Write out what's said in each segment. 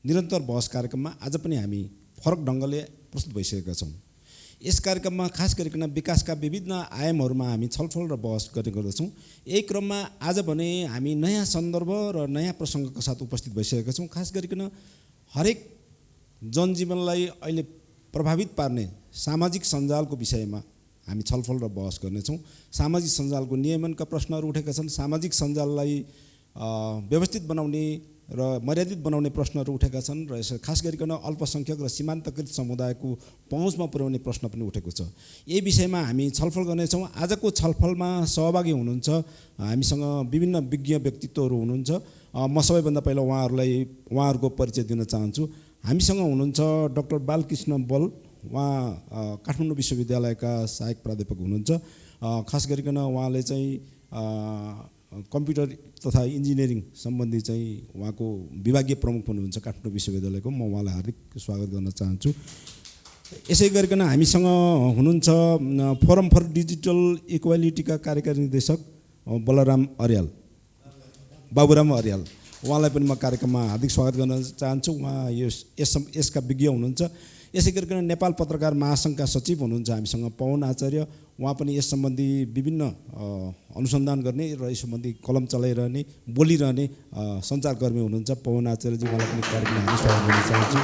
निरन्तर बहस कार्यक्रममा आज पनि हामी फरक ढङ्गले प्रस्तुत भइसकेका छौँ। यस कार्यक्रममा खास गरिकन विकासका विभिन्न आयामहरूमा हामी छलफल र बहस गर्ने गर्दछौँ। यही क्रममा आज भने हामी नयाँ सन्दर्भ र नयाँ प्रसङ्गका साथ उपस्थित भइसकेका छौँ। खास गरिकन हरेक जनजीवनलाई अहिले प्रभावित पार्ने सामाजिक सञ्जालको विषयमा हामी छलफल र बहस गर्नेछौँ। सामाजिक सञ्जालको नियमनका प्रश्नहरू उठेका छन्। सामाजिक सञ्जाललाई व्यवस्थित बनाउने र मर्यादित बनाउने प्रश्नहरू उठेका छन् र यस खास गरिकन अल्पसङ्ख्यक र सीमान्तकृत समुदायको पहुँचमा पुर्याउने प्रश्न पनि उठेको छ। यही विषयमा हामी छलफल गर्नेछौँ। आजको छलफलमा सहभागी हुनुहुन्छ हामीसँग विभिन्न विज्ञ व्यक्तित्वहरू हुनुहुन्छ। म सबैभन्दा पहिला उहाँहरूको परिचय दिन चाहन्छु। हामीसँग हुनुहुन्छ डाक्टर बालकृष्ण बल, उहाँ काठमाडौँ विश्वविद्यालयका सहायक प्राध्यापक हुनुहुन्छ। खास गरिकन उहाँले चाहिँ कम्प्युटर तथा इन्जिनियरिङ सम्बन्धी चाहिँ उहाँको विभागीय प्रमुख हुनुहुन्छ काठमाडौँ विश्वविद्यालयको। म उहाँलाई हार्दिक स्वागत गर्न चाहन्छु। यसै गरिकन हामीसँग हुनुहुन्छ फोरम फर डिजिटल इक्वालिटीका कार्यकारी निर्देशक बाबुराम अर्याल, उहाँलाई पनि म कार्यक्रममा हार्दिक स्वागत गर्न चाहन्छु। उहाँ यसका विज्ञ हुनुहुन्छ। यसै गरिकन नेपाल पत्रकार महासङ्घका सचिव हुनुहुन्छ हामीसँग पवन आचार्य, उहाँ पनि यस सम्बन्धी विभिन्न अनुसन्धान गर्ने र यस सम्बन्धी कलम चलाइरहने बोलिरहने सञ्चारकर्मी हुनुहुन्छ पवन आचार्यजी, उहाँलाई पनि कार्यक्रममा हामी स्वागत गर्न चाहन्छु।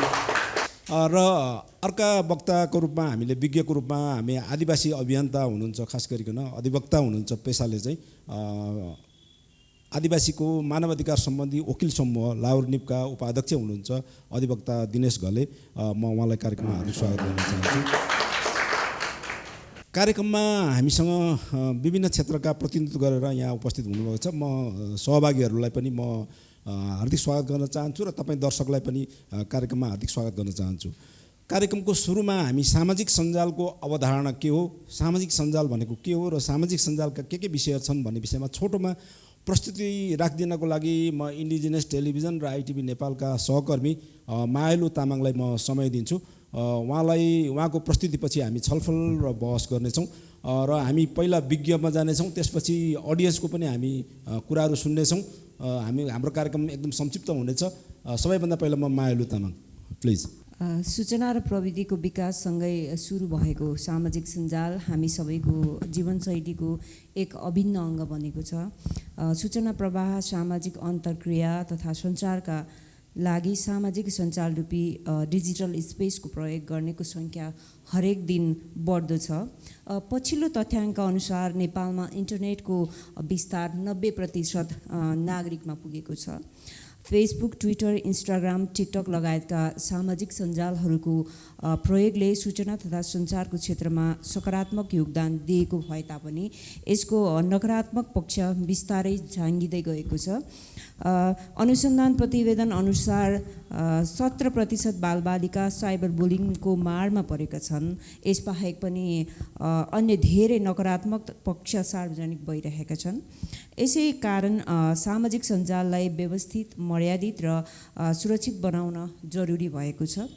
र अर्का वक्ताको रूपमा हामीले विज्ञको रूपमा हामी आदिवासी अभियन्ता हुनुहुन्छ, खास गरिकन अधिवक्ता हुनुहुन्छ पेसाले चाहिँ आदिवासीको मानवाधिकार सम्बन्धी वकिल समूह लाहुर निपका उपाध्यक्ष हुनुहुन्छ अधिवक्ता दिनेश घले, म उहाँलाई कार्यक्रममा हार्दिक स्वागत गर्न चाहन्छु। कार्यक्रममा हामीसँग विभिन्न क्षेत्रका प्रतिनिधित्व गरेर यहाँ उपस्थित हुनुभएको छ। म सहभागीहरूलाई पनि म हार्दिक स्वागत गर्न चाहन्छु र तपाईँ दर्शकलाई पनि कार्यक्रममा हार्दिक स्वागत गर्न चाहन्छु। कार्यक्रमको सुरुमा हामी सामाजिक सञ्जालको अवधारणा के हो, सामाजिक सञ्जाल भनेको के हो र सामाजिक सञ्जालका के विषयहरू छन् भन्ने विषयमा छोटोमा प्रस्तुति राखिदिनको लागि म इन्डिजिनस टेलिभिजन र आइटिभी नेपालका सहकर्मी मायालु तामाङलाई म समय दिन्छु। उहाँको प्रस्तुतिपछि हामी छलफल र बहस गर्नेछौँ र हामी पहिला विज्ञमा जानेछौँ, त्यसपछि अडियन्सको पनि हामी कुराहरू सुन्नेछौँ। हाम्रो कार्यक्रम एकदम संक्षिप्त हुनेछ। सबैभन्दा पहिला म मायालु तामाङ, प्लिज। सूचना र प्रविधिको विकाससँगै सुरु भएको सामाजिक सञ्जाल हामी सबैको जीवनशैलीको एक अभिन्न अङ्ग बनेको छ। सूचना प्रवाह, सामाजिक अन्तर्क्रिया तथा सञ्चारका लागि सामाजिक सञ्जालरूपी डिजिटल स्पेसको प्रयोग गर्नेको सङ्ख्या हरेक दिन बढ्दो छ। पछिल्लो तथ्याङ्क अनुसार नेपालमा इन्टरनेटको विस्तार 90% नागरिकमा पुगेको छ। फेसबुक, ट्विटर, इन्स्टाग्राम, टिकटक लगायतका सामाजिक सञ्जालहरूको प्रयोगले सूचना तथा सञ्चारको क्षेत्रमा सकारात्मक योगदान दिएको भए तापनि यसको नकारात्मक पक्ष बिस्तारै झाँगिँदै गएको छ। अनुसन्धान प्रतिवेदन अनुसार 17% बालबालिका साइबर बुलिङको मारमा परेका छन्। यसबाहेक पनि अन्य धेरै नकारात्मक पक्ष सार्वजनिक भइरहेका छन्। यसै कारण सामाजिक सञ्जाललाई व्यवस्थित, मर्यादित र सुरक्षित बनाउन जरुरी भएको छ।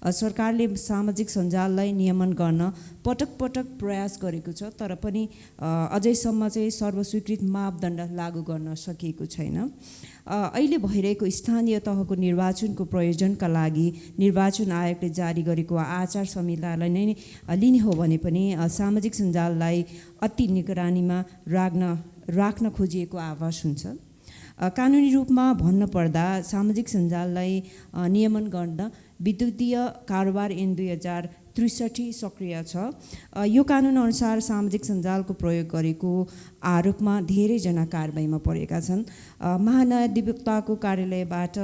सरकारले सामाजिक सञ्जाललाई नियमन गर्न पटक पटक प्रयास गरेको छ, तर पनि अझैसम्म चाहिँ सर्वस्वीकृत मापदण्ड लागू गर्न सकिएको छैन। अहिले भइरहेको स्थानीय तहको निर्वाचनको प्रयोजनका लागि निर्वाचन आयोगले जारी गरेको आचार संहितालाई नै लिने हो भने पनि सामाजिक सञ्जाललाई अति निगरानीमा राख्न खोजिएको आभास हुन्छ। कानुनी रूपमा भन्नुपर्दा सामाजिक सञ्जाललाई नियमन गर्न विद्युतीय कारोबार ऐन 2063 सक्रिय छ। यो कानुन अनुसार सामाजिक सञ्जालको प्रयोग गरेको आरोपमा धेरैजना कारबाहीमा परेका छन्। महाधिवक्ताको कार्यालयबाट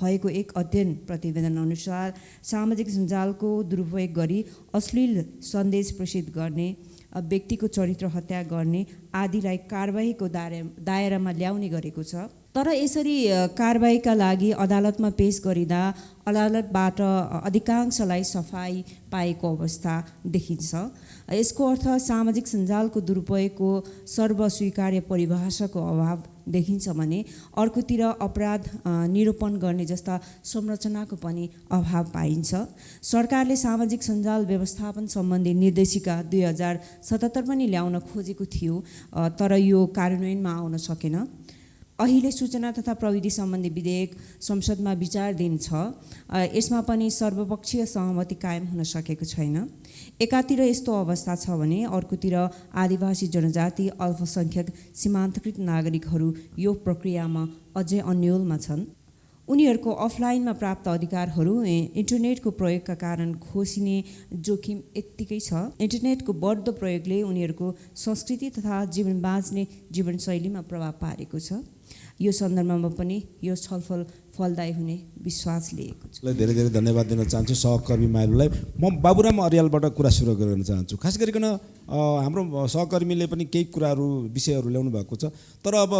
भएको एक अध्ययन प्रतिवेदन अनुसार सामाजिक सञ्जालको दुरुपयोग गरी अश्लील सन्देश प्रेषित गर्ने, व्यक्तिको चरित्र हत्या गर्ने आदिलाई कारबाहीको दायरामा ल्याउने गरेको छ। तर यसरी कारबाहीका लागि अदालतमा पेश गरिँदा अदालतबाट अधिकांशलाई सफाई पाएको अवस्था देखिन्छ। यसको अर्थ सामाजिक सञ्जालको दुरुपयोगको सर्वस्वीकार्य परिभाषाको अभाव देखिन्छ भने अर्कोतिर अपराध निरूपण गर्ने जस्ता संरचनाको पनि अभाव पाइन्छ। सरकारले सामाजिक सञ्जाल व्यवस्थापन सम्बन्धी निर्देशिका 2077 पनि ल्याउन खोजेको थियो, तर यो कार्यान्वयनमा आउन सकेन। अहिले सूचना तथा प्रविधि सम्बन्धी विधेयक संसदमा विचाराधीन छ। यसमा पनि सर्वपक्षीय सहमति कायम हुन सकेको छैन। एकातिर यस्तो अवस्था छ भने अर्कोतिर आदिवासी जनजाति, अल्पसङ्ख्यक, सीमान्तकृत नागरिकहरू यो प्रक्रियामा अझै अन्योलमा छन्। उनीहरूको अफलाइनमा प्राप्त अधिकारहरू इन्टरनेटको प्रयोगका कारण खोसिने जोखिम यत्तिकै छ। इन्टरनेटको बढ्दो प्रयोगले उनीहरूको संस्कृति तथा जीवन बाँच्ने जीवनशैलीमा प्रभाव पारेको छ। यो सन्दर्भमा पनि यो छलफल फलदायी हुने विश्वास लिएको छु। धेरै धेरै धन्यवाद दिन चाहन्छु सहकर्मी माइलुलाई। म बाबुराम अर्यालबाट कुरा सुरु गर्न चाहन्छु। खास गरिकन हाम्रो सहकर्मीले पनि केही कुराहरू विषयहरू ल्याउनु भएको छ, तर अब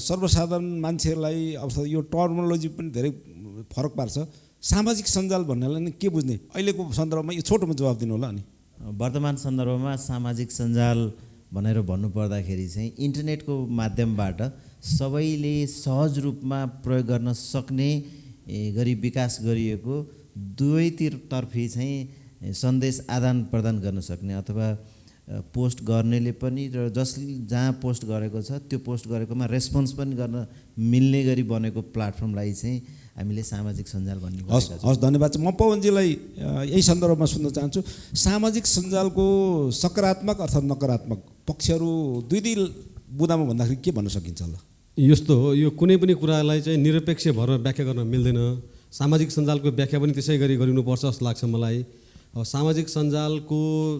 सर्वसाधारण मान्छेलाई अब यो टर्मिनोलोजी पनि धेरै फरक पार्छ। सामाजिक सञ्जाल भन्नाले नि के बुझ्ने अहिलेको सन्दर्भमा, यो छोटोमा जवाफ दिनु होला नि। वर्तमान सन्दर्भमा सामाजिक सञ्जाल भनेर भन्नुपर्दाखेरि चाहिँ इन्टरनेटको माध्यमबाट सबैले सहज रूपमा प्रयोग गर्न सक्ने गरी विकास गरिएको दुवैतर्फी चाहिँ सन्देश आदान प्रदान गर्न सक्ने अथवा पोस्ट गर्नेले पनि र जसले जहाँ पोस्ट गरेको छ त्यो पोस्ट गरेकोमा रेस्पोन्स पनि गर्न मिल्ने गरी बनेको प्लेटफर्मलाई चाहिँ हामीले सामाजिक सञ्जाल भन्ने गरेका छौँ। हस्, धन्यवाद। म पवनजीलाई यही सन्दर्भमा सुन्न चाहन्छु। सामाजिक सञ्जालको सकारात्मक अथवा नकारात्मक पक्षहरू दुई बुदामा भन्दाखेरि के भन्न सकिन्छ होला? यस्तो हो, यो कुनै पनि कुरालाई चाहिँ निरपेक्ष भएर व्याख्या गर्न मिल्दैन। सामाजिक सञ्जालको व्याख्या पनि त्यसै गरी गरिनुपर्छ जस्तो लाग्छ मलाई। सामाजिक सञ्जालको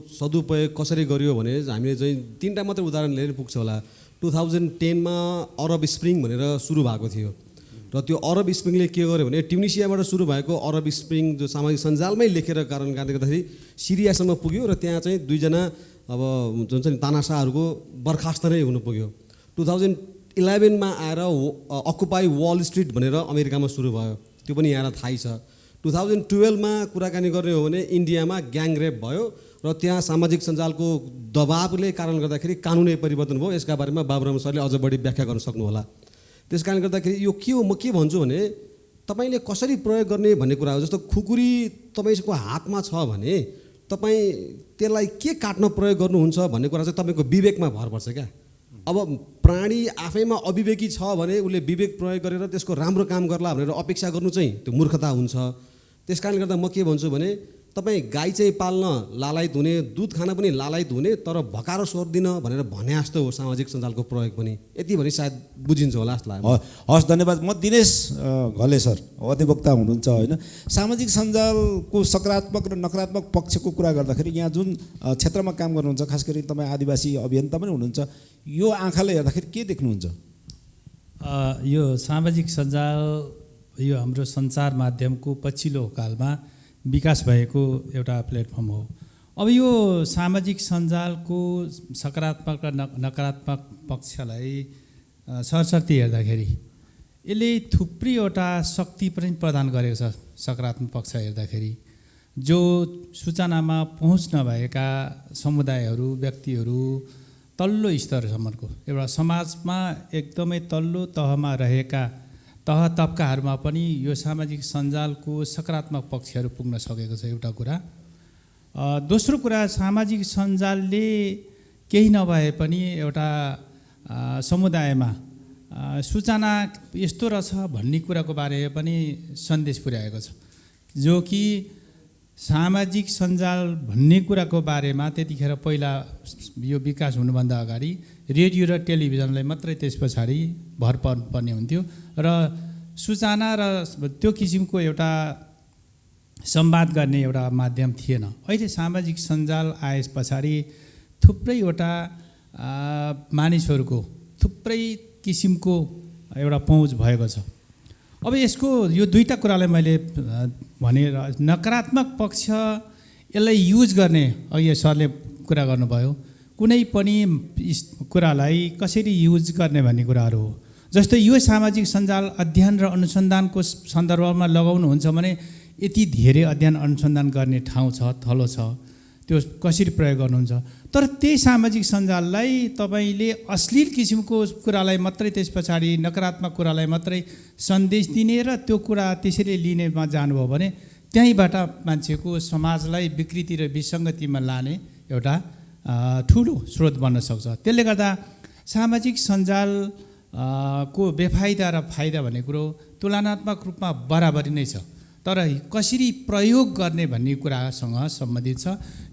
सदुपयोग कसरी गरियो भने हामीले चाहिँ 3टा मात्रै उदाहरण लिएर पुग्छ होला। 2010मा अरब स्प्रिङ भनेर सुरु भएको थियो र त्यो अरब स्प्रिङले के गर्यो भने ट्युनिसियाबाट सुरु भएको अरब स्प्रिङ जो सामाजिक सञ्जालमै लेखेर कारणले गर्दाखेरि सिरियासम्म पुग्यो र त्यहाँ चाहिँ 2जना अब जुन चाहिँ तानाशाहहरूको बर्खास्त नै हुनु पुग्यो। 2011मा आएर अकुपाई वाल स्ट्रिट भनेर अमेरिकामा सुरु भयो, त्यो पनि यहाँ थाहै छ। 2012मा कुराकानी गर्ने हो भने इन्डियामा ग्याङ रेप भयो र त्यहाँ सामाजिक सञ्जालको दबावले कारण गर्दाखेरि कानुनै परिवर्तन भयो। यसका बारेमा बाबुराम सरले अझ बढी व्याख्या गर्न सक्नुहोला। त्यस कारणले गर्दाखेरि यो के हो, म के भन्छु भने तपाईँले कसरी प्रयोग गर्ने भन्ने कुरा हो। जस्तो खुकुरी तपाईँको हातमा छ भने तपाईँ त्यसलाई के काट्न प्रयोग गर्नुहुन्छ भन्ने कुरा चाहिँ तपाईँको विवेकमा भर पर्छ क्या। अब प्राणी आफैमा अविवेकी छ भने उसले विवेक प्रयोग गरेर त्यसको राम्रो काम गर्ला भनेर अपेक्षा गर्नु चाहिँ त्यो मूर्खता हुन्छ। त्यस कारणले गर्दा म के भन्छु भने तपाईँ गाई चाहिँ पाल्न लालायत हुने, दुध खान पनि लालायत हुने, तर भकारो सोर्दिन भनेर भने जस्तो हो सामाजिक सञ्जालको प्रयोग पनि। यति भने सायद बुझिन्छ होला जस्तो लाग्छ। हस्, धन्यवाद। म दिनेश घले सर अधिवक्ता हुनुहुन्छ होइन। सामाजिक सञ्जालको सकारात्मक र नकारात्मक पक्षको कुरा गर्दाखेरि यहाँ जुन क्षेत्रमा काम गर्नुहुन्छ, खास गरी तपाईँ आदिवासी अभियन्ता पनि हुनुहुन्छ, यो आँखाले हेर्दाखेरि के देख्नुहुन्छ? यो सामाजिक सञ्जाल यो हाम्रो सञ्चार माध्यमको पछिल्लो कालमा विकास भएको एउटा प्लेटफर्म हो। अब यो सामाजिक सञ्जालको सकारात्मक र नकारात्मक पक्षलाई सरसर्ती हेर्दाखेरि यसले थुप्रैवटा शक्ति पनि प्रदान गरेको छ। सकारात्मक पक्ष हेर्दाखेरि जो सूचनामा पहुँच नभएका समुदायहरू, व्यक्तिहरू, तल्लो स्तरसम्मको एउटा समाजमा एकदमै तल्लो तहमा रहेका तह तबकाहरूमा पनि यो सामाजिक सञ्जालको सकारात्मक पक्षहरू पुग्न सकेको छ एउटा कुरा। दोस्रो कुरा, सामाजिक सञ्जालले केही नभए पनि एउटा समुदायमा सूचना यस्तो रहेछ भन्ने कुराको बारेमा पनि सन्देश पुर्याएको छ, जो कि सामाजिक सञ्जाल भन्ने कुराको बारेमा त्यतिखेर पहिला यो विकास हुनुभन्दा अगाडि रेडियो र टेलिभिजनलाई मात्रै त्यस पछाडि भर पर्ने हुन्थ्यो र सूचना र त्यो किसिमको एउटा संवाद गर्ने एउटा माध्यम थिएन। अहिले सामाजिक सञ्जाल आए पछाडि थुप्रैवटा मानिसहरूको थुप्रै किसिमको एउटा पहुँच भएको छ। अब यसको यो 2टा कुरालाई मैले भनेर नकारात्मक पक्ष यसलाई युज गर्ने, अघि सरले कुरा गर्नुभयो, कुनै पनि कुरालाई कसरी युज गर्ने भन्ने कुराहरू हो। जस्तै यो सामाजिक सञ्जाल अध्ययन र अनुसन्धानको सन्दर्भमा लगाउनुहुन्छ भने यति धेरै अध्ययन अनुसन्धान गर्ने ठाउँ छ, थलो छ, त्यो कसरी प्रयोग गर्नुहुन्छ। तर त्यही सामाजिक सञ्जाललाई तपाईँले अश्लील किसिमको कुरालाई मात्रै त्यस पछाडि नकारात्मक कुरालाई मात्रै सन्देश दिने र त्यो कुरा त्यसरी लिनेमा जानुभयो भने त्यहीँबाट मान्छेको समाजलाई विकृति र विसङ्गतिमा लाने एउटा ठुलो स्रोत बन्न सक्छ। त्यसले गर्दा सामाजिक सञ्जाल को बेफाइदा र फाइदा भन्ने कुरो तुलनात्मक रूपमा बराबरी नै छ, तर कसरी प्रयोग गर्ने भन्ने कुरासँग सम्बन्धित छ।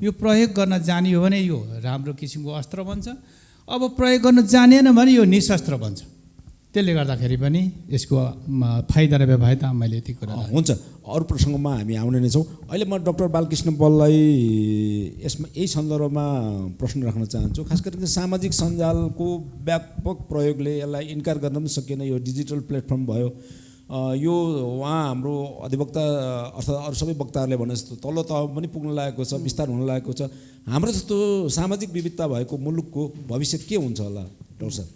यो प्रयोग गर्न जानियो भने यो राम्रो किसिमको अस्त्र बन्छ, अब प्रयोग गर्न जानेन भने यो निशस्त्र बन्छ। त्यसले गर्दाखेरि पनि यसको फाइदा र बेफाइदा मैले यति कुरा हुन्छ। अरू प्रसङ्गमा हामी आउने नै छौँ। अहिले म डाक्टर बालकृष्ण बललाई यसमा यही सन्दर्भमा प्रश्न राख्न चाहन्छु। खास गरी सामाजिक सञ्जालको व्यापक प्रयोगले यसलाई इन्कार गर्न पनि सकिएन। यो डिजिटल प्लेटफर्म भयो, यो उहाँ हाम्रो अधिवक्ता अर्थात् अरू सबै वक्ताहरूले भने जस्तो तल्लो तहमा पनि पुग्न लागेको छ, विस्तार हुन लागेको छ। हाम्रो जस्तो सामाजिक विविधता भएको मुलुकको भविष्य के हुन्छ होला डाक्टर साहब?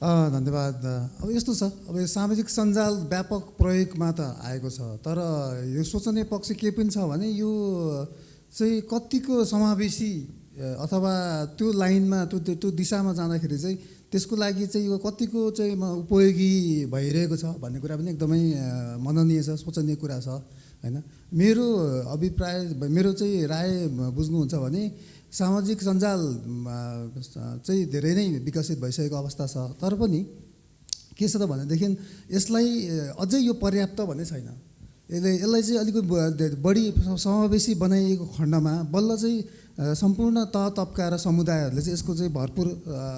धन्यवाद। अब यस्तो छ, अब यो सामाजिक सञ्जाल व्यापक प्रयोगमा त आएको छ, तर यो सोचनीय पक्ष के पनि छ भने यो चाहिँ कतिको समावेशी अथवा त्यो लाइनमा त्यो दिशामा जाँदाखेरि चाहिँ त्यसको लागि चाहिँ यो कतिको चाहिँ उपयोगी भइरहेको छ भन्ने कुरा पनि एकदमै मननीय छ, सोचनीय कुरा छ हैन। मेरो अभिप्राय, मेरो चाहिँ राय बुझ्नुहुन्छ भने सामाजिक सञ्जाल चाहिँ धेरै नै विकसित भइसकेको अवस्था छ, तर पनि के छ त भनेदेखि यसलाई अझै यो पर्याप्त भन्ने छैन। यसलाई चाहिँ अलिकति बढी समावेशी बनाइएको खण्डमा बल्ल चाहिँ सम्पूर्ण तह तबका र समुदायहरूले चाहिँ यसको चाहिँ भरपुर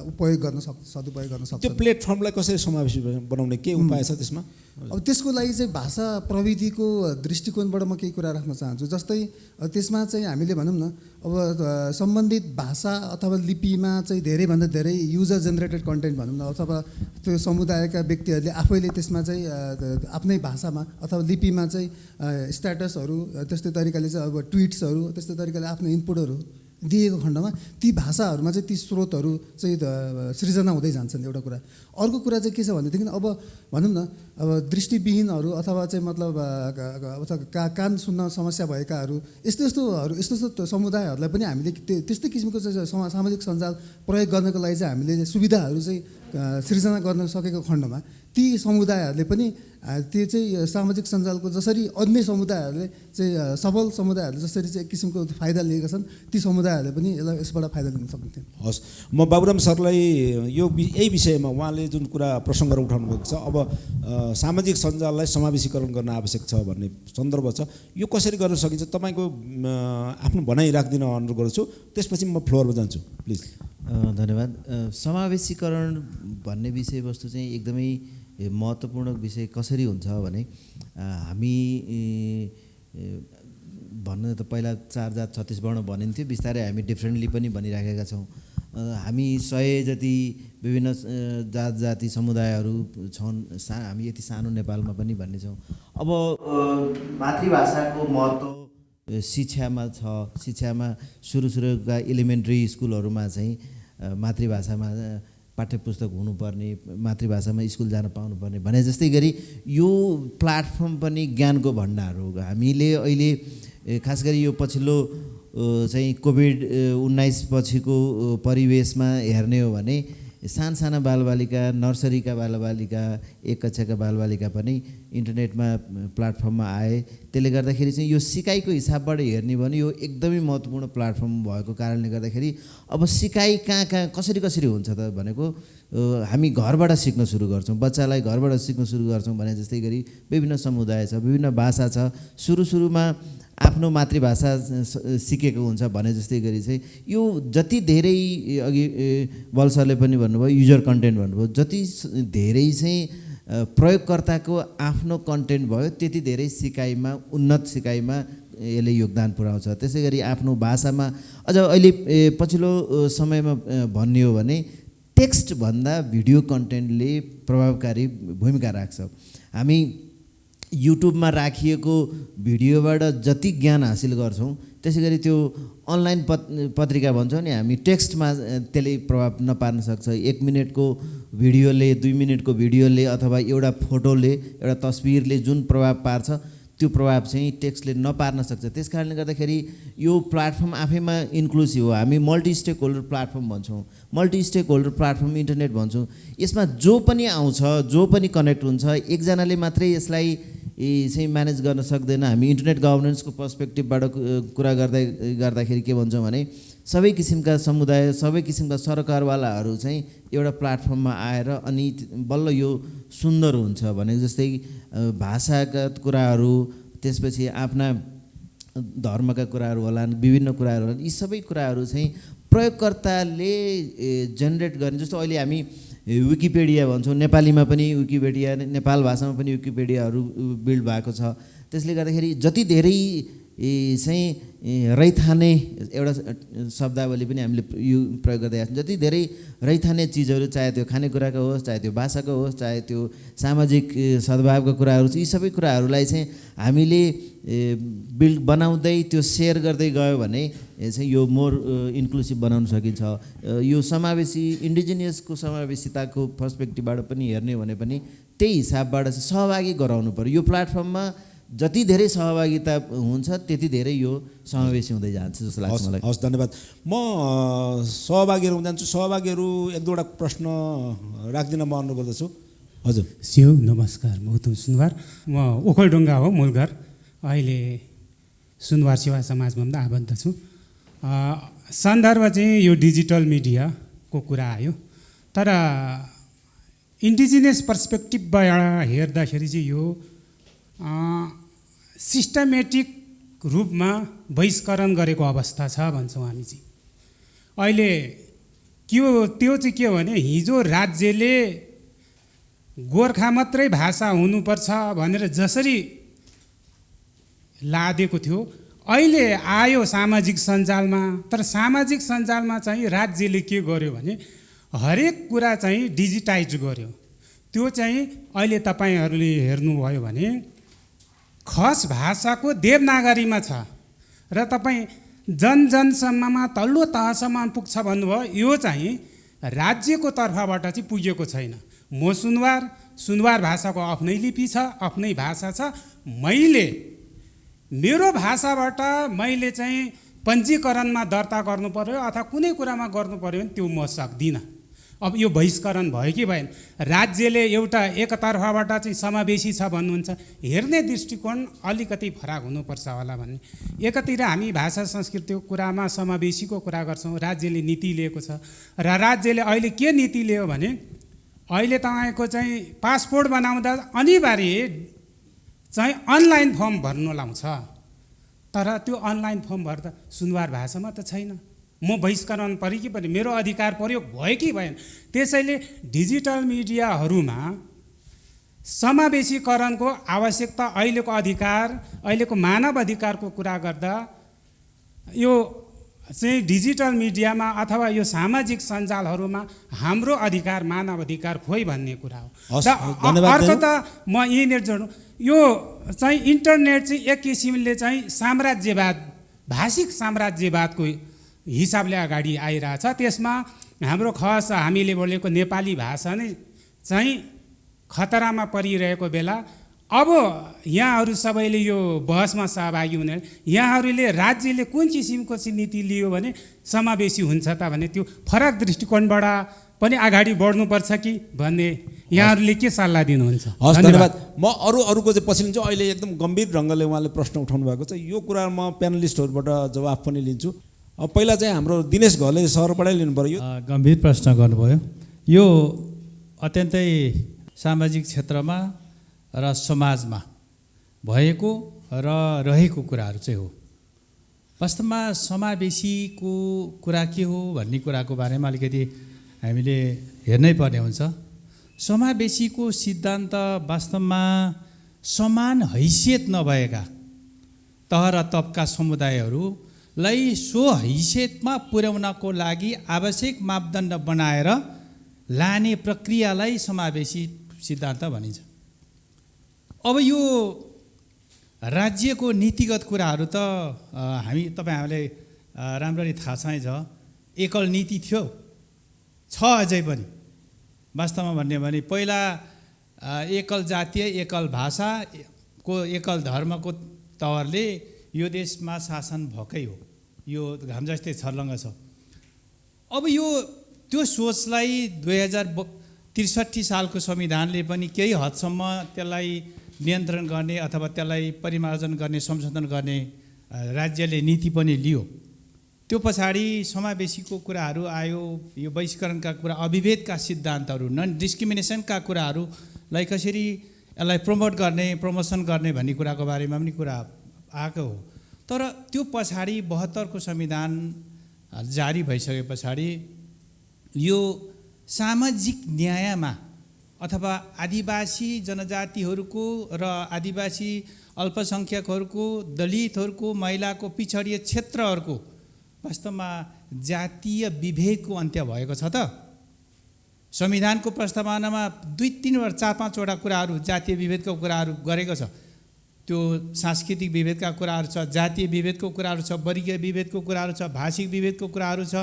उपयोग गर्न सदुपयोग गर्न सक्छ। त्यो प्लेटफर्मलाई कसरी समावेशी बनाउने के उपाय छ त्यसमा? अब त्यसको लागि चाहिँ भाषा प्रविधिको दृष्टिकोणबाट म केही कुरा राख्न चाहन्छु। जस्तै त्यसमा चाहिँ हामीले भनौँ न, अब सम्बन्धित भाषा अथवा लिपिमा चाहिँ धेरैभन्दा धेरै युजर जेनेरेटेड कन्टेन्ट भनौँ न, अथवा त्यो समुदायका व्यक्तिहरूले आफैले त्यसमा चाहिँ आफ्नै भाषामा अथवा लिपिमा चाहिँ स्ट्याटसहरू, त्यस्तै तरिकाले चाहिँ अब ट्विट्सहरू, त्यस्तै तरिकाले आफ्नो इनपुटहरू दिएको खण्डमा ती भाषाहरूमा चाहिँ ती स्रोतहरू चाहिँ सृजना हुँदै जान्छन्, एउटा कुरा। अर्को कुरा चाहिँ के छ भनेदेखि अब भनौँ न, अब दृष्टिविहीनहरू अथवा चाहिँ मतलब कान सुन्न समस्या भएकाहरू यस्तो समुदायहरूलाई पनि हामीले त्यस्तै किसिमको चाहिँ सामाजिक सञ्जाल प्रयोग गर्नको लागि चाहिँ हामीले सुविधाहरू चाहिँ सृजना गर्न सकेको खण्डमा ती समुदायहरूले पनि त्यो चाहिँ सामाजिक सञ्जालको जसरी अन्य समुदायहरूले चाहिँ सबल समुदायहरूले जसरी चाहिँ एक किसिमको फाइदा लिएका छन्, ती समुदायहरूले पनि यसबाट फाइदा लिन सक्छन्। हस्, म बाबुराम सरलाई यही विषयमा उहाँले जुन कुरा प्रसङ्ग उठाउनु भएको छ, अब सामाजिक सञ्जाललाई समावेशीकरण गर्न आवश्यक छ भन्ने सन्दर्भ छ, यो कसरी गर्न सकिन्छ तपाईँको आफ्नो भनाइ राखिदिन अनुरोध गर्छु। त्यसपछि म फ्लोरमा जान्छु, प्लिज। धन्यवाद। समावेशीकरण भन्ने विषयवस्तु चाहिँ एकदमै महत्त्वपूर्ण विषय कसरी हुन्छ भने हामी भन्नु त पहिला 4 जात 36 वर्ण भनिन्थ्यो, बिस्तारै हामी डिफ्रेन्टली पनि भनिराखेका छौँ। हामी 100 जति विभिन्न जात जाति समुदायहरू छन्, हामी यति सानो नेपालमा पनि भन्ने छौँ। अब मातृभाषाको महत्त्व शिक्षामा छ। शिक्षामा सुरुका एलिमेन्ट्री स्कुलहरूमा चाहिँ मातृभाषामा पाठ्यपुस्तक हुनुपर्ने, मातृभाषामा स्कुल जान पाउनुपर्ने भने जस्तै गरी यो प्लेटफर्म पनि ज्ञानको भण्डार हो। हामीले अहिले खास गरी यो पछिल्लो चाहिँ कोभिड-19 पछिको परिवेशमा हेर्ने हो भने साना बालबालिका, नर्सरीका बालबालिका, 1 कक्षाका बालबालिका पनि इन्टरनेटमा प्लेटफर्ममा आए। त्यसले गर्दाखेरि चाहिँ यो सिकाइको हिसाबबाट हेर्ने भने यो एकदमै महत्त्वपूर्ण प्लेटफर्म भएको कारणले गर्दाखेरि अब सिकाइ कहाँ कसरी हुन्छ त भनेको हामी घरबाट सिक्न सुरु गर्छौँ, बच्चालाई घरबाट सिक्न सुरु गर्छौँ भने जस्तै गरी विभिन्न समुदाय छ, विभिन्न भाषा छ, सुरुमा आफ्नो मातृभाषा सिकेको हुन्छ भने जस्तै गरी चाहिँ यो जति धेरै अघि बल सरले पनि भन्नुभयो युजर कन्टेन्ट भन्नुभयो, जति धेरै चाहिँ प्रयोगकर्ताको आफ्नो कन्टेन्ट भयो त्यति धेरै सिकाइमा, उन्नत सिकाइमा यसले योगदान पुर्याउँछ। त्यसै गरी आफ्नो भाषामा अझ अहिले पछिल्लो समयमा भन्ने हो भने टेक्स्टभन्दा भिडियो कन्टेन्टले प्रभावकारी भूमिका राख्छ। हामी युट्युबमा राखिएको भिडियोबाट जति ज्ञान हासिल गर्छौँ त्यसै गरी त्यो अनलाइन पत्रिका भन्छौँ नि हामी, टेक्स्टमा त्यसले प्रभाव नपार्न सक्छ। 1 मिनटको भिडियोले, 2 मिनटको भिडियोले अथवा एउटा फोटोले, एउटा तस्बिरले जुन प्रभाव पार्छ त्यो प्रभाव चाहिँ टेक्स्टले नपार्न सक्छ। त्यस कारणले गर्दाखेरि यो प्लेटफर्म आफैमा इन्क्लुसिभ हो। हामी मल्टी स्टेक होल्डर प्लेटफर्म भन्छौँ, multi stakeholder platform internet भन्छौँ। यसमा जो पनि आउँछ, जो पनि कनेक्ट हुन्छ, एकजनाले मात्रै यसलाई चाहिँ म्यानेज गर्न सक्दैन। हामी इन्टरनेट गभर्नेन्सको पर्सपेक्टिभबाट कुरा गर्दाखेरि के भन्छौँ भने सबै किसिमका समुदाय सबै किसिमका सरकारवालाहरू चाहिँ एउटा प्लेटफर्ममा आएर अनि बल्ल यो सुन्दर हुन्छ भनेको जस्तै भाषाका कुराहरू, त्यसपछि आफ्ना धर्मका कुराहरू होलान्, विभिन्न कुराहरू होलान्, यी सबै कुराहरू चाहिँ प्रयोगकर्ताले जेनेरेट गर्ने। जस्तो अहिले हामी विकिपेडिया भन्छौँ, नेपालीमा पनि विकिपेडिया, नेपाल भाषामा पनि विकिपेडियाहरू बिल्ड भएको छ। त्यसले गर्दाखेरि जति धेरै चाहिँ रैथाने एउटा शब्दावली पनि हामीले यो प्रयोग गर्दै आएको छौँ। जति धेरै रैथाने चिजहरू, चाहे त्यो खानेकुराको होस्, चाहे त्यो भाषाको होस्, चाहे त्यो सामाजिक सद्भावका कुराहरू, यी सबै कुराहरूलाई चाहिँ हामीले बिल्ड बनाउँदै त्यो सेयर गर्दै गयो भने चाहिँ यो मोर इन्क्लुसिभ बनाउन सकिन्छ। यो समावेशी इन्डिजिनियसको समावेशिताको पर्सपेक्टिभबाट पनि हेर्ने भने पनि त्यही हिसाबबाट चाहिँ सहभागी गराउनु पर्यो। यो प्लेटफर्ममा जति धेरै सहभागिता हुन्छ त्यति धेरै यो समावेशी हुँदै जान्छ जस्तो लाग्छ मलाई। हस्, धन्यवाद। म सहभागीहरू हुन जान्छु। सहभागीहरू एक दुईवटा प्रश्न राख्दिन म अनुरोध गर्दछु। हजुर। स्यौ नमस्कार, म गौतम सुनवार, म ओखलढुङ्गा हो मूल घर। अहिले सुनवार सेवा समाजमा पनि आबद्ध छु। सन्दर्भ चाहिँ यो डिजिटल मिडियाको कुरा आयो, तर इन्डिजिनियस पर्सपेक्टिभबाट हेर्दाखेरि चाहिँ यो सिस्टमेटिक रूपमा बहिष्करण गरेको अवस्था छ भन्छौँ हामी चाहिँ। अहिले त्यो चाहिँ के हो भने हिजो राज्यले गोर्खा मात्रै भाषा हुनुपर्छ भनेर जसरी लादेको थियो, अहिले आयो सामाजिक सञ्जालमा। तर सामाजिक सञ्जालमा चाहिँ राज्यले के गर्यो भने हरेक कुरा चाहिँ डिजिटाइज गर्यो। त्यो चाहिँ अहिले तपाईँहरूले हेर्नुभयो भने खस भाषाको देवनागरीमा छ र तपाईँ जनसम्ममा तल्लो तहसम्म पुग्छ भन्नुभयो। यो चाहिँ राज्यको तर्फबाट चाहिँ पुगेको छैन। म सुनवार भाषाको आफ्नै लिपि छ, आफ्नै भाषा छ। मेरो भाषाबाट मैले चाहिँ पञ्जीकरणमा दर्ता गर्नु पर्यो अथवा कुनै कुरामा गर्नु पर्यो भने त्यो म सक्दिनँ। अब यो बहिष्करण भयो कि भएन? राज्यले एउटा एकतर्फबाट चाहिँ समावेशी छ भन्नुहुन्छ, हेर्ने दृष्टिकोण अलिकति फरक हुनुपर्छ होला भन्ने। एकातिर हामी भाषा संस्कृतिको कुरामा समावेशीको कुरा गर्छौँ, राज्यले नीति लिएको छ र राज्यले अहिले के नीति लियो भने अहिले तपाईँको चाहिँ पासपोर्ट बनाउँदा अनिवार्य चाहिँ अनलाइन फर्म भर्नु लाउँछ। तर त्यो अनलाइन फर्म भर्दा सुनवार भाषामा त छैन। म बहिष्करण पऱ्यो कि पनि मेरो अधिकार प्रयोग भयो कि भएन? त्यसैले डिजिटल मिडियाहरूमा समावेशीकरणको आवश्यकता, अहिलेको अधिकार, अहिलेको मानव अधिकारको कुरा गर्दा यो चाहिँ डिजिटल मिडियामा अथवा यो सामाजिक सञ्जालहरूमा हाम्रो अधिकार, मानव अधिकार खोइ भन्ने कुरा हो। अर्को त म यहीँनिर जोड्नु, यो चाहिँ इन्टरनेट चाहिँ एक किसिमले चाहिँ साम्राज्यवाद, भाषिक साम्राज्यवादको हिसाबले अगाडि आइरहेछ। त्यसमा हाम्रो खास हामीले बोलेको नेपाली भाषा नै चाहिँ खतरामा परिरहेको बेला अब यहाँहरू सबैले यो बहसमा सहभागी हुने, यहाँहरूले राज्यले कुन किसिमको चाहिँ नीति लियो भने समावेशी हुन्छ त भने त्यो फरक दृष्टिकोणबाट पनि अगाडि बढ्नुपर्छ कि भन्ने यहाँहरूले के सल्लाह दिनुहुन्छ? हस्, धन्यवाद। म अरूको चाहिँ पछि लिन्छु। अहिले एकदम गम्भीर ढङ्गले उहाँले प्रश्न उठाउनु भएको छ। यो कुरा म प्यानलिस्टहरूबाट जवाफ पनि लिन्छु। अब पहिला चाहिँ हाम्रो दिनेश घले सरबाटै लिनु पर्यो। गम्भीर प्रश्न गर्नुभयो। यो अत्यन्तै सामाजिक क्षेत्रमा र समाजमा भएको र रहेको कुराहरू चाहिँ हो। वास्तवमा समावेशीको कुरा के हो भन्ने कुराको बारेमा अलिकति हामीले हेर्नै पर्ने हुन्छ। समावेशीको सिद्धान्त वास्तवमा समान हैसियत नभएका तह र तबका समुदायहरूलाई सो हैसियतमा पुर्याउनको लागि आवश्यक मापदण्ड बनाएर लाने प्रक्रियालाई समावेशी सिद्धान्त भनिन्छ। अब यो राज्यको नीतिगत कुराहरू त तपाईँहरूले राम्ररी थाहा छ। एकल नीति थियो, छ अझै पनि। वास्तवमा भन्ने भने पहिला एकल जातीय, एकल भाषाको, एकल धर्मको तवरले यो देशमा शासन भएकै हो। यो घाम जस्तै छर्लङ्ग छ। अब यो त्यो सोचलाई 2063 सालको संविधानले पनि केही हदसम्म त्यसलाई नियन्त्रण गर्ने अथवा त्यसलाई परिमार्जन गर्ने, संशोधन गर्ने राज्यले नीति पनि लियो। त्यो पछाडि समावेशीको कुराहरू आयो, यो वैश्वीकरणका कुरा, अभिभेदका सिद्धान्तहरू, नन डिस्क्रिमिनेसनका कुराहरूलाई कसरी यसलाई प्रमोसन गर्ने भन्ने कुराको बारेमा पनि कुरा आएको हो। तर त्यो पछाडि 72 को संविधान जारी भइसके पछाडि यो सामाजिक न्यायमा अथवा आदिवासी जनजातिहरूको र आदिवासी अल्पसङ्ख्यकहरूको, दलितहरूको, महिलाको, पिछडिए क्षेत्रहरूको वास्तवमा जातीय विभेदको अन्त्य भएको छ त? संविधानको प्रस्तावनामा 2-3 वा 4-5 वटा कुराहरू जातीय विभेदको कुराहरू गरेको छ। त्यो सांस्कृतिक विभेदका कुराहरू छ, जातीय विभेदको कुराहरू छ, वर्गीय विभेदको कुराहरू छ, भाषिक विभेदको कुराहरू छ,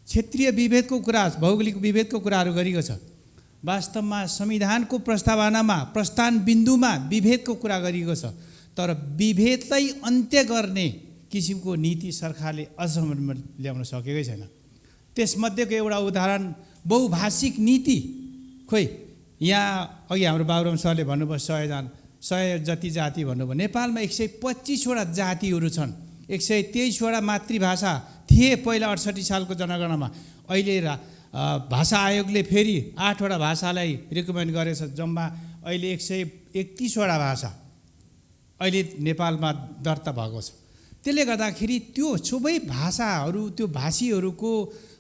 क्षेत्रीय विभेदको कुरा, भौगोलिक विभेदको कुराहरू गरिएको छ। वास्तवमा संविधानको प्रस्तावनामा प्रस्थान बिन्दुमा विभेदको कुरा गरिएको छ, तर विभेदलाई अन्त्य गर्ने किसिमको नीति सरकारले अझसम्म ल्याउन सकेकै छैन। त्यसमध्येको एउटा उदाहरण बहुभाषिक नीति। खोइ यहाँ अघि हाम्रो बाबुराम सरले भन्नुभयो 100 जति जाति भन्नुभयो। नेपालमा 125 वटा जातिहरू छन्, 123 वटा मातृभाषा थिए पहिला 68 सालको जनगणनामा। अहिले भाषा आयोगले फेरि 8 वटा भाषालाई रिकमेन्ड गरेछ। जम्मा अहिले 131 वटा भाषा अहिले नेपालमा दर्ता भएको छ। त्यसले गर्दाखेरि त्यो सबै भाषाहरू, त्यो भाषीहरूको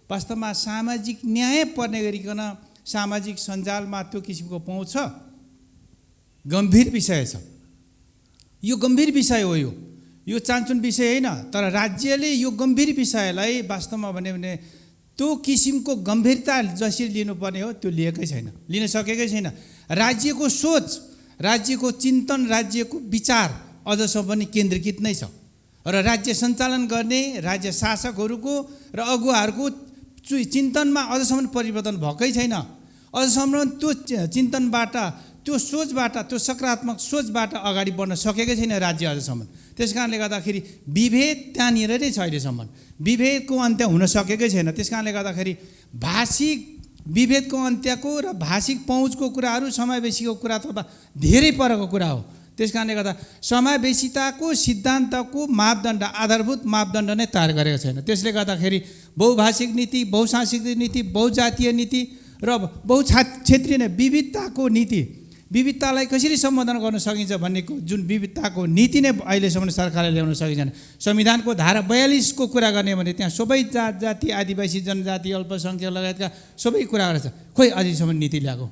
वास्तवमा सामाजिक न्याय पर्ने गरिकन सामाजिक सञ्जालमा त्यो किसिमको पहुँच छ। गम्भीर विषय छ यो, गम्भीर विषय हो यो चान्चुन विषय होइन। तर राज्यले यो गम्भीर विषयलाई वास्तवमा भन्यो भने त्यो किसिमको गम्भीरता जसरी लिनुपर्ने हो त्यो लिएकै छैन, लिन सकेकै छैन। राज्यको सोच, राज्यको चिन्तन, राज्यको विचार अझसम्म पनि केन्द्रीकृत नै छ र राज्य सञ्चालन गर्ने राज्य शासकहरूको र अगुवाहरूको चिन्तनमा अझसम्म परिवर्तन भएकै छैन। अझसम्म त्यो चिन्तनबाट, त्यो सोचबाट, त्यो सकारात्मक सोचबाट अगाडि बढ्न सकेकै छैन राज्य अझसम्म। त्यस कारणले गर्दाखेरि विभेद त्यहाँनिर नै छ अहिलेसम्म, विभेदको अन्त्य हुन सकेकै छैन। त्यस कारणले गर्दाखेरि भाषिक विभेदको अन्त्यको र भाषिक पहुँचको कुराहरू समावेशीको कुरा त धेरै परको कुरा हो। त्यस कारणले गर्दा समावेशिताको सिद्धान्तको मापदण्ड, आधारभूत मापदण्ड नै तयार गरेको छैन। त्यसले गर्दाखेरि बहुभाषिक नीति, बहुसांस्कृतिक नीति, बहुजातीय नीति र बहुक्षेत्रीय विविधताको नीति, विविधतालाई कसरी सम्बोधन गर्न सकिन्छ भन्नेको जुन विविधताको नीति नै अहिलेसम्म सरकारले ल्याउन सकेको छैन। संविधानको धारा 42 को कुरा गर्ने भने त्यहाँ सबै जात जाति, आदिवासी जनजाति, अल्पसङ्ख्यक लगायतका सबै कुराहरू छ। खोइ अझैसम्म नीति ल्याएको।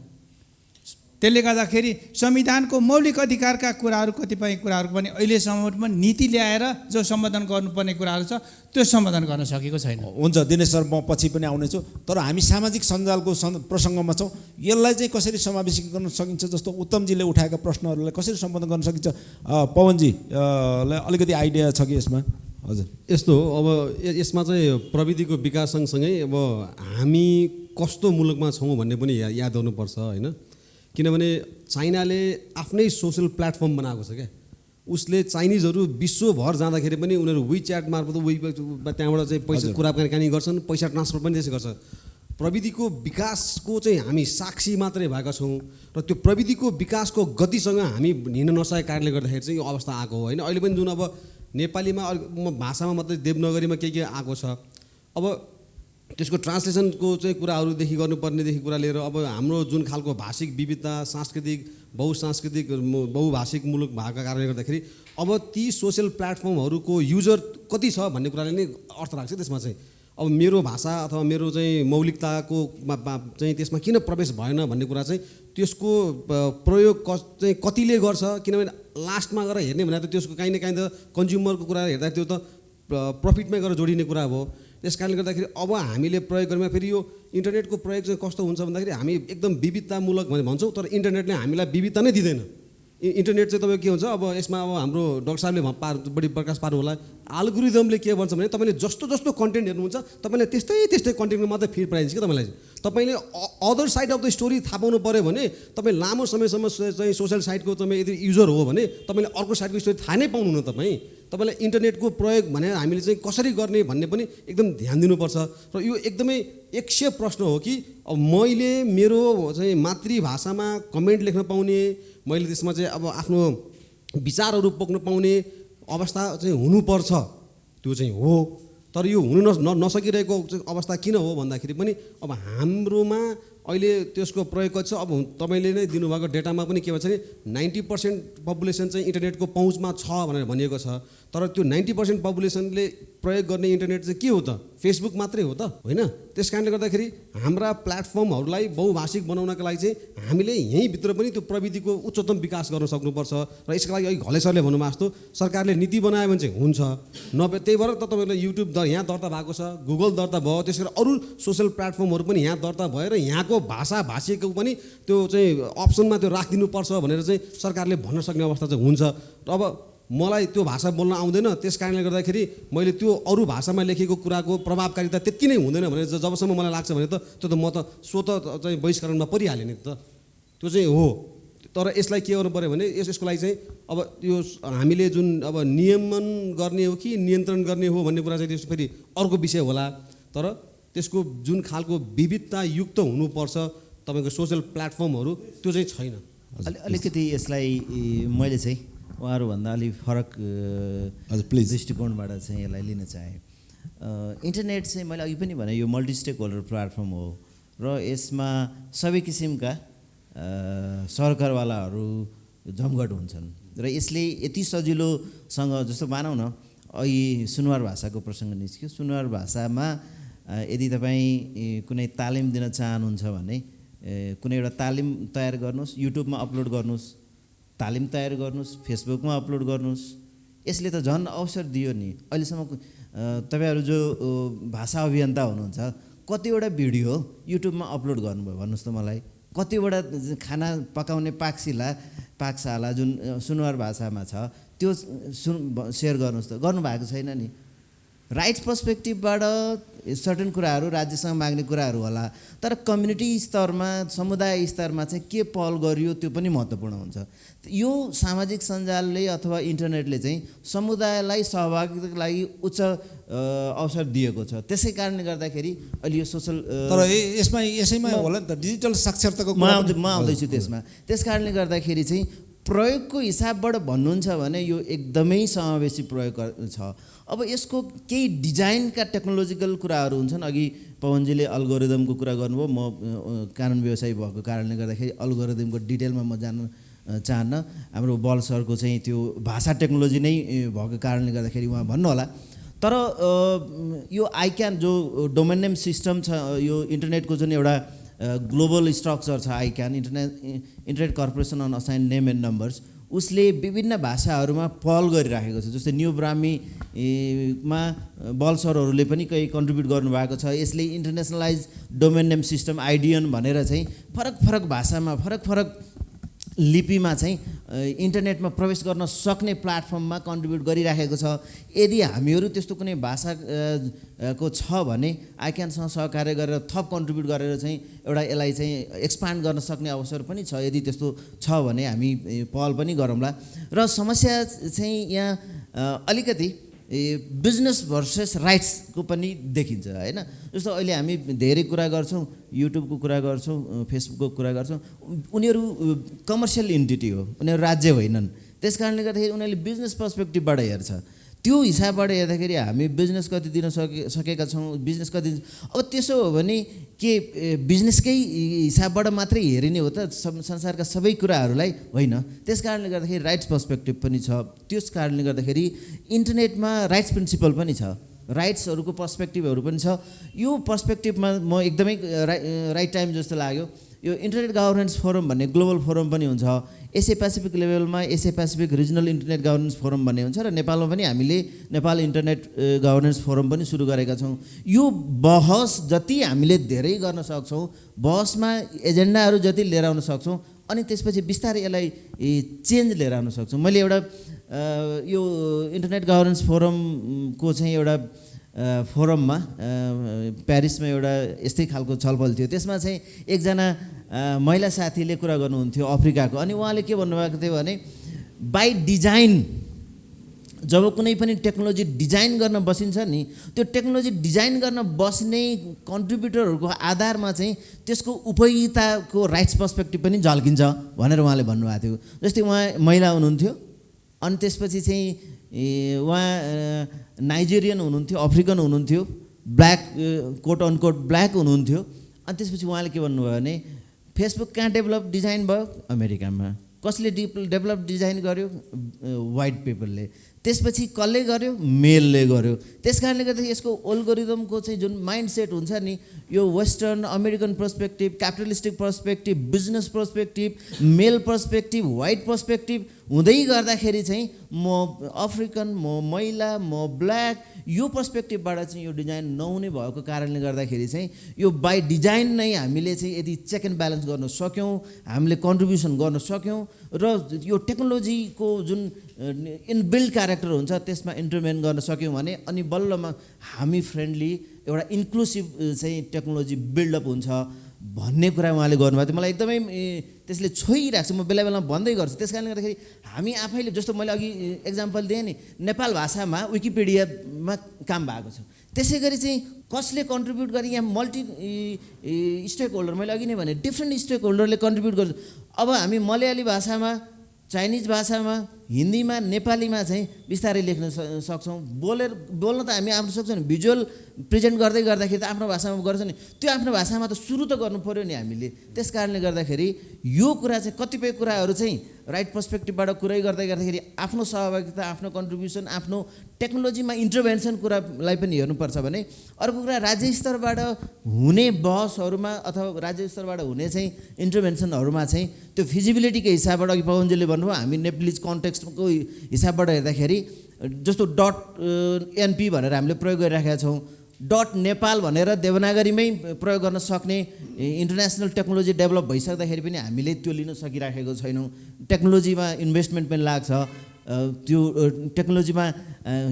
त्यसले गर्दाखेरि संविधानको मौलिक अधिकारका कुराहरू, कतिपय कुराहरू पनि अहिलेसम्म पनि नीति ल्याएर जो सम्बोधन गर्नुपर्ने कुराहरू छ त्यो सम्बोधन गर्न सकेको छैन। हुन्छ दिनेश सर, म पछि पनि आउनेछु। तर हामी सामाजिक सञ्जालको प्रसङ्गमा छौँ। यसलाई चाहिँ कसरी समावेशी गर्न सकिन्छ, जस्तो उत्तमजीले उठाएका प्रश्नहरूलाई कसरी सम्बोधन गर्न सकिन्छ, पवनजीलाई अलिकति आइडिया छ कि यसमा? हजुर, यस्तो हो, अब यसमा चाहिँ प्रविधिको विकास सँगसँगै अब हामी कस्तो मुलुकमा छौँ भन्ने पनि याद गर्नुपर्छ होइन। किनभने चाइनाले आफ्नै सोसल प्लेटफर्म बनाएको छ क्या। उसले चाइनिजहरू विश्वभर जाँदाखेरि पनि उनीहरू WeChat मार्फत त्यहाँबाट चाहिँ पैसा कुराकानी गर्छन्, पैसा ट्रान्सफर पनि त्यसै गर्छ। प्रविधिको विकासको चाहिँ हामी साक्षी मात्रै भएका छौँ र त्यो प्रविधिको विकासको गतिसँग हामी हिँड्न नसकेको कारणले गर्दाखेरि चाहिँ यो अवस्था आएको हो होइन। अहिले पनि जुन अब नेपालीमा भाषामा मात्रै देवनागरीमा के आएको छ, अब त्यसको ट्रान्सलेसनको चाहिँ कुराहरूदेखि गर्नुपर्नेदेखि कुरा लिएर अब हाम्रो जुन खालको भाषिक विविधता, सांस्कृतिक बहुभाषिक मुलुक भएका कारणले गर्दाखेरि अब ती सोसियल प्लेटफर्महरूको युजर कति छ भन्ने कुराले नै अर्थ राख्छ त्यसमा चाहिँ। अब मेरो भाषा अथवा मेरो चाहिँ मौलिकताको चाहिँ त्यसमा किन प्रवेश भएन भन्ने कुरा चाहिँ त्यसको प्रयोग चाहिँ कतिले गर्छ। किनभने लास्टमा गएर हेर्ने भने त त्यसको काहीँ न काहीँ त कन्ज्युमरको कुरा हेर्दा त्यो त प्रफिटमै गएर जोडिने कुरा हो। त्यस कारणले गर्दाखेरि अब हामीले प्रयोग गर्दा फेरि यो इन्टरनेटको प्रयोग चाहिँ कस्तो हुन्छ भन्दाखेरि हामी एकदम विविधतामूलक भनेर भन्छौँ, तर इन्टरनेटले हामीलाई विविधता नै दिँदैन। इन्टरनेट चाहिँ तपाईँको के हुन्छ, अब यसमा अब हाम्रो डाक्टर साहबले बढी प्रकाश पार्नु होला, एल्गोरिदमले के भन्छ भने तपाईँले जस्तो जस्तो कन्टेन्ट हेर्नुहुन्छ तपाईँले त्यस्तै कन्टेन्टमा मात्रै फिड पाइन्छ कि तपाईँलाई। तपाईँले other side of the story थाहा पाउनु पऱ्यो भने तपाईँ लामो समयसम्म चाहिँ सोसियल साइटको तपाईँ यदि युजर हो भने तपाईँले अर्को साइडको स्टोरी थाहा नै पाउनुहुन्न। तपाईँलाई इन्टरनेटको प्रयोग भने हामीले चाहिँ कसरी गर्ने भन्ने पनि एकदम ध्यान दिनुपर्छ। र यो एकदमै 100 प्रश्न हो कि अब मैले मेरो चाहिँ मातृभाषामा कमेन्ट लेख्न पाउने, मैले त्यसमा चाहिँ अब आफ्नो विचारहरू पोख्न पाउने अवस्था चाहिँ हुनुपर्छ, त्यो चाहिँ हो। तर यो हुनु नसकिरहेको अवस्था किन हो भन्दाखेरि पनि अब हाम्रोमा अहिले त्यसको प्रयोग छ। अब तपाईँले नै दिनुभएको डेटामा पनि के भन्छ भने 90% पपुलेसन चाहिँ इन्टरनेटको पहुँचमा छ भनेर भनिएको छ। तर त्यो 90% पपुलेसनले प्रयोग गर्ने इन्टरनेट चाहिँ के हो त? फेसबुक मात्रै हो त होइन? त्यस कारणले गर्दाखेरि हाम्रा प्लेटफर्महरूलाई बहुभाषिक बनाउनका लागि चाहिँ हामीले यहीँभित्र पनि त्यो प्रविधिको उच्चतम विकास गर्न सक्नुपर्छ। र यसको लागि अघि घले सरले भन्नुभएको जस्तो सरकारले नीति बनायो भने चाहिँ हुन्छ। त्यही भएर त तपाईँले युट्युब यहाँ दर्ता भएको छ, गुगल दर्ता भयो, त्यसै गरी अरू सोसियल प्लेटफर्महरू पनि यहाँ दर्ता भएर यहाँको भाषा भाषीको पनि त्यो चाहिँ अप्सनमा त्यो राखिदिनुपर्छ भनेर चाहिँ सरकारले भन्न सक्ने अवस्था चाहिँ हुन्छ। अब मलाई त्यो भाषा बोल्न आउँदैन, त्यस कारणले गर्दाखेरि मैले त्यो अरू भाषामा लेखेको कुराको प्रभावकारिता त्यति नै हुँदैन भनेर जबसम्म मलाई लाग्छ भने त त्यो त म त स्वतः चाहिँ बहिष्करणमा परिहालेँ नि त। त्यो चाहिँ हो। तर यसलाई के गर्नु पऱ्यो भने यसको लागि चाहिँ अब यो हामीले जुन अब नियमन गर्ने हो कि नियन्त्रण गर्ने हो भन्ने कुरा चाहिँ त्यसको फेरि अर्को विषय होला। तर त्यसको जुन खालको विविधतायुक्त हुनुपर्छ तपाईँको सोसियल प्लेटफर्महरू त्यो चाहिँ छैन। अलिकति यसलाई मैले चाहिँ उहाँहरूभन्दा अलिक फरक दृष्टिकोणबाट चाहिँ यसलाई लिन चाहेँ। इन्टरनेट चाहिँ मैले अघि पनि भने यो मल्टी स्टेक होल्डर प्लेटफर्म हो र यसमा सबै किसिमका सरकारवालाहरू जमघट हुन्छन् र यसले यति सजिलोसँग जस्तो मानौँ न अघि सुनुवार भाषाको प्रसङ्ग निस्क्यो। सुनुवार भाषामा यदि तपाईँ कुनै तालिम दिन चाहनुहुन्छ भने कुनै एउटा तालिम तयार गर्नुहोस्, युट्युबमा अपलोड गर्नुहोस्, तालिम तयार गर्नुहोस्, फेसबुकमा अपलोड गर्नुहोस्। यसले त झन् अवसर दियो नि। अहिलेसम्म तपाईँहरू जो भाषा अभियन्ता हुनुहुन्छ कतिवटा भिडियो युट्युबमा अपलोड गर्नुभयो भन्नुहोस् त मलाई? कतिवटा खाना पकाउने पाकशाला जुन सुनुवार भाषामा छ त्यो सेयर गर्नुहोस् त? गर्नुभएको छैन नि। राइट्स पर्सपेक्टिभबाट सर्टेन कुराहरू राज्यसँग माग्ने कुराहरू होला, तर कम्युनिटी स्तरमा समुदाय स्तरमा चाहिँ के पहल गरियो त्यो पनि महत्त्वपूर्ण हुन्छ। यो सामाजिक सञ्जालले अथवा इन्टरनेटले चाहिँ समुदायलाई सहभागिताको लागि उच्च अवसर दिएको छ। त्यसै कारणले गर्दाखेरि अहिले यो सोसल तर यसैमा होला नि त डिजिटल साक्षरताको म आउँदैछु त्यसमा। त्यस कारणले गर्दाखेरि चाहिँ प्रयोगको हिसाबबाट भन्नुहुन्छ भने यो एकदमै समावेशी प्रयोग छ। अब यसको केही डिजाइनका टेक्नोलोजिकल कुराहरू हुन्छन्। अघि पवनजीले अल्गोरिदमको कुरा गर्नुभयो। म कानुन व्यवसायी भएको कारणले गर्दाखेरि अल्गोरिदमको डिटेलमा म जान्न चाहन्न। हाम्रो बल सरको चाहिँ त्यो भाषा टेक्नोलोजी नै भएको कारणले गर्दाखेरि उहाँ भन्नुहोला। तर यो आइक्यान जो डोमेन नेम सिस्टम छ, यो इन्टरनेटको जुन एउटा ग्लोबल स्ट्रक्चर छ ICANN, internet corporation on assign name and numbers, उसले विभिन्न भाषाहरूमा पहल गरिराखेको छ। जस्तै न्यू ब्राह्मीमा बल सरहरूले पनि केही कन्ट्रिब्युट गर्नुभएको छ। यसले इन्टरनेसनलाइज डोमेन नेम सिस्टम आइडियन भनेर चाहिँ फरक फरक भाषामा फरक फरक लिपिमा चाहिँ इन्टरनेटमा प्रवेश गर्न सक्ने प्लेटफर्ममा कन्ट्रिब्युट गरिराखेको छ। यदि हामीहरू त्यस्तो कुनै भाषाको छ भने आइक्यानसँग सहकार्य गरेर थप कन्ट्रिब्युट गरेर चाहिँ एउटा यसलाई चाहिँ एक्सपान्ड गर्न सक्ने अवसर पनि छ। यदि त्यस्तो छ भने हामी पहल पनि गरौँला। र समस्या चाहिँ यहाँ अलिकति बिजनेस भर्सेस राइट्सको पनि देखिन्छ होइन। जस्तो अहिले हामी धेरै कुरा गर्छौँ, युट्युबको कुरा गर्छौँ, फेसबुकको कुरा गर्छौँ, उनीहरू कमर्सियल इन्टिटी हो, उनीहरू राज्य होइनन्। त्यस कारणले गर्दाखेरि उनीहरूले बिजनेस पर्सपेक्टिभबाट हेर्छ। त्यो हिसाबबाट हेर्दाखेरि हामी बिजनेस कति दिन सकेका छौँ, बिजनेस कति। अब त्यसो हो भने के बिजनेसकै हिसाबबाट मात्रै हेरिने हो त संसारका सबै कुराहरूलाई? होइन। त्यस कारणले गर्दाखेरि राइट्स पर्सपेक्टिभ पनि छ। त्यस कारणले गर्दाखेरि इन्टरनेटमा राइट्स प्रिन्सिपल पनि छ, राइट्सहरूको पर्सपेक्टिभहरू पनि छ। यो पर्सपेक्टिभमा म एकदमै राइट टाइम जस्तो लाग्यो। यो इन्टरनेट गभर्नेन्स फोरम भन्ने ग्लोबल फोरम पनि हुन्छ। एसिया पेसिफिक लेभलमा Asia Pacific regional internet governance forum भन्ने हुन्छ र नेपालमा पनि हामीले नेपाल इन्टरनेट गभर्नेन्स फोरम पनि सुरु गरेका छौँ। यो बहस जति हामीले धेरै गर्न सक्छौँ, बहसमा एजेन्डाहरू जति लिएर आउन सक्छौँ, अनि त्यसपछि बिस्तारै यसलाई चेन्ज लिएर आउन सक्छौँ। मैले एउटा यो इन्टरनेट गभर्नेन्स फोरमको चाहिँ एउटा फोरममा प्यारिसमा एउटा यस्तै खालको छलफल थियो। त्यसमा चाहिँ एकजना महिला साथीले कुरा गर्नुहुन्थ्यो अफ्रिकाको। अनि उहाँले के भन्नुभएको थियो भने बाई डिजाइन जब कुनै पनि टेक्नोलोजी डिजाइन गर्न बसिन्छ नि, त्यो टेक्नोलोजी डिजाइन गर्न बस्ने कन्ट्रिब्युटरहरूको आधारमा चाहिँ त्यसको उपयोगिताको राइट्स पर्सपेक्टिभ पनि झल्किन्छ भनेर उहाँले भन्नुभएको थियो। जस्तै उहाँ महिला हुनुहुन्थ्यो अनि त्यसपछि चाहिँ उहाँ नाइजेरियन हुनुहुन्थ्यो, अफ्रिकन हुनुहुन्थ्यो, ब्ल्याक कोट अनकोट ब्ल्याक हुनुहुन्थ्यो। अनि त्यसपछि उहाँले के भन्नुभयो भने फेसबुक कहाँ डेभलप डिजाइन भयो? अमेरिकामा। कसले डेभलप डिजाइन गर्यो? वाइट पिपलले। त्यसपछि कसले गर्यो? मेलले गर्यो। त्यस कारणले गर्दा यसको एल्गोरिदमको चाहिँ जुन माइन्ड सेट हुन्छ नि, यो western American perspective, capitalistic perspective, business perspective, male perspective, white perspective हुँदै गर्दाखेरि चाहिँ म अफ्रिकन, म महिला, म ब्ल्याक, यो पर्सपेक्टिभबाट चाहिँ यो डिजाइन नहुने भएको कारणले गर्दाखेरि चाहिँ यो बाई डिजाइन नै हामीले चाहिँ यदि चेक एन्ड ब्यालेन्स गर्न सक्यौँ, हामीले कन्ट्रिब्युसन गर्न सक्यौँ र यो टेक्नोलोजीको जुन इनबिल्ड क्यारेक्टर हुन्छ त्यसमा इन्टरभेन गर्न सक्यौँ भने अनि बल्लमा हामी फ्रेन्डली एउटा इन्क्लुसिभ चाहिँ टेक्नोलोजी बिल्डअप हुन्छ भन्ने कुरा उहाँले गर्नुभएको थियो। मलाई एकदमै त्यसले छोइरहेको छ, म बेला बेलामा भन्दै गर्छु। त्यस कारणले गर्दाखेरि हामी आफैले, जस्तो मैले अघि एक्जाम्पल दिएँ नि, नेपाल भाषामा विकिपिडियामा काम भएको छ। त्यसै गरी चाहिँ कसले कन्ट्रिब्युट गरे? यहाँ मल्टी स्टेक होल्डर, मैले अघि नै भने डिफ्रेन्ट स्टेक होल्डरले कन्ट्रिब्युट गर्छ। अब हामी मलयाली भाषामा, चाइनिज भाषामा, हिन्दीमा, नेपालीमा चाहिँ बिस्तारै लेख्न सक्छौँ। बोल्न त हामी आफ्नो सक्छौँ नि, भिजुअल प्रेजेन्ट गर्दै गर्दाखेरि त आफ्नो भाषामा गर्छ नि, त्यो आफ्नो भाषामा त सुरु त गर्नु पऱ्यो नि हामीले। त्यस कारणले गर्दाखेरि यो कुरा चाहिँ कतिपय कुराहरू चाहिँ राइट पर्सपेक्टिभबाट कुरै गर्दै गर्दाखेरि आफ्नो सहभागिता, आफ्नो कन्ट्रिब्युसन, आफ्नो टेक्नोलोजीमा इन्टरभेन्सन कुरालाई पनि हेर्नुपर्छ भने। अर्को कुरा राज्य स्तरबाट हुने बहसहरूमा अथवा राज्य स्तरबाट हुने चाहिँ इन्टरभेन्सनहरूमा चाहिँ त्यो फिजिबिलिटीको हिसाबबाट अघि पवनजीले भन्नुभयो, हामी नेप्लिज कन्टेक्स्टको हिसाबबाट हेर्दाखेरि जस्तो .np भनेर हामीले प्रयोग गरिराखेका छौँ, .नेपाल भनेर देवनागरीमै प्रयोग गर्न सक्ने इन्टरनेसनल टेक्नोलोजी डेभलप भइसक्दाखेरि पनि हामीले त्यो लिन सकिराखेको छैनौँ। टेक्नोलोजीमा इन्भेस्टमेन्ट पनि लाग्छ, त्यो टेक्नोलोजीमा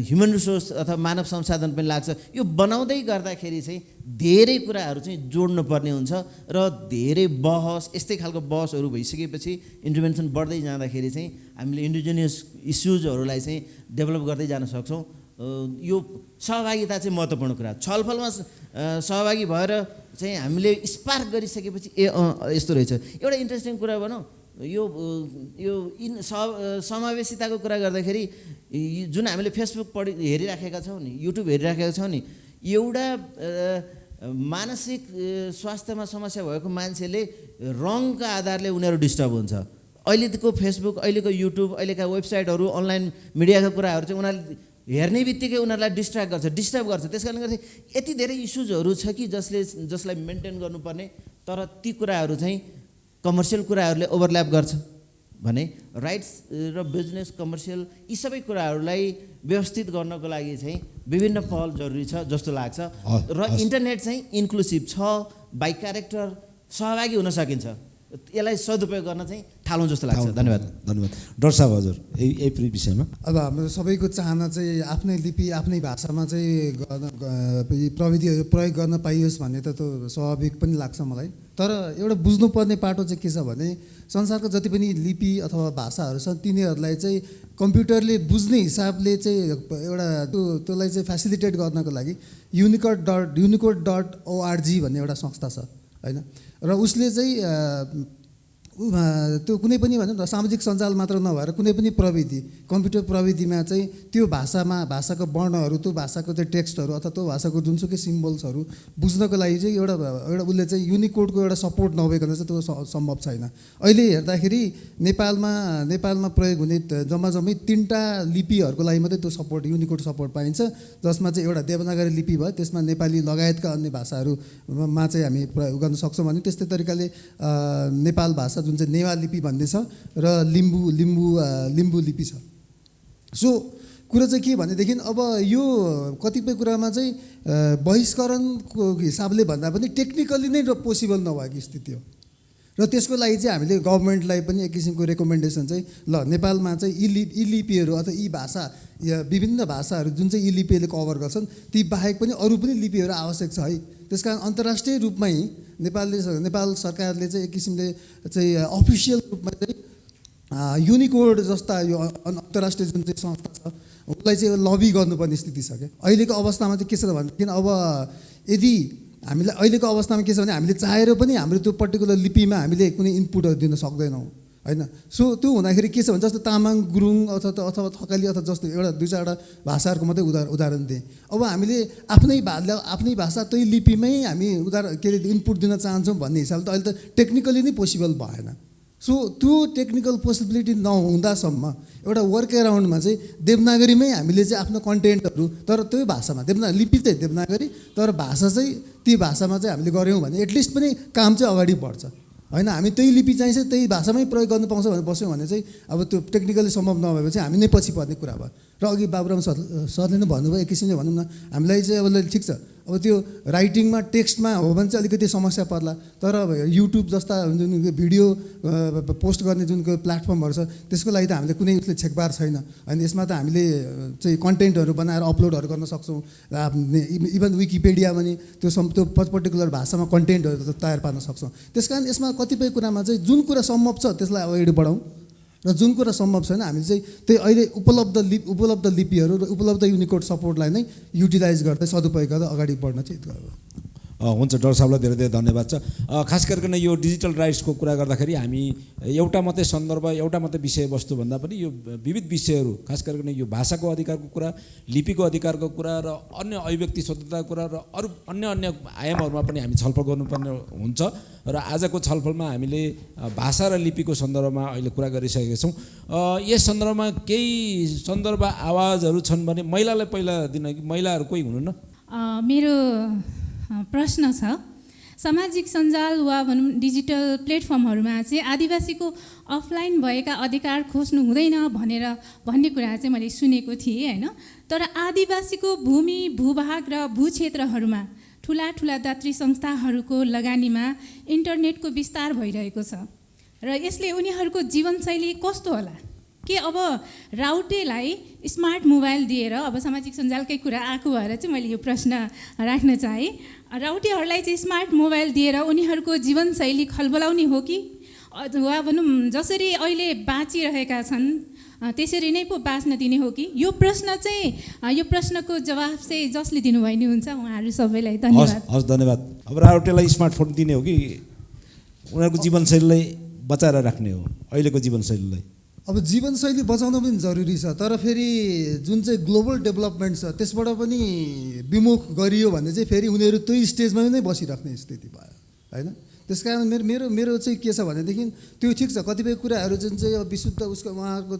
ह्युमन रिसोर्स अथवा मानव संसाधन पनि लाग्छ। यो बनाउँदै गर्दाखेरि चाहिँ धेरै कुराहरू चाहिँ जोड्नुपर्ने हुन्छ र धेरै बहस, यस्तै खालको बहसहरू भइसकेपछि इन्टरभेन्सन बढ्दै जाँदाखेरि चाहिँ हामीले इन्डिजिनियस इस्युजहरूलाई चाहिँ डेभलप गर्दै जान सक्छौँ। यो सहभागिता चाहिँ महत्त्वपूर्ण कुरा। छलफलमा सहभागी भएर चाहिँ हामीले स्पार्क गरिसकेपछि यस्तो रहेछ। एउटा इन्ट्रेस्टिङ कुरा भनौँ, यो समावेशिताको कुरा गर्दाखेरि जुन हामीले फेसबुक हेरिराखेका छौँ नि, युट्युब हेरिराखेका छौँ नि, एउटा मानसिक स्वास्थ्यमा समस्या भएको मान्छेले रङका आधारले उनीहरू डिस्टर्ब हुन्छ। अहिलेको फेसबुक, अहिलेको युट्युब, अहिलेका वेबसाइटहरू, अनलाइन मिडियाका कुराहरू चाहिँ उनीहरूले हेर्ने बित्तिकै उनीहरूलाई डिस्टर्ब गर्छ। त्यस कारणले गर्दा यति धेरै इस्युजहरू छ कि जसलाई मेन्टेन गर्नुपर्ने, तर ती कुराहरू चाहिँ कमर्सियल कुराहरूले ओभरल्याप गर्छ भने राइट्स र बिजनेस, कमर्सियल यी सबै कुराहरूलाई व्यवस्थित गर्नको लागि चाहिँ विभिन्न पहल जरुरी छ जस्तो लाग्छ। र इन्टरनेट चाहिँ इन्क्लुसिभ छ, बाइ क्यारेक्टर सहभागी हुन सकिन्छ। यसलाई सदुपयोग गर्न चाहिँ थालौँ जस्तो लाग्छ। धन्यवाद। डक्टर साहब, हजुर यही विषयमा अब हाम्रो सबैको चाहना चाहिँ आफ्नै लिपि, आफ्नै भाषामा चाहिँ प्रविधिहरू प्रयोग गर्न पाइयोस् भन्ने त स्वाभाविक पनि लाग्छ मलाई। तर एउटा बुझ्नुपर्ने पाटो चाहिँ के छ भने संसारको जति पनि लिपि अथवा भाषाहरू छन् तिनीहरूलाई चाहिँ कम्प्युटरले बुझ्ने हिसाबले चाहिँ एउटा त्यसलाई चाहिँ फेसिलिटेट गर्नको लागि unicode.org भन्ने एउटा संस्था छ हैन। र उसले चाहिँ त्यो कुनै पनि भनौँ न सामाजिक सञ्जाल मात्र नभएर कुनै पनि प्रविधि, कम्प्युटर प्रविधिमा चाहिँ त्यो भाषाको वर्णहरू, त्यो भाषाको चाहिँ टेक्स्टहरू अथवा त्यो भाषाको जुनसुकै सिम्बल्सहरू बुझ्नको लागि चाहिँ एउटा उसले चाहिँ युनिकोडको एउटा सपोर्ट नभइकन चाहिँ त्यो सम्भव छैन। अहिले हेर्दाखेरि नेपालमा प्रयोग हुने जम्मै 3टा लिपिहरूको लागि मात्रै त्यो सपोर्ट, युनिकोड सपोर्ट पाइन्छ, जसमा चाहिँ एउटा देवनागरी लिपि भयो, त्यसमा नेपाली लगायतका अन्य भाषाहरूमा चाहिँ हामी प्रयोग गर्न सक्छौँ भने त्यस्तै तरिकाले नेपाल भाषा जुन चाहिँ नेवा लिपि भन्ने छ र लिम्बू लिपि छ। सो कुरा चाहिँ के भनेदेखि अब यो कतिपय कुरामा चाहिँ बहिष्करणको हिसाबले भन्दा पनि टेक्निकली नै पोसिबल नभएको स्थिति हो र त्यसको लागि चाहिँ हामीले गभर्मेन्टलाई पनि एक किसिमको रेकमेन्डेसन चाहिँ ल नेपालमा चाहिँ यी लिपिहरू अथवा यी भाषा विभिन्न भाषाहरू जुन चाहिँ यी लिपिहरूले कभर गर्छन् ती बाहेक पनि अरू पनि लिपिहरू आवश्यक छ है। त्यसकारण अन्तर्राष्ट्रिय रूपमै नेपाल सरकारले चाहिँ एक किसिमले चाहिँ अफिसियल रूपमा चाहिँ युनिकोड जस्ता यो अन्तर्राष्ट्रिय जुन चाहिँ संस्था छ उसलाई चाहिँ लबी गर्नुपर्ने स्थिति छ क्या। अहिलेको अवस्थामा चाहिँ के छ भनेदेखि अब यदि हामीलाई अहिलेको अवस्थामा के छ भने हामीले चाहेर पनि हाम्रो त्यो पर्टिकुलर लिपिमा हामीले कुनै इनपुटहरू दिन सक्दैनौँ होइन। सो त्यो हुँदाखेरि के छ भने जस्तो तामाङ गुरुङ अथवा थकाली अथवा जस्तो एउटा 2-4वटा भाषाहरूको मात्रै उदाहरण दिएँ। अब हामीले आफ्नै भाषा त्यही लिपिमै हामी के अरे इनपुट दिन चाहन्छौँ भन्ने हिसाबले त अहिले त टेक्निकली नै पोसिबल भएन। सो त्यो टेक्निकल पोसिबिलिटी नहुँदासम्म एउटा वर्क एराउन्डमा चाहिँ देवनागरीमै हामीले चाहिँ आफ्नो कन्टेन्टहरू तर त्यही भाषामा लिपि चाहिँ देवनागरी तर भाषा चाहिँ ती भाषामा चाहिँ हामीले गऱ्यौँ भने एटलिस्ट पनि काम चाहिँ अगाडि बढ्छ होइन। हामी त्यही लिपि चाहिन्छ त्यही भाषामै प्रयोग गर्नु पाउँछ भनेर बस्यौँ भने चाहिँ अब त्यो टेक्निकली सम्भव नभएपछि हामी नै पछि पर्ने कुरा भयो। र अघि बाबुराम सरले नै भन्नुभयो एक किसिमले भनौँ न हामीलाई चाहिँ अब ठिक छ अब त्यो राइटिङमा टेक्स्टमा हो भने चाहिँ अलिकति समस्या पर्ला तर अब युट्युब जस्ता जुन भिडियो पोस्ट गर्ने जुन प्लेटफर्महरू छ त्यसको लागि त हामीले कुनै उसले छेकबार छैन। अनि यसमा त हामीले चाहिँ कन्टेन्टहरू बनाएर अपलोडहरू गर्न सक्छौँ। इभन विकिपेडिया पनि त्यो पर्टिकुलर भाषामा कन्टेन्टहरू तयार पार्न सक्छौँ। त्यस कारण यसमा कतिपय कुरामा चाहिँ जुन कुरा सम्भव छ त्यसलाई अगाडि बढाउँ र जुन कुरा सम्भव छैन हामीले चाहिँ त्यही अहिले उपलब्ध लिपिहरू र उपलब्ध युनिकोड सपोर्टलाई नै युटिलाइज गर्दै सदुपयोग गर्दै अगाडि बढ्न चाहिँ हुन्छ। डाक्टर साहबलाई धेरै धेरै धन्यवाद छ। खास गरिकन यो डिजिटल राइट्सको कुरा गर्दाखेरि हामी एउटा मात्रै सन्दर्भ एउटा मात्रै विषयवस्तु भन्दा पनि यो विविध विषयहरू खास गरिकन यो भाषाको अधिकारको कुरा लिपिको अधिकारको कुरा र अन्य अभिव्यक्ति स्वतन्त्रताको कुरा र अरू अन्य आयामहरूमा पनि हामी छलफल गर्नुपर्ने हुन्छ। र आजको छलफलमा हामीले भाषा र लिपिको सन्दर्भमा अहिले कुरा गरिसकेका छौँ। यस सन्दर्भमा केही सन्दर्भ आवाजहरू छन् भने महिलालाई पहिला दिन कि महिलाहरू कोही हुनुहुन्न? मेरो प्रश्न छ सामाजिक सञ्जाल वा भनौँ डिजिटल प्लेटफर्महरूमा चाहिँ आदिवासीको अफलाइन भएका अधिकार खोज्नु हुँदैन भन्ने कुरा चाहिँ मैले सुनेको थिएँ होइन। तर आदिवासीको भूमि भूभाग र भूक्षेत्रहरूमा ठुला दात्री संस्थाहरूको लगानीमा इन्टरनेटको विस्तार भइरहेको छ र यसले उनीहरूको जीवनशैली कस्तो होला के अब राउटेलाई स्मार्ट मोबाइल दिएर अब सामाजिक सञ्जालकै कुरा आएको भएर चाहिँ मैले यो प्रश्न राख्न चाहेँ। राउटेहरूलाई चाहिँ स्मार्ट मोबाइल दिएर उनीहरूको जीवनशैली खलबलाउने हो कि वा भनौँ जसरी अहिले बाँचिरहेका छन् त्यसरी नै पो बाँच्न दिने हो कि यो प्रश्नको जवाफ चाहिँ जसले दिनुभयो नि हुन्छ उहाँहरू सबैलाई धन्यवाद। हस् धन्यवाद। अब राउटेलाई स्मार्टफोन दिने हो कि उनीहरूको जीवनशैलीलाई बचाएर राख्ने हो अहिलेको जीवनशैलीलाई? अब जीवनशैली बचाउन पनि जरुरी छ तर फेरि जुन चाहिँ ग्लोबल डेभलपमेन्ट छ त्यसबाट पनि विमुख गरियो भने चाहिँ फेरि उनीहरू त्यही स्टेजमा नै बसिराख्ने स्थिति भयो होइन। त्यस कारण मेरो चाहिँ के छ भनेदेखि त्यो ठिक छ कतिपय कुराहरू जुन चाहिँ अब विशुद्ध उसको उहाँहरूको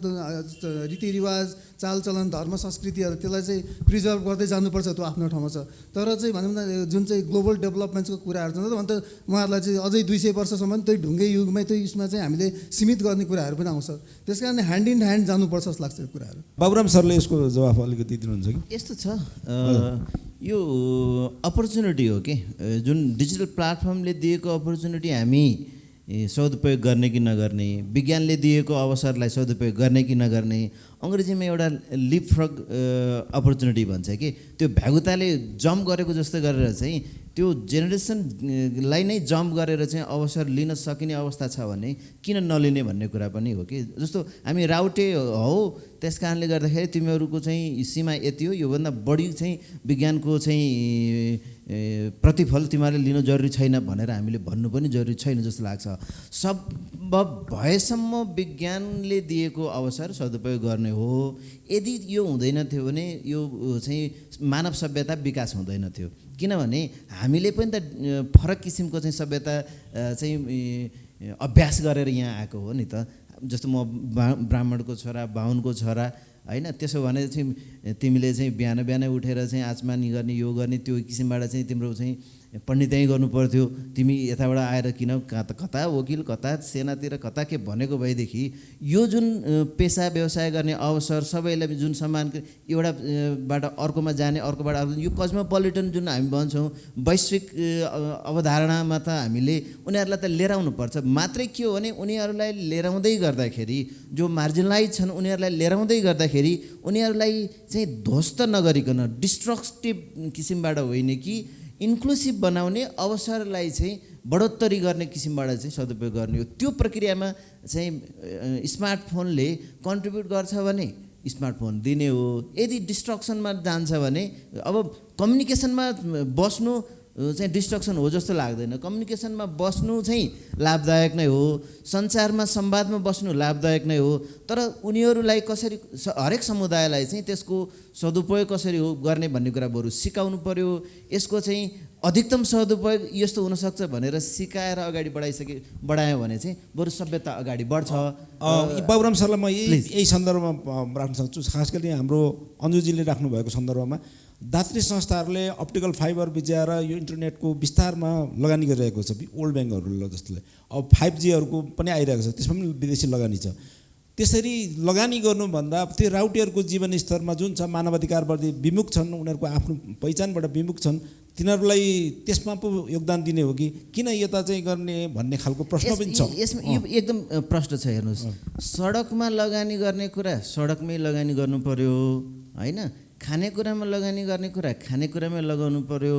रीतिरिवाज चालचलन धर्म संस्कृतिहरू त्यसलाई चाहिँ प्रिजर्भ गर्दै जानुपर्छ त्यो आफ्नो ठाउँमा छ। तर चाहिँ भनौँ न जुन चाहिँ ग्लोबल डेभलपमेन्टको कुराहरू छ अन्त उहाँहरूलाई चाहिँ अझै 200 वर्षसम्म त्यही ढुङ्गे युगमै त्यही उसमा चाहिँ हामीले सीमित गर्ने कुराहरू पनि आउँछ। त्यस कारण ह्यान्ड इन ह्यान्ड जानुपर्छ जस्तो लाग्छ यो कुराहरू। बाबुराम सरले यसको जवाफ अलिकति दिनुहुन्छ कि? यस्तो छ यो अपर्च्युनिटी हो कि जुन डिजिटल प्लेटफर्मले दिएको अपर्च्युनिटी हामी सदुपयोग गर्ने कि नगर्ने विज्ञानले दिएको अवसरलाई सदुपयोग गर्ने कि नगर्ने अङ्ग्रेजीमा एउटा लिपफ्रग अपर्च्युनिटी भन्छ कि त्यो भ्यागुताले जम्प गरेको जस्तो गरेर चाहिँ त्यो जेनेरेसनलाई नै जम्प गरेर चाहिँ अवसर लिन सकिने अवस्था छ भने किन नलिने भन्ने कुरा पनि हो कि जस्तो हामी राउटे हौ त्यस कारणले गर्दाखेरि तिमीहरूको चाहिँ सीमा यति हो योभन्दा बढी चाहिँ विज्ञानको चाहिँ प्रतिफल तिमीहरूले लिनु जरुरी छैन भनेर हामीले भन्नु पनि जरुरी छैन जस्तो लाग्छ। सम्भव भएसम्म विज्ञानले दिएको अवसर सदुपयोग गर्ने हो। यदि यो हुँदैन थियो भने यो चाहिँ मानव सभ्यता विकास हुँदैन थियो किनभने हामीले पनि त फरक किसिमको चाहिँ सभ्यता चाहिँ अभ्यास गरेर यहाँ आएको हो नि त। जस्तो म ब्राह्मणको छोरा बाहुनको छोरा होइन त्यसो भने चाहिँ तिमीले चाहिँ बिहान उठेर चाहिँ आचमानी गर्ने यो गर्ने त्यो किसिमबाट चाहिँ तिम्रो चाहिँ पण्डितै गर्नु पर्थ्यो। तिमी यताबाट आएर किन कता वकिल कता सेनातिर कता के भनेको भएदेखि यो जुन पेसा व्यवसाय गर्ने अवसर सबैलाई जुन सम्मान एउटाबाट अर्कोमा जाने अर्कोबाट अर्को यो कस्मोपोलिटन जुन हामी भन्छौँ वैश्विक अवधारणामा त हामीले उनीहरूलाई त लिएर आउनुपर्छ। मात्रै के हो भने उनीहरूलाई लिएर आउँदै गर्दाखेरि जो मार्जिनलाइज छन् उनीहरूलाई लिएर आउँदै गर्दाखेरि उनीहरूलाई चाहिँ ध्वस्त नगरिकन डिस्ट्रक्टिभ किसिमबाट होइन कि इन्क्लुसिभ बनाउने अवसरलाई चाहिँ बढोत्तरी गर्ने किसिमबाट चाहिँ सदुपयोग गर्ने हो। त्यो प्रक्रियामा चाहिँ स्मार्टफोनले कन्ट्रिब्युट गर्छ भने स्मार्टफोन दिने हो। यदि डिस्ट्रक्सनमा जान्छ भने अब कम्युनिकेसनमा बस्नु चाहिँ डिस्ट्रक्सन हो जस्तो लाग्दैन। कम्युनिकेसनमा बस्नु चाहिँ लाभदायक नै हो, सञ्चारमा संवादमा बस्नु लाभदायक नै हो, तर उनीहरूलाई कसरी हरेक समुदायलाई चाहिँ त्यसको सदुपयोग कसरी हो गर्ने भन्ने कुरा बरु सिकाउनु पर्यो। यसको चाहिँ अधिकतम सदुपयोग यस्तो हुनसक्छ भनेर सिकाएर अगाडि बढायो भने चाहिँ बरु सभ्यता अगाडि बढ्छ। बाबुराम सरलाई म यही सन्दर्भमा राख्न सक्छु। खास गरी हाम्रो अन्जुजीले राख्नुभएको सन्दर्भमा दात्री संस्थाहरूले अप्टिकल फाइबर बिच्याएर यो इन्टरनेटको विस्तारमा लगानी गरिरहेको छ। वर्ल्ड ब्याङ्कहरूले जस्तोले अब 5Gहरूको पनि आइरहेको छ, त्यसमा पनि विदेशी लगानी छ। त्यसरी लगानी गर्नुभन्दा त्यो राउटेहरूको जीवनस्तरमा जुन छ मानवाधिकारप्रति विमुख छन्, उनीहरूको आफ्नो पहिचानबाट विमुख छन्, तिनीहरूलाई त्यसमा पो योगदान दिने हो कि किन यता चाहिँ गर्ने भन्ने खालको प्रश्न पनि छ। यसमा यो एकदम प्रश्न छ। हेर्नुहोस्, सडकमा लगानी गर्ने कुरा सडकमै लगानी गर्नु पर्यो होइन, खानेकुरामा लगानी गर्ने कुरा खानेकुरामै लगाउनु पर्यो,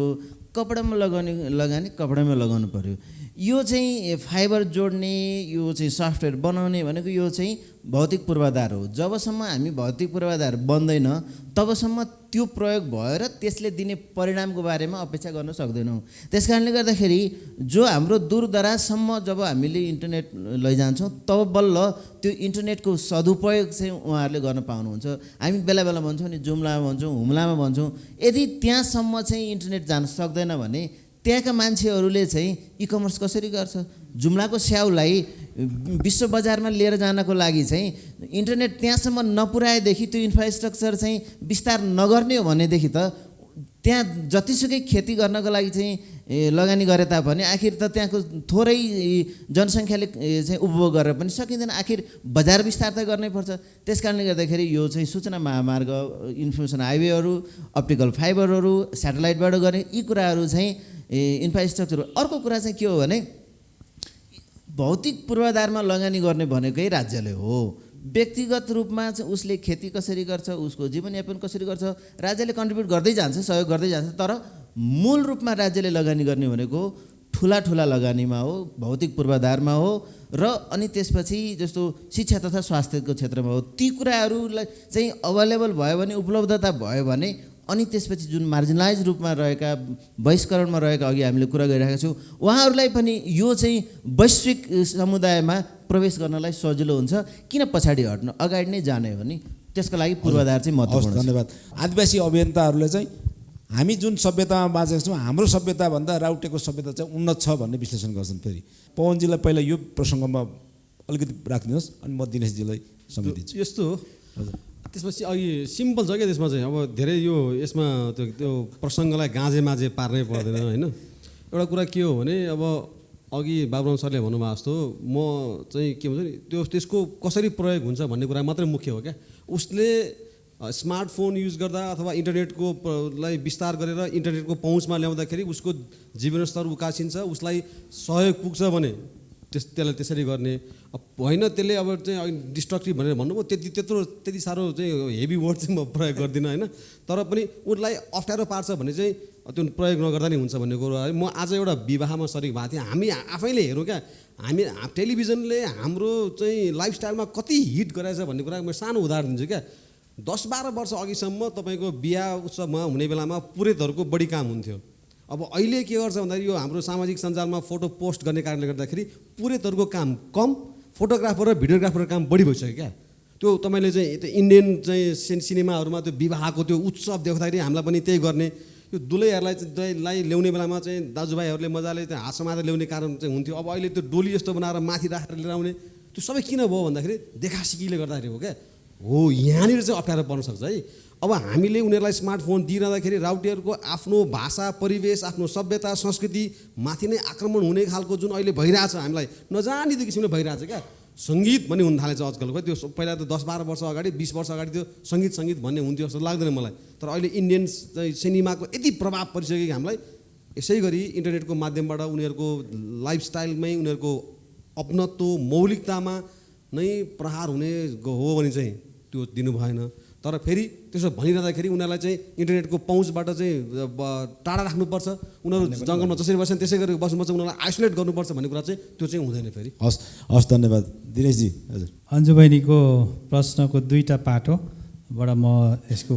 कपडामा लगानी कपडामै लगाउनु पर्यो। यो चाहिँ फाइबर जोड्ने, यो चाहिँ सफ्टवेयर बनाउने भनेको यो चाहिँ भौतिक पूर्वाधार हो। जबसम्म हामी भौतिक पूर्वाधार बन्दैन तबसम्म त्यो प्रयोग भएर त्यसले दिने परिणामको बारेमा अपेक्षा गर्न सक्दैनौँ। त्यस कारणले गर्दाखेरि जो हाम्रो दूरदराजसम्म जब हामीले इन्टरनेट लैजान्छौँ तब बल्ल त्यो इन्टरनेटको सदुपयोग चाहिँ उहाँहरूले गर्न पाउनुहुन्छ। हामी बेला बेला भन्छौँ नि, जुम्लामा भन्छौँ, हुम्लामा भन्छौँ, यदि त्यहाँसम्म चाहिँ इन्टरनेट जान सक्दैन भने त्यहाँका मान्छेहरूले चाहिँ ई-कमर्स कसरी गर्छ? जुम्लाको स्याउलाई विश्व बजारमा लिएर जानको लागि चाहिँ इन्टरनेट त्यहाँसम्म नपुर्याएदेखि त्यो इन्फ्रास्ट्रक्चर चाहिँ विस्तार नगर्ने हो भनेदेखि त त्यहाँ जतिसुकै खेती गर्नको लागि चाहिँ लगानी गरे तापनि आखिर त त्यहाँको थोरै जनसङ्ख्याले चाहिँ उपभोग गरेर पनि सकिँदैन। आखिर बजार विस्तार त गर्नै पर्छ। त्यस कारणले गर्दाखेरि यो चाहिँ सूचना महामार्ग, इन्फर्मेसन हाइवेहरू, अप्टिकल फाइबरहरू, स्याटेलाइटबाट गर्ने यी कुराहरू चाहिँ इन्फ्रास्ट्रक्चर। अर्को कुरा चाहिँ के हो भने भौतिक पूर्वाधारमा लगानी गर्ने भनेकै राज्यले हो। व्यक्तिगत रूपमा चाहिँ उसले खेती कसरी गर्छ, उसको जीवनयापन कसरी गर्छ, राज्यले कन्ट्रिब्युट गर्दै जान्छ, सहयोग गर्दै जान्छ। तर मूल रूपमा राज्यले लगानी गर्ने भनेको ठुला लगानीमा हो, भौतिक पूर्वाधारमा हो र अनि त्यसपछि जस्तो शिक्षा तथा स्वास्थ्यको क्षेत्रमा हो। ती कुराहरूलाई चाहिँ अभाइलेबल भयो भने, उपलब्धता भयो भने अनि त्यसपछि जुन मार्जिनलाइज रूपमा रहेका, बहिष्करणमा रहेका अघि हामीले कुरा गरिरहेका छौँ, उहाँहरूलाई पनि यो चाहिँ वैश्विक समुदायमा प्रवेश गर्नलाई सजिलो हुन्छ। किन पछाडि हट्नु, अगाडि नै जाने हो नि। त्यसको लागि पूर्वाधार चाहिँ महत्त्वपूर्ण। धन्यवाद। आदिवासी अभियन्ताहरूले चाहिँ हामी जुन सभ्यतामा बाँचेका छौँ हाम्रो सभ्यताभन्दा राउटेको सभ्यता चाहिँ उन्नत छ भन्ने विश्लेषण गर्छन्। फेरि पवनजीलाई पहिला यो प्रसङ्गमा अलिकति राखिदिनुहोस् अनि म दिनेशजीलाई समय दिन्छु। यस्तो हो। त्यसपछि अघि सिम्पल छ क्या, त्यसमा चाहिँ अब धेरै यो यसमा त्यो प्रसङ्गलाई गाँजे माझे पार्नै पर्दैन होइन। एउटा कुरा के हो भने अब अघि बाबुराम सरले भन्नुभएको जस्तो म चाहिँ के भन्छ नि, त्यसको कसरी प्रयोग हुन्छ भन्ने कुरा मात्रै मुख्य हो क्या। उसले स्मार्टफोन युज गर्दा अथवा इन्टरनेटको लाई विस्तार गरेर इन्टरनेटको पहुँचमा ल्याउँदाखेरि उसको जीवनस्तर उकासिन्छ, उसलाई सहयोग पुग्छ भने त्यसलाई त्यसरी गर्ने होइन। त्यसले अब चाहिँ डिस्ट्रक्टिभ भनेर भन्नुभयो, त्यति साह्रो चाहिँ हेभी वर्ड चाहिँ म प्रयोग गर्दिनँ होइन। तर पनि उसलाई अप्ठ्यारो पार्छ भने चाहिँ त्यो प्रयोग नगर्दा नि हुन्छ भन्ने कुरो है। म आज एउटा विवाहमा सरिक भएको थिएँ। हामी आफैले हेरौँ क्या, हामी टेलिभिजनले हाम्रो चाहिँ लाइफस्टाइलमा कति हिट गराएछ भन्ने कुरा म सानो उदाहरण दिन्छु क्या। 10-12 वर्ष अघिसम्म तपाईँको बिहा उत्सवमा हुने बेलामा पुरोहितहरूको बढी काम हुन्थ्यो। अब अहिले के गर्छ भन्दाखेरि यो हाम्रो सामाजिक सञ्जालमा फोटो पोस्ट गर्ने कारणले गर्दाखेरि पुरोहितहरूको काम कम, फोटोग्राफर र भिडियोग्राफरको काम बढी भइसक्यो क्या। त्यो तपाईँले चाहिँ इन्डियन चाहिँ सिनेमाहरूमा त्यो विवाहको त्यो उत्सव देख्दाखेरि हामीलाई पनि त्यही गर्ने। यो दुलैहरूलाई ल्याउने बेलामा चाहिँ दाजुभाइहरूले मजाले त्यो हात समातेर ल्याउने कारण चाहिँ हुन्थ्यो। अब अहिले त्यो डोली जस्तो बनाएर माथि राखेर लिएर आउने, त्यो सबै किन भयो भन्दाखेरि देखासिकीले गर्दाखेरि हो क्या। हो, यहाँनिर चाहिँ अप्ठ्यारो पर्न सक्छ है। अब हामीले उनीहरूलाई स्मार्टफोन दिइरहँदाखेरि राउटेहरूको आफ्नो भाषा, परिवेश, आफ्नो सभ्यता, संस्कृति माथि नै आक्रमण हुने खालको जुन अहिले भइरहेछ, हामीलाई नजानिदो किसिमले भइरहेछ क्या। सङ्गीत भन्ने हुन थालेछ आजकल खै। त्यो पहिला त 10-12 वर्ष अगाडि, 20 वर्ष अगाडि त्यो सङ्गीत भन्ने हुन्थ्यो जस्तो लाग्दैन मलाई। तर अहिले इन्डियन सिनेमाको यति प्रभाव परिसक्यो कि हामीलाई यसै गरी इन्टरनेटको माध्यमबाट उनीहरूको लाइफस्टाइलमै, उनीहरूको अपनत्व, मौलिकतामा नै प्रहार हुने हो भने चाहिँ त्यो दिनु भएन। तर फेरि त्यसो भनिरहँदाखेरि उनीहरूलाई चाहिँ इन्टरनेटको पहुँचबाट चाहिँ टाढा राख्नुपर्छ, उनीहरू जङ्गलमा जसरी बस्छन् त्यसै गरी बस्नुपर्छ, उनीहरूलाई आइसोलेट गर्नुपर्छ भन्ने कुरा चाहिँ त्यो चाहिँ हुँदैन फेरि। हस् धन्यवाद। दिनेशजी हजुर। अन्जु बहिनीको प्रश्नको दुईवटा पाटोबाट म यसको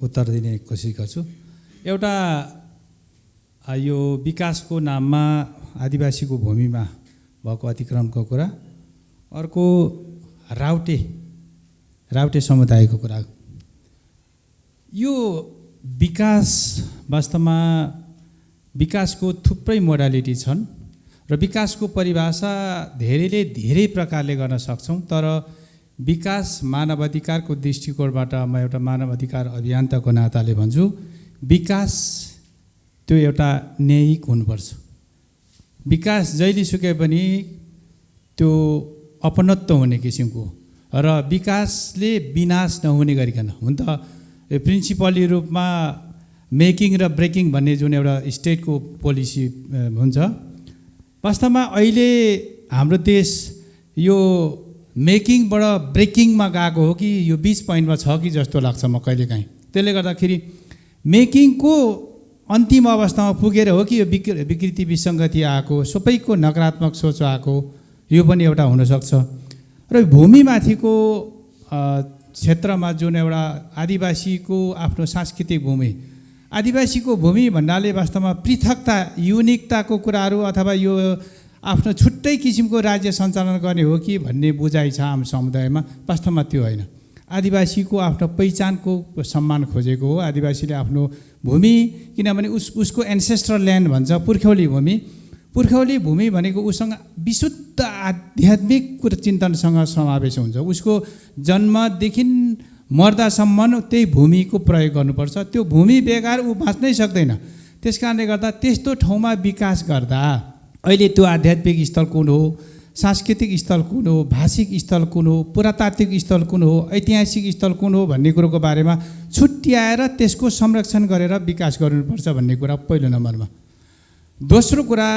उत्तर दिने कोसिस गर्छु। एउटा यो विकासको नाममा आदिवासीको भूमिमा भएको अतिक्रमणको कुरा, अर्को राउटे समुदायको कुरा। यो विकास वास्तवमा विकासको थुप्रै मोडालिटी छन् र विकासको परिभाषा धेरैले धेरै प्रकारले गर्न सक्छौँ, तर विकास मानवाधिकारको दृष्टिकोणबाट म एउटा मानवाधिकार अभियन्ताको नाताले भन्छु, विकास त्यो एउटा न्यायिक हुनुपर्छ। विकास जहिलेसुकै पनि त्यो अपनत्व हुने किसिमको र विकासले विनाश नहुने गरिकन हुन त प्रिन्सिपली रूपमा मेकिङ र ब्रेकिङ भन्ने जुन एउटा स्टेटको पोलिसी हुन्छ, वास्तवमा अहिले हाम्रो देश यो मेकिङबाट ब्रेकिङमा गएको हो कि यो बिच पोइन्टमा छ कि जस्तो लाग्छ म कहिलेकाहीँ। त्यसले गर्दाखेरि मेकिङको अन्तिम अवस्थामा पुगेर हो कि यो विकृति विसङ्गति आएको, सबैको नकारात्मक सोच आएको, यो पनि एउटा हुनसक्छ। र भूमिमाथिको क्षेत्रमा जुन एउटा आदिवासीको आफ्नो सांस्कृतिक भूमि, आदिवासीको भूमि भन्नाले वास्तवमा पृथकता युनिकताको कुराहरू अथवा यो आफ्नो छुट्टै किसिमको राज्य सञ्चालन गर्ने हो कि भन्ने बुझाइ छ हाम्रो समुदायमा। वास्तवमा त्यो होइन। आदिवासीको आफ्नो पहिचानको सम्मान खोजेको हो। आदिवासीले आफ्नो भूमि, किनभने उसको एन्सेस्ट्रल ल्यान्ड भन्छ, पुर्ख्यौली भूमि। पुर्ख्यौली भूमि भनेको उसँग विशुद्ध आध्यात्मिक चिन्तनसँग समावेश हुन्छ। उसको जन्मदेखि मर्दासम्म त्यही भूमिको प्रयोग गर्नुपर्छ। त्यो भूमि बेकार ऊ बाँच्नै सक्दैन। त्यस कारणले गर्दा त्यस्तो ठाउँमा विकास गर्दा अहिले त्यो आध्यात्मिक स्थल कुन हो, सांस्कृतिक स्थल कुन हो, भाषिक स्थल कुन हो, पुरातात्विक स्थल कुन हो, ऐतिहासिक स्थल कुन हो भन्ने कुरोको बारेमा छुट्याएर त्यसको संरक्षण गरेर विकास गर्नुपर्छ भन्ने कुरा पहिलो नम्बरमा। दोस्रो कुरा,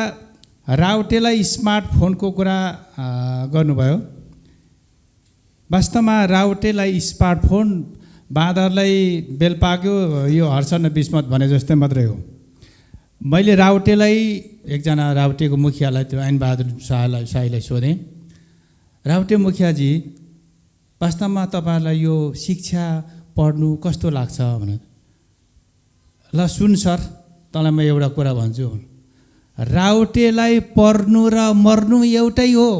राउटेलाई स्मार्टफोनको कुरा गर्नुभयो। वास्तवमा राउटेलाई स्मार्टफोन बाँदरलाई बेल पाक्यो यो हर्षण बिस्मत भने जस्तै मात्रै हो। मैले राउटेलाई एकजना राउटेको मुखियालाई, त्यो ऐनबहादुर शाहीलाई सोधेँ, राउटे मुखियाजी वास्तवमा तपाईँहरूलाई यो शिक्षा पढ्नु कस्तो लाग्छ भनेर। ल सुन सर, तँलाई म एउटा कुरा भन्छु, राउटेलाई पढ्नु र मर्नु एउटै हो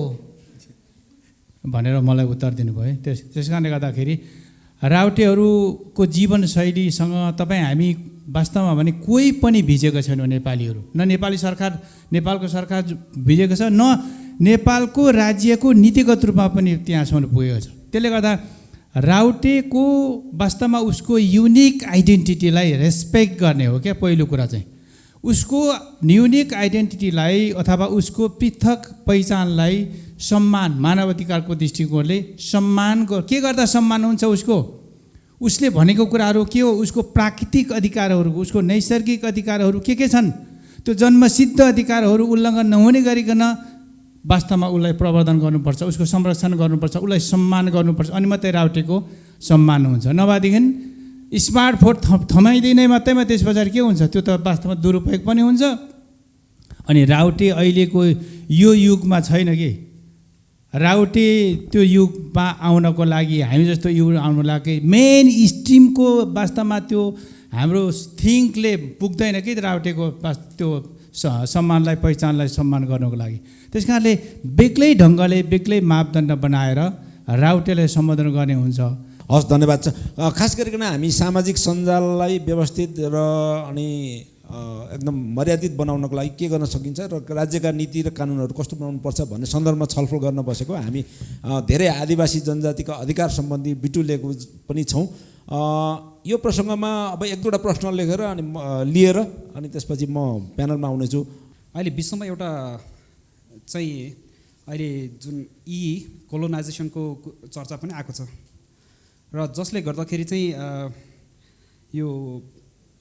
भनेर मलाई उत्तर दिनुभयो। त्यस कारणले गर्दाखेरि राउटेहरूको जीवनशैलीसँग हामी वास्तवमा भने कोही पनि भिजेको छैन नेपालीहरू। न नेपालको सरकार भिजेको छ, न नेपालको राज्यको नीतिगत रूपमा पनि त्यहाँसम्म पुगेको छ। त्यसले गर्दा राउटेको वास्तवमा उसको युनिक आइडेन्टिटीलाई रेस्पेक्ट गर्ने हो क्या पहिलो कुरा चाहिँ। उसको युनिक आइडेन्टिटीलाई अथवा उसको पृथक पहिचानलाई सम्मान, मानवाधिकारको दृष्टिकोणले सम्मान के गर्दा सम्मान हुन्छ उसको, उसले भनेको कुराहरू के हो, उसको प्राकृतिक अधिकारहरू, उसको नैसर्गिक अधिकारहरू के छन्, त्यो जन्मसिद्ध अधिकारहरू उल्लङ्घन नहुने गरिकन वास्तवमा उसलाई प्रवर्धन गर्नुपर्छ, उसको संरक्षण गर्नुपर्छ, उसलाई सम्मान गर्नुपर्छ, अनि मात्रै राउटेको सम्मान हुन्छ। नभएदेखि स्मार्टफोन थमाइदिने मात्रैमा त्यस पछाडि के हुन्छ, त्यो त वास्तवमा दुरुपयोग पनि हुन्छ। अनि राउटे अहिलेको यो युगमा छैन कि, राउटे त्यो युगमा आउनको लागि हामी जस्तो युग आउनु लागि मेन स्ट्रिमको वास्तवमा त्यो हाम्रो थिङ्कले पुग्दैन कि राउटेको त्यो सम्मानलाई, पहिचानलाई सम्मान गर्नको लागि। त्यस कारणले बेग्लै ढङ्गले बेग्लै मापदण्ड बनाएर राउटेलाई सम्बोधन गर्ने हुन्छ। हस्, धन्यवाद छ। खास गरिकन हामी सामाजिक सञ्जाललाई व्यवस्थित र अनि एकदम मर्यादित बनाउनको लागि के गर्न सकिन्छ र राज्यका नीति र कानुनहरू कस्तो बनाउनुपर्छ भन्ने सन्दर्भमा छलफल गर्न बसेको हामी धेरै आदिवासी जनजातिका अधिकार सम्बन्धी बिटुलेको पनि छौँ। यो प्रसङ्गमा अब एक दुईवटा प्रश्न लेखेर अनि लिएर अनि त्यसपछि म प्यानलमा आउनेछु। अहिले विश्वमा एउटा चाहिँ अहिले जुन कोलोनाइजेसनको चर्चा पनि आएको छ र जसले गर्दाखेरि चाहिँ यो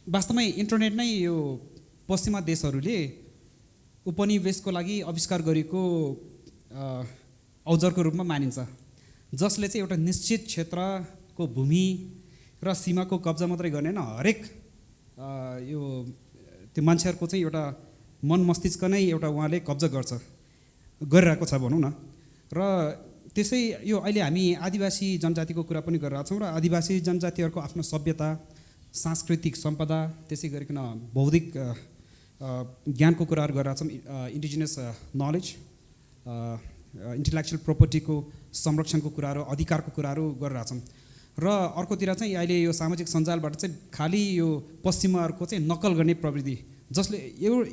वास्तवमै इन्टरनेट नै यो पश्चिमा देशहरूले उपनिवेशको लागि आविष्कार गरेको औजारको रूपमा मानिन्छ, जसले चाहिँ एउटा निश्चित क्षेत्रको भूमि र सीमाको कब्जा मात्रै गर्ने न, हरेक यो त्यो मान्छेहरूको चाहिँ एउटा मन मस्तिष्क नै एउटा उहाँले कब्जा गरिरहेको छ भनौँ न। र त्यसै यो अहिले हामी आदिवासी जनजातिको कुरा पनि गरिरहेको छौँ र आदिवासी जनजातिहरूको आफ्नो सभ्यता, सांस्कृतिक सम्पदा, त्यसै गरिकन बौद्धिक ज्ञानको कुराहरू गरिरहेका छौँ, इन्डिजिनियस नलेज, इन्टेलेक्चुअल प्रोपर्टीको संरक्षणको कुराहरू, अधिकारको कुराहरू गरिरहेका छौँ। र अर्कोतिर चाहिँ अहिले यो सामाजिक सञ्जालबाट चाहिँ खालि यो पश्चिमाहरूको चाहिँ नक्कल गर्ने प्रवृत्ति, जसले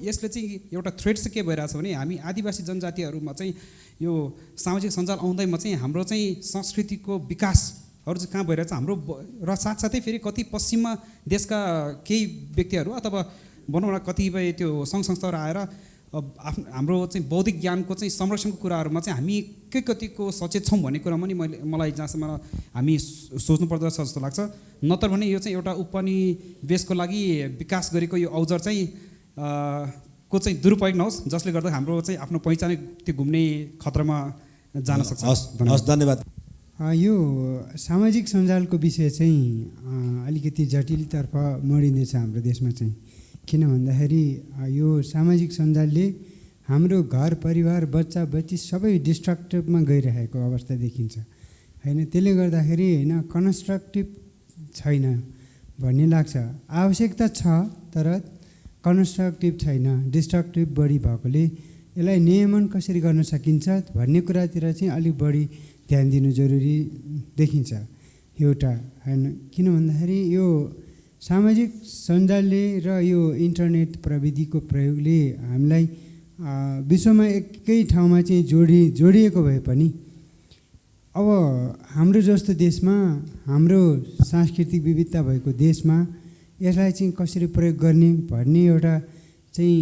यसले चाहिँ एउटा थ्रेट चाहिँ के भइरहेछ भने हामी आदिवासी जनजातिहरूमा चाहिँ यो सामाजिक सञ्जाल आउँदैमा चाहिँ हाम्रो चाहिँ संस्कृतिको विकासहरू चाहिँ कहाँ भइरहेछ हाम्रो, र साथसाथै फेरि कति पश्चिममा देशका केही व्यक्तिहरू अथवा भनौँ न कतिपय त्यो सङ्घ संस्थाहरू आएर हाम्रो चाहिँ बौद्धिक ज्ञानको चाहिँ संरक्षणको कुराहरूमा चाहिँ हामी के कतिको सचेत छौँ भन्ने कुरामा नि मलाई जहाँसम्म हामी सोच्नु पर्दछ जस्तो लाग्छ। नत्र भने यो चाहिँ एउटा उपनिवेशको लागि विकास गरेको यो अवसर चाहिँ को चाहिँ दुरुपयोग नहोस्, जसले गर्दा हाम्रो चाहिँ आफ्नो पहिचानै त्यो घुम्ने खतरामा जान सक्छ। हस्, धन्यवाद। यो सामाजिक सञ्जालको विषय चाहिँ अलिकति जटिलतर्फ मोडिँदैछ हाम्रो देशमा चाहिँ, किन भन्दाखेरि यो सामाजिक सञ्जालले हाम्रो घर परिवार बच्चा बच्ची सबै डिस्ट्रक्टिभमा गइरहेको अवस्था देखिन्छ होइन। त्यसले गर्दाखेरि होइन कन्स्ट्रक्टिभ छैन भन्ने लाग्छ। आवश्यकता छ तर कन्स्ट्रक्टिभ छैन, डिस्ट्रक्टिभ बढी भएकोले यसलाई नियमन कसरी गर्न सकिन्छ भन्ने कुरातिर चाहिँ अलिक बढी ध्यान दिनु जरुरी देखिन्छ एउटा होइन। किन भन्दाखेरि यो सामाजिक सञ्जालले र यो इन्टरनेट प्रविधिको प्रयोगले हामीलाई विश्वमा एकै ठाउँमा चाहिँ जोडिएको भए पनि अब हाम्रो जस्तो देशमा, हाम्रो सांस्कृतिक विविधता भएको देशमा यसलाई चाहिँ कसरी प्रयोग गर्ने भन्ने एउटा चाहिँ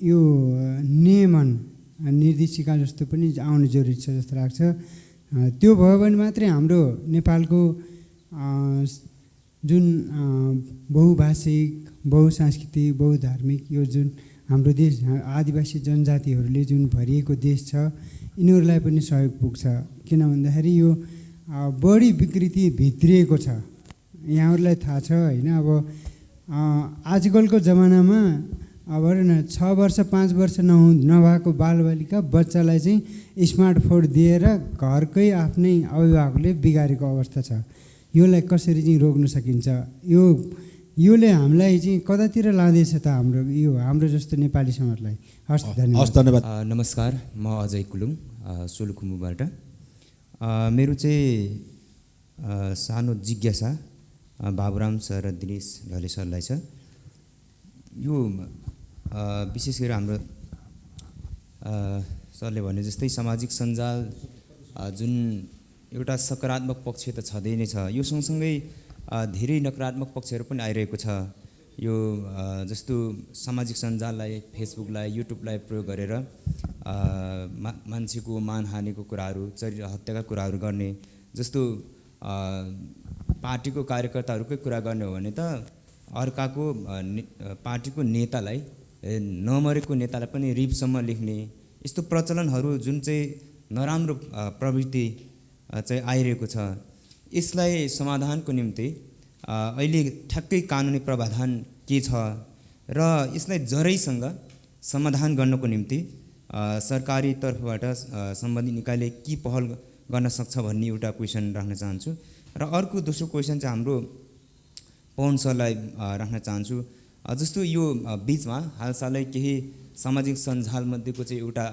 यो नियमन निर्देशिका जस्तो पनि आउनु जरुरी छ जस्तो लाग्छ। त्यो भयो भने मात्रै हाम्रो नेपालको जुन बहुभाषिक, बहुसांस्कृतिक, बहुधार्मिक यो जुन हाम्रो देश आदिवासी जनजातिहरूले जुन भरिएको देश छ यिनीहरूलाई पनि सहयोग पुग्छ। किन भन्दाखेरि यो बढी विकृति भित्रिएको छ, यहाँहरूलाई थाहा छ होइन। अब आजकलको जमानामा अब न 6 वर्ष 5 वर्ष नभएको बालबालिका बच्चालाई चाहिँ स्मार्टफोन दिएर घरकै आफ्नै अभिभावकले बिगारेको अवस्था छ। योलाई कसरी चाहिँ रोक्न सकिन्छ? योले हामीलाई चाहिँ कतातिर लाँदैछ त हाम्रो जस्तो नेपाली समाजलाई? हस्, धन्यवाद। नमस्कार, म अजय कुलुङ सोलुखुम्बुबाट। मेरो चाहिँ सानो जिज्ञासा बाबुराम सर र दिनेश ढले सरलाई छ। यो विशेष गरी हाम्रो सरले भने जस्तै सामाजिक सञ्जाल जुन एउटा सकारात्मक पक्ष त छँदै नै छ, यो सँगसँगै धेरै नकारात्मक पक्षहरू पनि आइरहेको छ। यो जस्तो सामाजिक सञ्जाललाई, फेसबुकलाई, युट्युबलाई प्रयोग गरेर मान्छेको मानहानिको कुराहरू, चरित्र हत्याका कुराहरू गर्ने, जस्तो पार्टीको कार्यकर्ताहरूकै कुरा गर्ने हो भने त अर्काको पार्टीको नेतालाई, नमरेको नेतालाई पनि रिपसम्म लेख्ने यस्तो प्रचलनहरू जुन चाहिँ नराम्रो प्रवृत्ति चाहिँ आइरहेको छ। यसलाई समाधानको निम्ति अहिले ठ्याक्कै कानुनी प्रावधान के छ र यसलाई जरैसँग समाधान गर्नको निम्ति सरकारी तर्फबाट सम्बन्धित निकायले के पहल गर्न सक्छ भन्ने एउटा क्वेसन राख्न चाहन्छु। र अर्को दोस्रो क्वेसन चाहिँ हाम्रो पवन सरलाई राख्न चाहन्छु। जस्तो यो बिचमा हालसालै केही सामाजिक सञ्जालमध्येको चाहिँ एउटा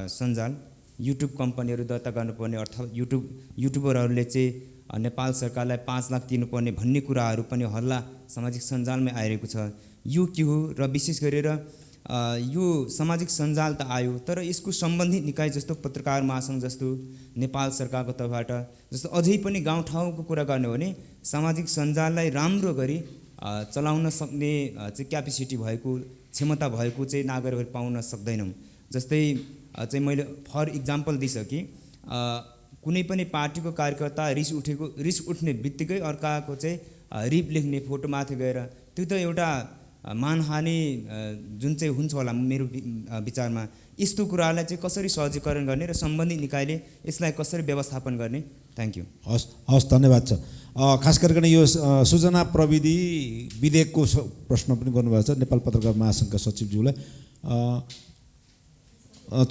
सञ्जाल युट्युब कम्पनीहरू दर्ता गर्नुपर्ने अथवा युट्युबरहरूले चाहिँ नेपाल सरकारलाई 5 लाख तिर्नुपर्ने भन्ने कुराहरू पनि हल्ला सामाजिक सञ्जालमै आइरहेको छ। यो के हो? र विशेष गरेर यो सामाजिक सञ्जाल त आयो, तर यसको सम्बन्धित निकाय जस्तो पत्रकार महासङ्घ जस्तो नेपाल सरकारको तर्फबाट जस्तो अझै पनि गाउँठाउँको कुरा गर्ने हो भने सामाजिक सञ्जाललाई राम्रो गरी चलाउन सक्ने चाहिँ क्यापेसिटी भएको, क्षमता भएको चाहिँ नागरिकहरू पाउन सक्दैनौँ। जस्तै चाहिँ मैले फर इक्जाम्पल दिइसकेँ, कुनै पनि पार्टीको कार्यकर्ता रिस उठ्ने बित्तिकै अर्काको चाहिँ रिप लेख्ने फोटो माथि गएर, त्यो त एउटा मानहानि जुन चाहिँ हुन्छ होला मेरो विचारमा। यस्तो कुरालाई चाहिँ कसरी सहजीकरण गर्ने र सम्बन्धित निकायले यसलाई कसरी व्यवस्थापन गर्ने? Thank you. हस्, धन्यवाद छ। खास गरिकन यो सूचना प्रविधि विधेयकको प्रश्न पनि गर्नुभएको छ नेपाल पत्रकार महासङ्घका सचिवज्यूलाई।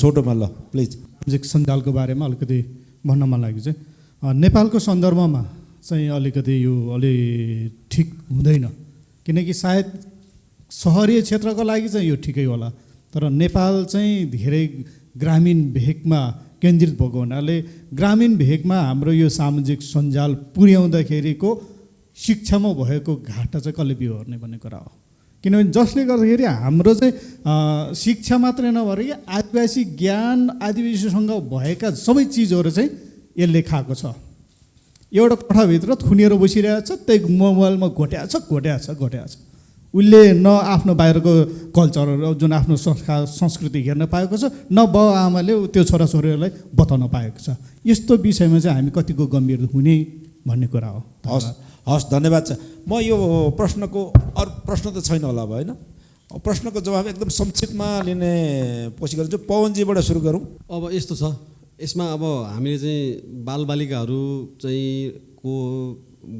छोटोमा ल प्लिज। सामाजिक सञ्जालको बारेमा अलिकति भन्न मन लाग्यो चाहिँ नेपालको सन्दर्भमा चाहिँ अलिकति यो अलि ठिक हुँदैन, किनकि सायद सहरीय क्षेत्रको लागि चाहिँ यो ठिकै होला, तर नेपाल चाहिँ धेरै ग्रामीण भेगमा केन्द्रित भएको हुनाले ग्रामीण भेगमा हाम्रो यो सामाजिक सञ्जाल पुर्याउँदाखेरिको शिक्षामा भएको घाटा चाहिँ कसले बिहोर्ने भन्ने कुरा हो। किनभने जसले गर्दाखेरि हाम्रो चाहिँ शिक्षा मात्रै नभएर कि आदिवासी ज्ञान, आदिवासीसँग भएका सबै चिजहरू चाहिँ यसले खाएको छ। एउटा कोठाभित्र थुनिएर बसिरहेको छ, त्यही मोबाइलमा घोट्याएको छ। उसले न आफ्नो बाहिरको कल्चरहरू जुन आफ्नो संस्कार संस्कृति हेर्न पाएको छ, न बाउ आमाले त्यो छोराछोरीहरूलाई बताउन पाएको छ। यस्तो विषयमा चाहिँ हामी कतिको गम्भीर हुने भन्ने कुरा हो। हस् धन्यवाद छ। म यो प्रश्नको अरू प्रश्न त छैन होला अब होइन, प्रश्नको जवाब एकदम संक्षिप्तमा लिने कोसिस गर्छु। पवनजीबाट सुरु गरौँ। अब यस्तो छ, यसमा अब हामीले चाहिँ बालबालिकाहरू चाहिँ को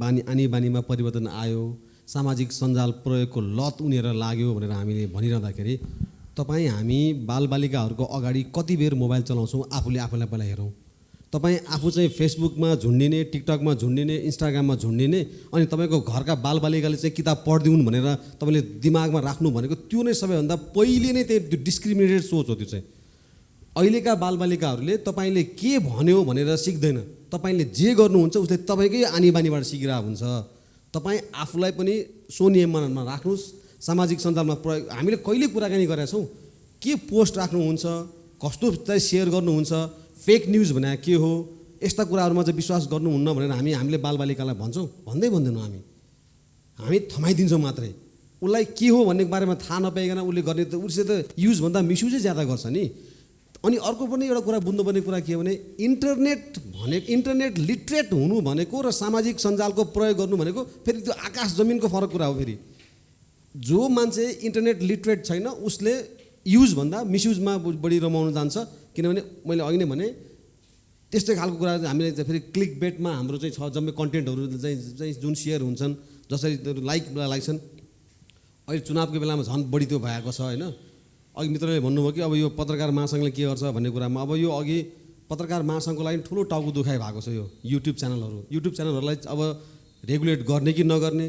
आनी बानीमा परिवर्तन आयो, सामाजिक सञ्जाल प्रयोगको लत उनीहरूलाई लाग्यो भनेर हामीले भनिरहँदाखेरि तपाईँ हामी बालबालिकाहरूको अगाडि कति बेर मोबाइल चलाउँछौँ आफूले आफूलाई पहिला हेरौँ। तपाईँ आफू चाहिँ फेसबुकमा झुन्डिने, टिकटकमा झुन्डिने, इन्स्टाग्राममा झुन्डिने, अनि तपाईँको घरका बालबालिकाले चाहिँ किताब पढिदिउन् भनेर तपाईँले दिमागमा राख्नु भनेको त्यो नै सबैभन्दा पहिले नै त्यो डिस्क्रिमिनेटेड सोच हो। त्यो चाहिँ अहिलेका बालबालिकाहरूले तपाईँले के भन्यो भनेर सिक्दैन, तपाईँले जे गर्नुहुन्छ उसले तपाईँकै आनी बानीबाट सिकिरहेको हुन्छ। तपाईँ आफूलाई पनि सो नियमनमा राख्नुहोस्। सामाजिक सञ्जालमा प्रयोग हामीले कहिले कुराकानी गरेका छौँ, के पोस्ट राख्नुहुन्छ, कस्तो चाहिँ सेयर गर्नुहुन्छ, फेक न्युज भने के हो, यस्ता कुराहरूमा चाहिँ विश्वास गर्नुहुन्न भनेर हामीले बालबालिकालाई भन्छौँ, भन्दैनौँ। हामी थमाइदिन्छौँ मात्रै। उसलाई के हो भन्ने बारेमा थाहा नपाइकन उसले गर्ने त उसले त युजभन्दा मिसयुजै ज्यादा गर्छ नि। अनि अर्को पनि एउटा कुरा बुझ्नुपर्ने कुरा के हो भने इन्टरनेट लिटरेट हुनु भनेको र सामाजिक सञ्जालको प्रयोग गर्नु भनेको फेरि त्यो आकाश जमिनको फरक कुरा हो। फेरि जो मान्छे इन्टरनेट लिटरेट छैन उसले युजभन्दा मिसयुजमा बढी रमाउन जान्छ। किनभने मैले अघि नै भने त्यस्तै खालको कुरा हामीले फेरि क्लिक बेटमा हाम्रो चाहिँ छ जम्मै कन्टेन्टहरू चाहिँ जुन सेयर हुन्छन्, जसरी लाइक लाग्छन्। अहिले चुनावको बेलामा झन् बढी त्यो भएको छ होइन। अघि मित्रले भन्नुभयो कि अब यो पत्रकार महासङ्घले के गर्छ भन्ने कुरामा, अब यो अघि पत्रकार महासङ्घको लागि ठुलो टाउको दुखाइ भएको छ। यो युट्युब च्यानलहरूलाई अब रेगुलेट गर्ने कि नगर्ने,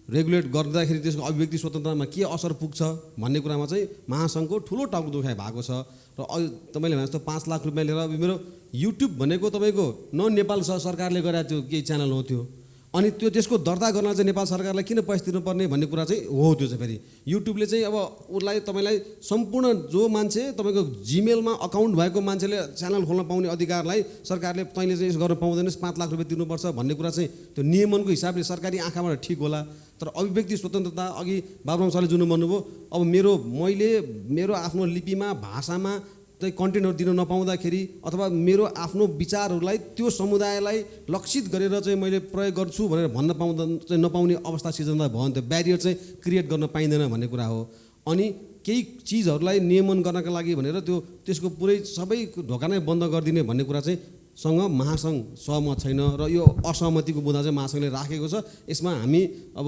रेगुलेट गर्दाखेरि त्यसको अभिव्यक्ति स्वतन्त्रतामा के असर पुग्छ भन्ने कुरामा चाहिँ महासङ्घको ठुलो टाउको दुखाइ भएको छ। र तपाईँले भने जस्तो 5 लाख रुपियाँ लिएर मेरो युट्युब भनेको तपाईँको नेपाल सरकारले गरेको त्यो केही च्यानल हो त्यो, अनि त्यसको दर्ता गर्न चाहिँ नेपाल सरकारलाई किन पैसा तिर्नुपर्ने भन्ने कुरा चाहिँ हो। त्यो चाहिँ फेरि युट्युबले चाहिँ अब उसलाई तपाईँलाई सम्पूर्ण जो मान्छे तपाईँको जिमेलमा अकाउन्ट भएको मान्छेले च्यानल खोल्न पाउने अधिकारलाई सरकारले तैँले चाहिँ यसो गर्न पाउँदैनस्, 5 लाख रुपियाँ तिर्नुपर्छ भन्ने कुरा चाहिँ त्यो नियमनको हिसाबले सरकारी आँखाबाट ठिक होला। तर अभिव्यक्ति स्वतन्त्रता अघि बाबुराम सरले जुन भन्नुभयो, अब मैले मेरो आफ्नो लिपिमा भाषामा चाहिँ कन्टेन्टहरू दिन नपाउँदाखेरि अथवा मेरो आफ्नो विचारहरूलाई त्यो समुदायलाई लक्षित गरेर चाहिँ मैले प्रयोग गर्छु भनेर भन्न चाहिँ नपाउने अवस्था सिर्जना भयो भने त ब्यारियर चाहिँ क्रिएट गर्न पाइँदैन भन्ने कुरा हो। अनि केही चिजहरूलाई नियमन गर्नका लागि भनेर त्यसको पुरै सबै ढोका नै बन्द गरिदिने भन्ने कुरा चाहिँ सँग महासङ्घ सहमत छैन र यो असहमतिको बुँदा चाहिँ महासङ्घले राखेको छ। यसमा हामी अब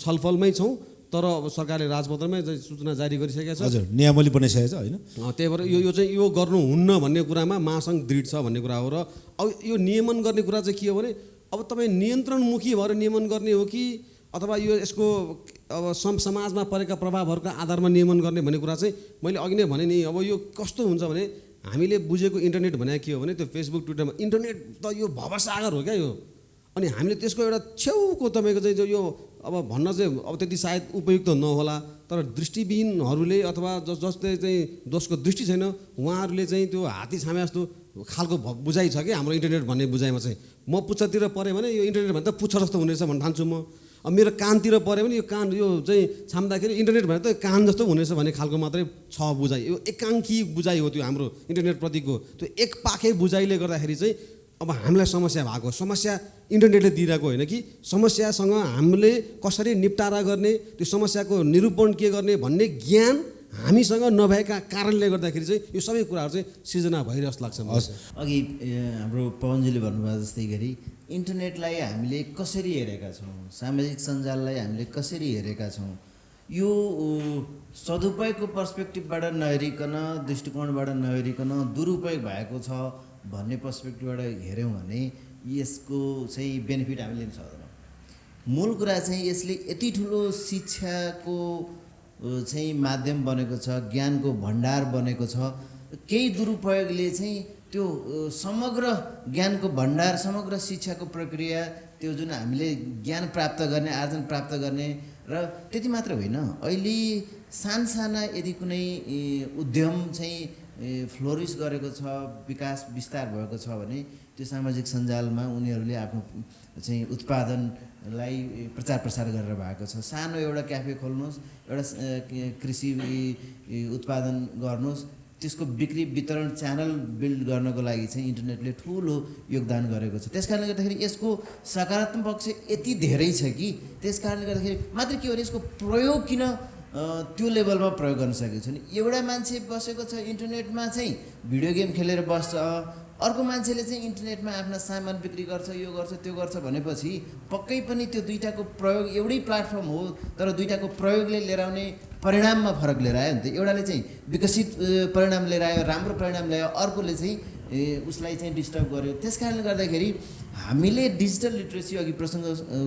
छलफलमै छौँ, तर अब सरकारले राजपत्रमै सूचना जारी गरिसकेको छ। हजुर, नियमावली बनाइसकेको छ होइन। त्यही भएर यो चाहिँ यो गर्नुहुन्न भन्ने कुरामा महासङ्घ दृढ छ भन्ने कुरा हो। र अब यो नियमन गर्ने कुरा चाहिँ के हो भने अब तपाईँ नियन्त्रणमुखी भएर नियमन गर्ने हो कि अथवा यसको अब समाजमा परेका प्रभावहरूका आधारमा नियमन गर्ने भन्ने कुरा चाहिँ मैले अघि नै भने नि। अब यो कस्तो हुन्छ भने हामीले बुझेको इन्टरनेट भने के हो भने त्यो फेसबुक ट्विटरमा इन्टरनेट त यो भवसागर हो क्या यो। अनि हामीले त्यसको एउटा छेउको तपाईँको चाहिँ यो अब भन्न चाहिँ अब त्यति सायद उपयुक्त नहोला, तर दृष्टिविहीनहरूले अथवा जसले चाहिँ जसको दृष्टि छैन उहाँहरूले चाहिँ त्यो हात्ती छामे जस्तो खालको बुझाइ छ कि हाम्रो इन्टरनेट भन्ने बुझाइमा चाहिँ। म पुच्छतिर पऱ्यो भने यो इन्टरनेट भने त पुच्छ जस्तो हुने रहेछ भन्न ठान्छु म। अब मेरो कानतिर पऱ्यो भने यो कान यो चाहिँ छाम्दाखेरि इन्टरनेट भने त कान जस्तो हुनेछ भन्ने खालको मात्रै छ बुझाइ। यो एकाङ्की बुझाइ हो त्यो हाम्रो इन्टरनेटप्रतिको। त्यो एक पाखे बुझाइले गर्दाखेरि चाहिँ अब हामीलाई समस्या भएको, समस्या इन्टरनेटले दिइरहेको होइन कि समस्यासँग हामीले कसरी निपटारा गर्ने, त्यो समस्याको निरूपण के गर्ने भन्ने ज्ञान हामीसँग नभएका कारणले गर्दाखेरि चाहिँ यो सबै कुराहरू चाहिँ सृजना भइरहेको जस्तो लाग्छ मलाई। अघि हाम्रो पवनजीले भन्नुभयो जस्तै गरी इन्टरनेटलाई हामीले कसरी हेरेका छौँ, सामाजिक सञ्जाललाई हामीले कसरी हेरेका छौँ, यो सदुपयोगको पर्सपेक्टिभबाट नहेरिकन, दृष्टिकोणबाट नहेरिकन दुरुपयोग भएको छ भन्ने पर्सपेक्टिभबाट हेऱ्यौँ भने यसको चाहिँ बेनिफिट हामीले लिन सक्दैनौँ। मूल कुरा चाहिँ यसले यति ठुलो शिक्षाको चाहिँ माध्यम बनेको छ, ज्ञानको भण्डार बनेको छ। केही दुरुपयोगले चाहिँ त्यो समग्र ज्ञानको भण्डार, समग्र शिक्षाको प्रक्रिया, त्यो जुन हामीले ज्ञान प्राप्त गर्ने, आर्जन प्राप्त गर्ने, र त्यति मात्र होइन, अहिले साना यदि कुनै उद्यम चाहिँ फ्लोरिस गरेको छ, विकास विस्तार भएको छ भने त्यो सामाजिक सञ्जालमा उनीहरूले आफ्नो चाहिँ उत्पादनलाई प्रचार प्रसार गरेर भएको छ। सानो एउटा क्याफे खोल्नुहोस्, एउटा कृषि उत्पादन गर्नुहोस्, त्यसको बिक्री वितरण च्यानल बिल्ड गर्नको लागि चाहिँ इन्टरनेटले ठुलो योगदान गरेको छ। त्यसकारणले गर्दाखेरि यसको सकारात्मक पक्ष यति धेरै छ कि त्यसकारणले गर्दाखेरि मात्र के हो भने यसको प्रयोग किन त्यो लेभलमा प्रयोग गर्न सकेको छैन। एउटा मान्छे बसेको छ इन्टरनेटमा चाहिँ भिडियो गेम खेलेर बस्छ, अर्को मान्छेले चाहिँ इन्टरनेटमा आफ्ना सामान बिक्री गर्छ, यो गर्छ त्यो गर्छ भनेपछि पक्कै पनि त्यो दुईटाको प्रयोग एउटै प्लेटफर्म हो, तर दुईटाको प्रयोगले लिएर आउने परिणाममा फरक लिएर आयो नि त। एउटाले चाहिँ विकसित परिणाम लिएर आयो, राम्रो परिणाम ल्यायो, अर्कोले चाहिँ उसलाई चाहिँ डिस्टर्ब गर्यो। त्यस कारणले गर्दाखेरि हामीले डिजिटल लिट्रेसी अघि प्रसङ्ग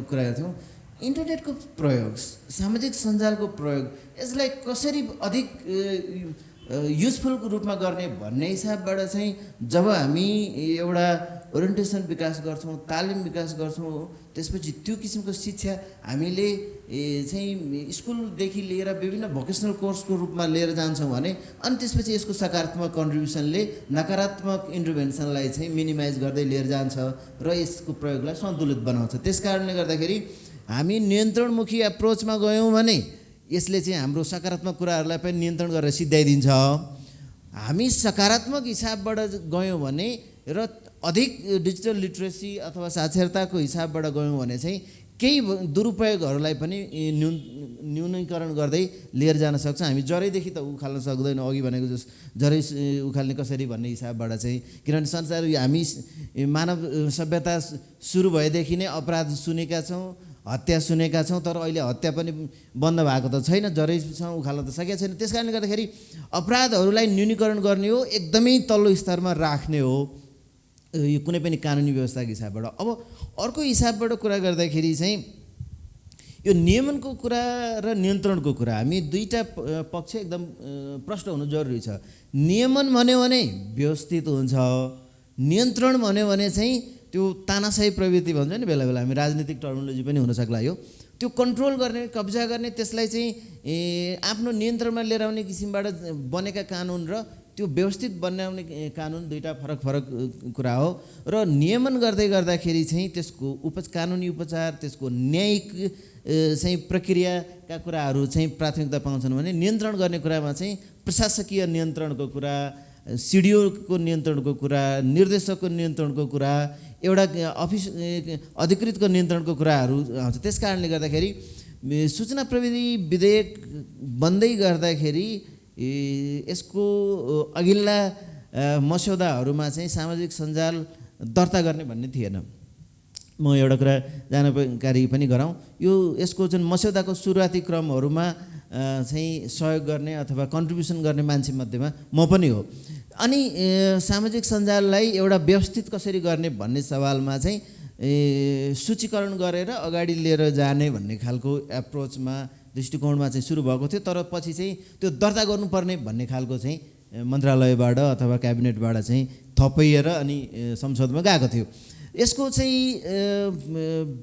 कुरा गर्थ्यौँ, इन्टरनेटको प्रयोग, सामाजिक सञ्जालको प्रयोग, यसलाई कसरी अधिक युजफुल रूपमा गर्ने भन्ने हिसाबबाट चाहिँ जब हामी एउटा ओरिएन्टेसन विकास गर्छौँ, तालिम विकास गर्छौँ, त्यसपछि त्यो किसिमको शिक्षा हामीले चाहिँ स्कुलदेखि लिएर विभिन्न भोकेसनल कोर्सको रूपमा लिएर जान्छौँ भने अनि त्यसपछि यसको सकारात्मक कन्ट्रिब्युसनले नकारात्मक इन्टरभेन्सनलाई चाहिँ मिनिमाइज गर्दै लिएर जान्छ र यसको प्रयोगलाई सन्तुलित बनाउँछ। त्यस कारणले गर्दाखेरि हामी नियन्त्रणमुखी एप्रोचमा गयौँ भने यसले चाहिँ हाम्रो सकारात्मक कुराहरूलाई पनि नियन्त्रण गरेर सिद्ध्याइदिन्छ। हामी सकारात्मक हिसाबबाट गयौँ भने र अधिक डिजिटल लिट्रेसी अथवा साक्षरताको हिसाबबाट गयौँ भने चाहिँ केही दुरुपयोगहरूलाई पनि न्यूनीकरण गर्दै लिएर जान सक्छ। हामी जरैदेखि त उखाल्न सक्दैनौँ, अघि भनेको जस्तो जरै उखाल्ने कसरी भन्ने हिसाबबाट चाहिँ, किनभने संसार हामी मानव सभ्यता सुरु भएदेखि नै अपराध सुनेका छौँ, हत्या सुनेका छौँ, तर अहिले हत्या पनि बन्द भएको त छैन, जरैसँग उखाल्न त सकेका छैन। त्यस कारणले गर्दाखेरि अपराधहरूलाई न्यूनीकरण गर्ने हो, एकदमै तल्लो स्तरमा राख्ने हो यो कुनै पनि कानुनी व्यवस्थाको हिसाबबाट। अब अर्को हिसाबबाट कुरा गर्दाखेरि चाहिँ यो नियमनको कुरा र नियन्त्रणको कुरा, हामी दुईटा पक्ष एकदम प्रष्ट हुनु जरुरी छ। नियमन भन्यो भने व्यवस्थित हुन्छ, नियन्त्रण भन्यो भने चाहिँ त्यो तानाशाही प्रवृत्ति भन्छ नि, बेला बेला हामी राजनीतिक टर्मिनोलोजी पनि हुनसक्ला यो, त्यो कन्ट्रोल गर्ने, कब्जा गर्ने, त्यसलाई चाहिँ आफ्नो नियन्त्रणमा लिएर आउने किसिमबाट बनेका कानुन र त्यो व्यवस्थित बनाउने कानुन दुईवटा फरक फरक कुरा हो। र नियमन गर्दै गर्दाखेरि चाहिँ त्यसको कानुनी उपचार, त्यसको न्यायिक चाहिँ प्रक्रियाका कुराहरू चाहिँ प्राथमिकता पाउँछन् भने नियन्त्रण गर्ने कुरामा चाहिँ प्रशासकीय नियन्त्रणको कुरा, सिडिओको नियन्त्रणको कुरा, निर्देशकको नियन्त्रणको कुरा, एउटा अफिस अधिकृतको नियन्त्रणको कुराहरू आउँछ। त्यस कारणले गर्दाखेरि सूचना प्रविधि विधेयक बन्दै गर्दाखेरि यसको अघिल्ला मस्यौदाहरूमा चाहिँ सामाजिक सञ्जाल दर्ता गर्ने भन्ने थिएन। म एउटा कुरा जानकारी पनि गराउँ, यसको जुन मस्यौदाको सुरुवाती क्रमहरूमा चाहिँ सहयोग गर्ने अथवा कन्ट्रिब्युसन गर्ने मान्छे मध्येमा म पनि हो। अनि सामाजिक सञ्जाललाई एउटा व्यवस्थित कसरी गर्ने भन्ने सवालमा चाहिँ सूचीकरण गरेर अगाडि लिएर जाने भन्ने खालको एप्रोचमा, दृष्टिकोणमा चाहिँ सुरु भएको थियो, तर पछि चाहिँ त्यो दर्ता गर्नुपर्ने भन्ने खालको चाहिँ मन्त्रालयबाट अथवा क्याबिनेटबाट चाहिँ थपिएर अनि संसदमा गएको थियो। यसको चाहिँ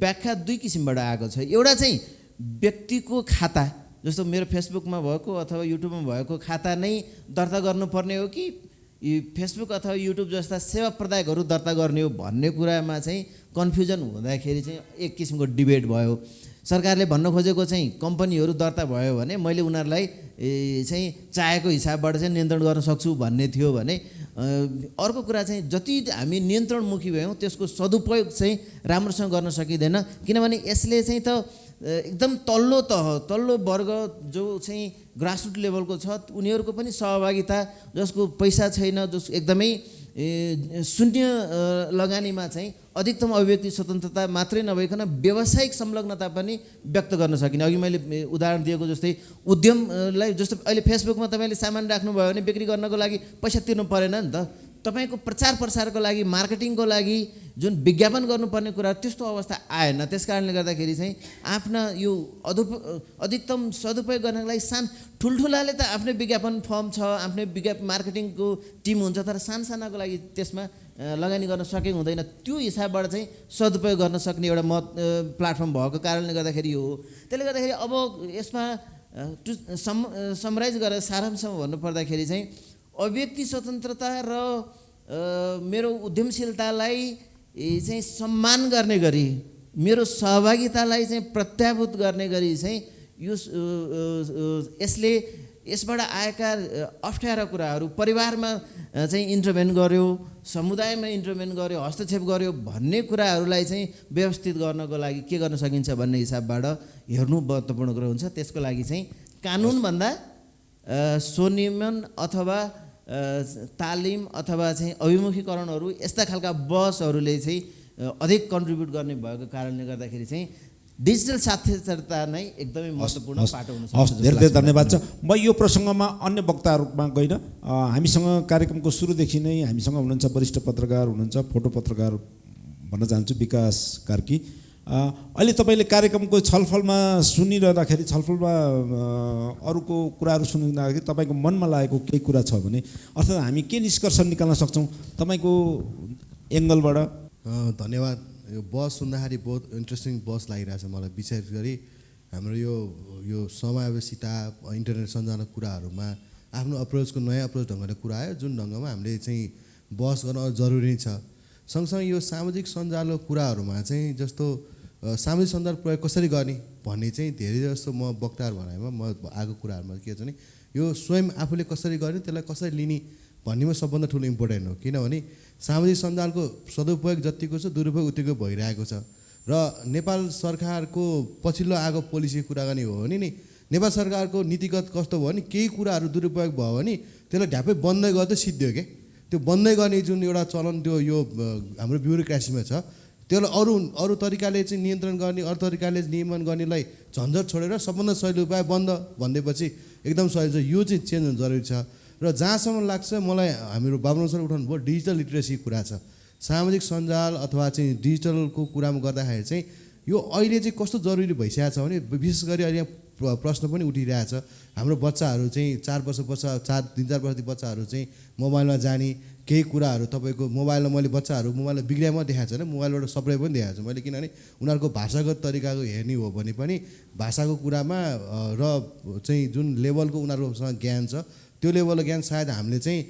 व्याख्या दुई किसिमबाट आएको छ। एउटा चाहिँ व्यक्तिको खाता, जस्तो मेरो फेसबुकमा भएको अथवा युट्युबमा भएको खाता नै दर्ता गर्नुपर्ने हो कि फेसबुक अथवा युट्युब जस्ता सेवा प्रदायकहरू दर्ता गर्ने हो भन्ने कुरामा चाहिँ कन्फ्युजन हुँदाखेरि चाहिँ एक किसिमको डिबेट भयो। सरकारले भन्न खोजेको चाहिँ कम्पनीहरू दर्ता भयो भने मैले उनीहरूलाई चाहिँ चाहेको हिसाबबाट चाहिँ नियन्त्रण गर्न सक्छु भन्ने थियो भने, अर्को कुरा चाहिँ जति हामी नियन्त्रणमुखी भयौँ त्यसको सदुपयोग चाहिँ राम्रोसँग गर्न सकिँदैन, किनभने यसले चाहिँ त एकदम तल्लो वर्ग जो चाहिँ ग्रासरुट लेभलको छ उनीहरूको पनि सहभागिता, जसको पैसा छैन, जस एकदमै शून्य लगानीमा चाहिँ अधिकतम अभिव्यक्ति स्वतन्त्रता मात्रै नभइकन व्यावसायिक संलग्नता पनि व्यक्त गर्न सकिने। अघि मैले उदाहरण दिएको जस्तै उद्यमलाई, जस्तो अहिले फेसबुकमा तपाईँले सामान राख्नुभयो भने बिक्री गर्नको लागि पैसा तिर्नु परेन नि त, तपाईँको प्रचार प्रसारको लागि मार्केटिङको लागि जुन विज्ञापन गर्नुपर्ने कुरा त्यस्तो अवस्था आएन। त्यस कारणले गर्दाखेरि चाहिँ आफ्ना यो अधिकतम सदुपयोग गर्नको लागि ठुल्ठुलाले त आफ्नै विज्ञापन फर्म छ, आफ्नै मार्केटिङको टिम हुन्छ, तर सानसानाको लागि त्यसमा लगानी गर्न सकेको हुँदैन। त्यो हिसाबबाट चाहिँ सदुपयोग गर्न सक्ने एउटा प्लेटफर्म भएको कारणले गर्दाखेरि हो। त्यसले गर्दाखेरि अब यसमा समराइज गरेर सारांशमा भन्नुपर्दाखेरि चाहिँ अभिव्यक्ति स्वतन्त्रता र मेरो उद्यमशीलतालाई चाहिँ सम्मान गर्ने गरी, मेरो सहभागितालाई चाहिँ प्रत्याभूत गर्ने गरी चाहिँ यसले यसबाट आएका अप्ठ्यारा कुराहरू परिवारमा चाहिँ इन्टरभेन गर्यो, समुदायमा इन्टरभेन गर्यो, हस्तक्षेप गर्यो भन्ने कुराहरूलाई चाहिँ व्यवस्थित गर्नको लागि के गर्न सकिन्छ भन्ने हिसाबबाट हेर्नु महत्त्वपूर्ण कुरो हुन्छ। त्यसको लागि चाहिँ कानुनभन्दा स्वनियमन अथवा तालिम अथवा चाहिँ अभिमुखीकरणहरू यस्ता खालका बसहरूले चाहिँ अधिक कन्ट्रिब्युट गर्ने भएको कारणले गर्दाखेरि चाहिँ डिजिटल साक्षरता नै एकदमै महत्त्वपूर्ण पाटो हुन सक्छ। धेरै धेरै धन्यवाद छ। म यो प्रसङ्गमा अन्य वक्ताहरूमा गइन हामीसँग कार्यक्रमको सुरुदेखि नै हामीसँग हुनुहुन्छ वरिष्ठ पत्रकार हुनुहुन्छ, फोटो पत्रकार भन्न चाहन्छु विकास कार्की। अहिले तपाईँले कार्यक्रमको छलफलमा सुनिरहँदाखेरि छलफलमा अरूको कुराहरू सुनिँदाखेरि तपाईँको मनमा लागेको केही कुरा छ भने अर्थात् हामी के निष्कर्ष निकाल्न सक्छौँ तपाईँको एङ्गलबाट? धन्यवाद। यो बस सुन्दाखेरि बहुत इन्ट्रेस्टिङ बस लागिरहेछ मलाई। विशेष गरी हाम्रो यो समावेशिता इन्टरनेट सञ्जालको कुराहरूमा आफ्नो अप्रोचको नयाँ अप्रोच ढङ्गले कुरा आयो, जुन ढङ्गमा हामीले चाहिँ बहस गर्न जरुरी छ। सँगसँगै यो सामाजिक सञ्जालको कुराहरूमा चाहिँ जस्तो सामाजिक सञ्जाल प्रयोग कसरी गर्ने भन्ने चाहिँ धेरै जस्तो म वक्ताहरू भनाइमा म आएको कुराहरूमा के छ भने यो स्वयं आफूले कसरी गर्ने, त्यसलाई कसरी लिने भन्नेमा सबभन्दा ठुलो इम्पोर्टेन्ट हो। किनभने सामाजिक सञ्जालको सदुपयोग जतिको छ दुरुपयोग उत्तिकै भइरहेको छ। र नेपाल सरकारको पछिल्लो आएको पोलिसी कुरा गर्ने हो भने नि नेपाल सरकारको नीतिगत कस्तो भयो भने केही कुराहरू दुरुपयोग भयो भने त्यसलाई ढ्यापै बन्दै गर्दै सिद्धियो के। त्यो बन्दै गर्ने जुन एउटा चलन त्यो यो हाम्रो ब्युरोक्रेसीमा छ, त्यसलाई अरू तरिकाले चाहिँ नियन्त्रण गर्ने, अरू तरिकाले नियमन गर्नेलाई झन्झट छोडेर सबभन्दा सजिलो उपाय बन्द भनिदिएपछि एकदम सजिलो छ। यो चाहिँ चेन्ज हुनु जरुरी छ। र जहाँसम्म लाग्छ मलाई हाम्रो बाबुराम सर उठाउनु भयो डिजिटल लिटरेसी कुरा छ। सामाजिक सञ्जाल अथवा चाहिँ डिजिटलको कुरामा गर्दाखेरि चाहिँ यो अहिले चाहिँ कस्तो जरुरी भइसकेको छ भने विशेष गरी अहिले यहाँ प्रश्न पनि उठिरहेछ। हाम्रो बच्चाहरू चाहिँ 4 वर्ष बच्चा 3-4 वर्षदेखि बच्चाहरू चाहिँ मोबाइलमा जाने केही कुराहरू तपाईँको मोबाइलमा मैले बच्चाहरू मोबाइलमा बिग्रियामा देखाएको छैन, मोबाइलबाट सप्लाई पनि देखाएको छु मैले। किनभने उनीहरूको भाषागत तरिकाको हेर्ने हो भने पनि भाषाको कुरामा र चाहिँ जुन लेभलको उनीहरूसँग ज्ञान छ त्यो लेभलको ज्ञान सायद हामीले चाहिँ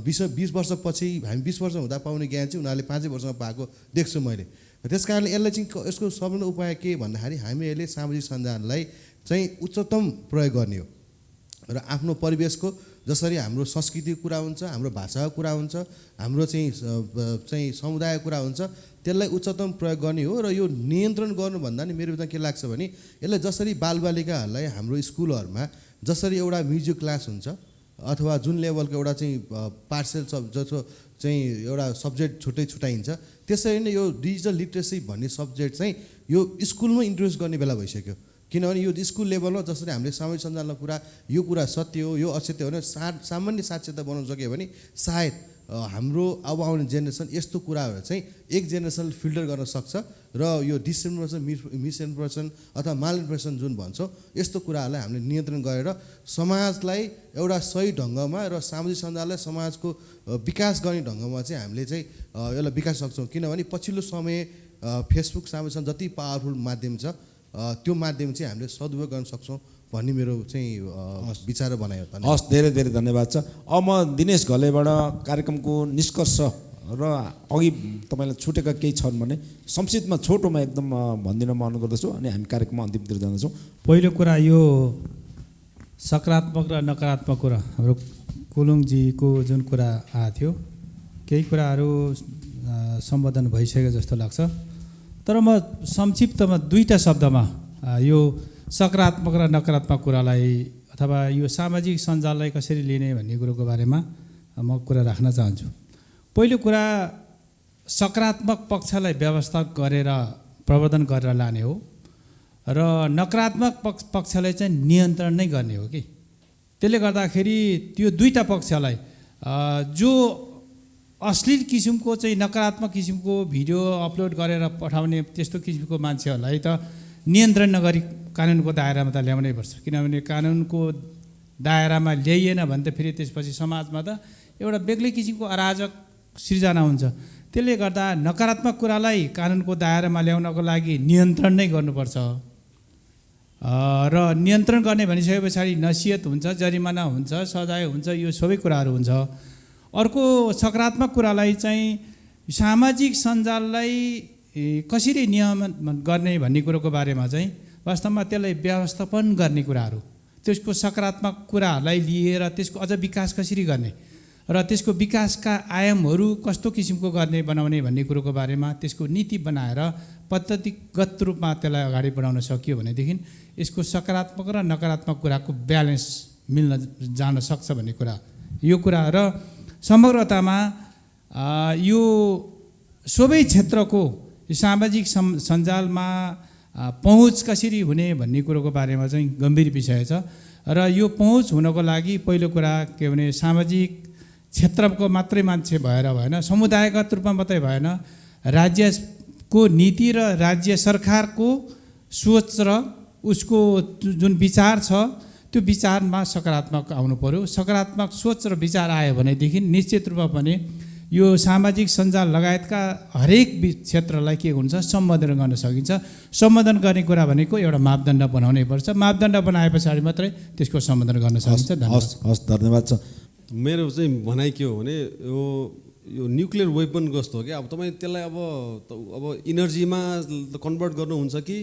20 वर्षपछि हामी 20 वर्ष हुँदा पाउने ज्ञान चाहिँ उनीहरूले 5 वर्षमा पाएको देख्छु मैले। त्यस कारणले यसलाई चाहिँ यसको सबभन्दा उपाय के भन्दाखेरि हामीहरूले सामाजिक सञ्जाललाई चाहिँ उच्चतम प्रयोग गर्ने हो र आफ्नो परिवेशको जसरी हाम्रो संस्कृतिको कुरा हुन्छ, हाम्रो भाषाको कुरा हुन्छ, हाम्रो चाहिँ समुदायको कुरा हुन्छ, त्यसलाई उच्चतम प्रयोग गर्ने हो। र यो नियन्त्रण गर्नुभन्दा नि मेरो के लाग्छ भने यसलाई जसरी बालबालिकाहरूलाई हाम्रो स्कुलहरूमा जसरी एउटा म्युजिक क्लास हुन्छ अथवा जुन लेभलको एउटा चाहिँ पार्सल जस्तो चाहिँ एउटा सब्जेक्ट छुट्टै छुट्याइन्छ, त्यसरी नै यो डिजिटल लिटरेसी भन्ने सब्जेक्ट चाहिँ यो स्कुलमा इन्ट्रोड्युस गर्ने बेला भइसक्यो। किनभने यो स्कुल लेभलमा जसरी हामीले सामाजिक सञ्जालको कुरा यो कुरा सत्य हो यो असत्य हो भने सामान्य साक्षरता बनाउन सक्यो भने सायद हाम्रो अब आउने जेनेरेसन यस्तो कुराहरू चाहिँ एक जेनेरेसन फिल्टर गर्न सक्छ र यो मिसइन्फर्मेसन अथवा मालइन्फर्मेसन जुन भन्छौँ यस्तो कुराहरूलाई हामीले नियन्त्रण गरेर समाजलाई एउटा सही ढङ्गमा र सामाजिक सञ्जाललाई समाजको विकास गर्ने ढङ्गमा चाहिँ हामीले चाहिँ यसलाई विकास सक्छौँ। किनभने पछिल्लो समय फेसबुक सामाजिक सञ्जाल जति पावरफुल माध्यम छ त्यो माध्यम चाहिँ हामीले सदुपयोग गर्न सक्छौँ भन्ने मेरो चाहिँ विचार बनायो। हस्, धेरै धेरै धन्यवाद छ। अब म दिनेश घलेबाट कार्यक्रमको निष्कर्ष र अघि तपाईँलाई छुटेका केही छन् भने संक्षिप्तमा छोटोमा एकदम भनिदिन म अनुरोध गर्दछु अनि हामी कार्यक्रममा अन्तिमतिर जाँदैछौँ। पहिलो कुरा यो सकारात्मक र नकारात्मक कुरा हाम्रो कुलुङजीको जुन कुरा आएको थियो केही कुराहरू सम्बोधन भइसक्यो जस्तो लाग्छ, तर म संक्षिप्तमा दुईवटा शब्दमा यो सकारात्मक र नकारात्मक कुरालाई अथवा यो सामाजिक सञ्जाललाई कसरी लिने भन्ने कुरोको बारेमा म कुरा राख्न चाहन्छु। पहिलो कुरा सकारात्मक पक्षलाई व्यवस्था गरेर प्रवर्धन गरेर लाने हो र नकारात्मक पक्षलाई चाहिँ नियन्त्रण नै गर्ने हो कि। त्यसले गर्दाखेरि त्यो दुईवटा पक्षलाई जो अश्लील किसिमको चाहिँ नकारात्मक किसिमको भिडियो अपलोड गरेर पठाउने त्यस्तो किसिमको मान्छेहरूलाई त नियन्त्रण नगरी कानुनको दायरामा त ल्याउनै पर्छ। किनभने कानुनको दायरामा ल्याइएन भने त फेरि त्यसपछि समाजमा त एउटा बेग्लै किसिमको अराजक सृजना हुन्छ। त्यसले गर्दा नकारात्मक कुरालाई कानुनको दायरामा ल्याउनको लागि नियन्त्रण नै गर्नुपर्छ र नियन्त्रण गर्ने भनिसके पछाडि नसिहत हुन्छ, जरिमाना हुन्छ, सजाय हुन्छ, यो सबै कुराहरू हुन्छ। अर्को सकारात्मक कुरालाई चाहिँ सामाजिक सञ्जाललाई कसरी नियमन गर्ने भन्ने कुरोको बारेमा चाहिँ वास्तवमा त्यसलाई व्यवस्थापन गर्ने कुराहरू, त्यसको सकारात्मक कुराहरूलाई लिएर त्यसको अझ विकास कसरी गर्ने र त्यसको विकासका आयामहरू कस्तो किसिमको गर्ने बनाउने भन्ने कुरोको बारेमा त्यसको नीति बनाएर पद्धतिगत रूपमा त्यसलाई अगाडि बढाउन सकियो भनेदेखि यसको सकारात्मक र नकारात्मक कुराको ब्यालेन्स मिल्न जान सक्छ भन्ने कुरा यो कुरा र समग्रतामा यो सबै क्षेत्रको सामाजिक सञ्जालमा पहुँच कसरी हुने भन्ने कुरोको बारेमा चाहिँ गम्भीर विषय छ र यो पहुँच हुनको लागि पहिलो कुरा के भने सामाजिक क्षेत्रको मात्रै मान्छे भएर भएन, समुदायगत रूपमा मात्रै भएन, राज्यको नीति र राज्य सरकारको सोच र उसको जुन विचार छ त्यो विचारमा सकारात्मक आउनु पर्यो। सकारात्मक सोच र विचार आयो भनेदेखि निश्चित रूपमा पनि यो सामाजिक सञ्जाल लगायतका हरेक क्षेत्रलाई के हुन्छ सम्बोधन गर्न सकिन्छ। सम्बोधन गर्ने कुरा भनेको एउटा मापदण्ड बनाउनै पर्छ। मापदण्ड बनाए पछाडि मात्रै त्यसको सम्बोधन गर्न सकिन्छ। हस् धन्यवाद छ। मेरो चाहिँ भनाइ के हो भने यो न्युक्लियर वेपन कस्तो हो क्या, अब तपाईँ त्यसलाई अब इनर्जीमा कन्भर्ट गर्नुहुन्छ कि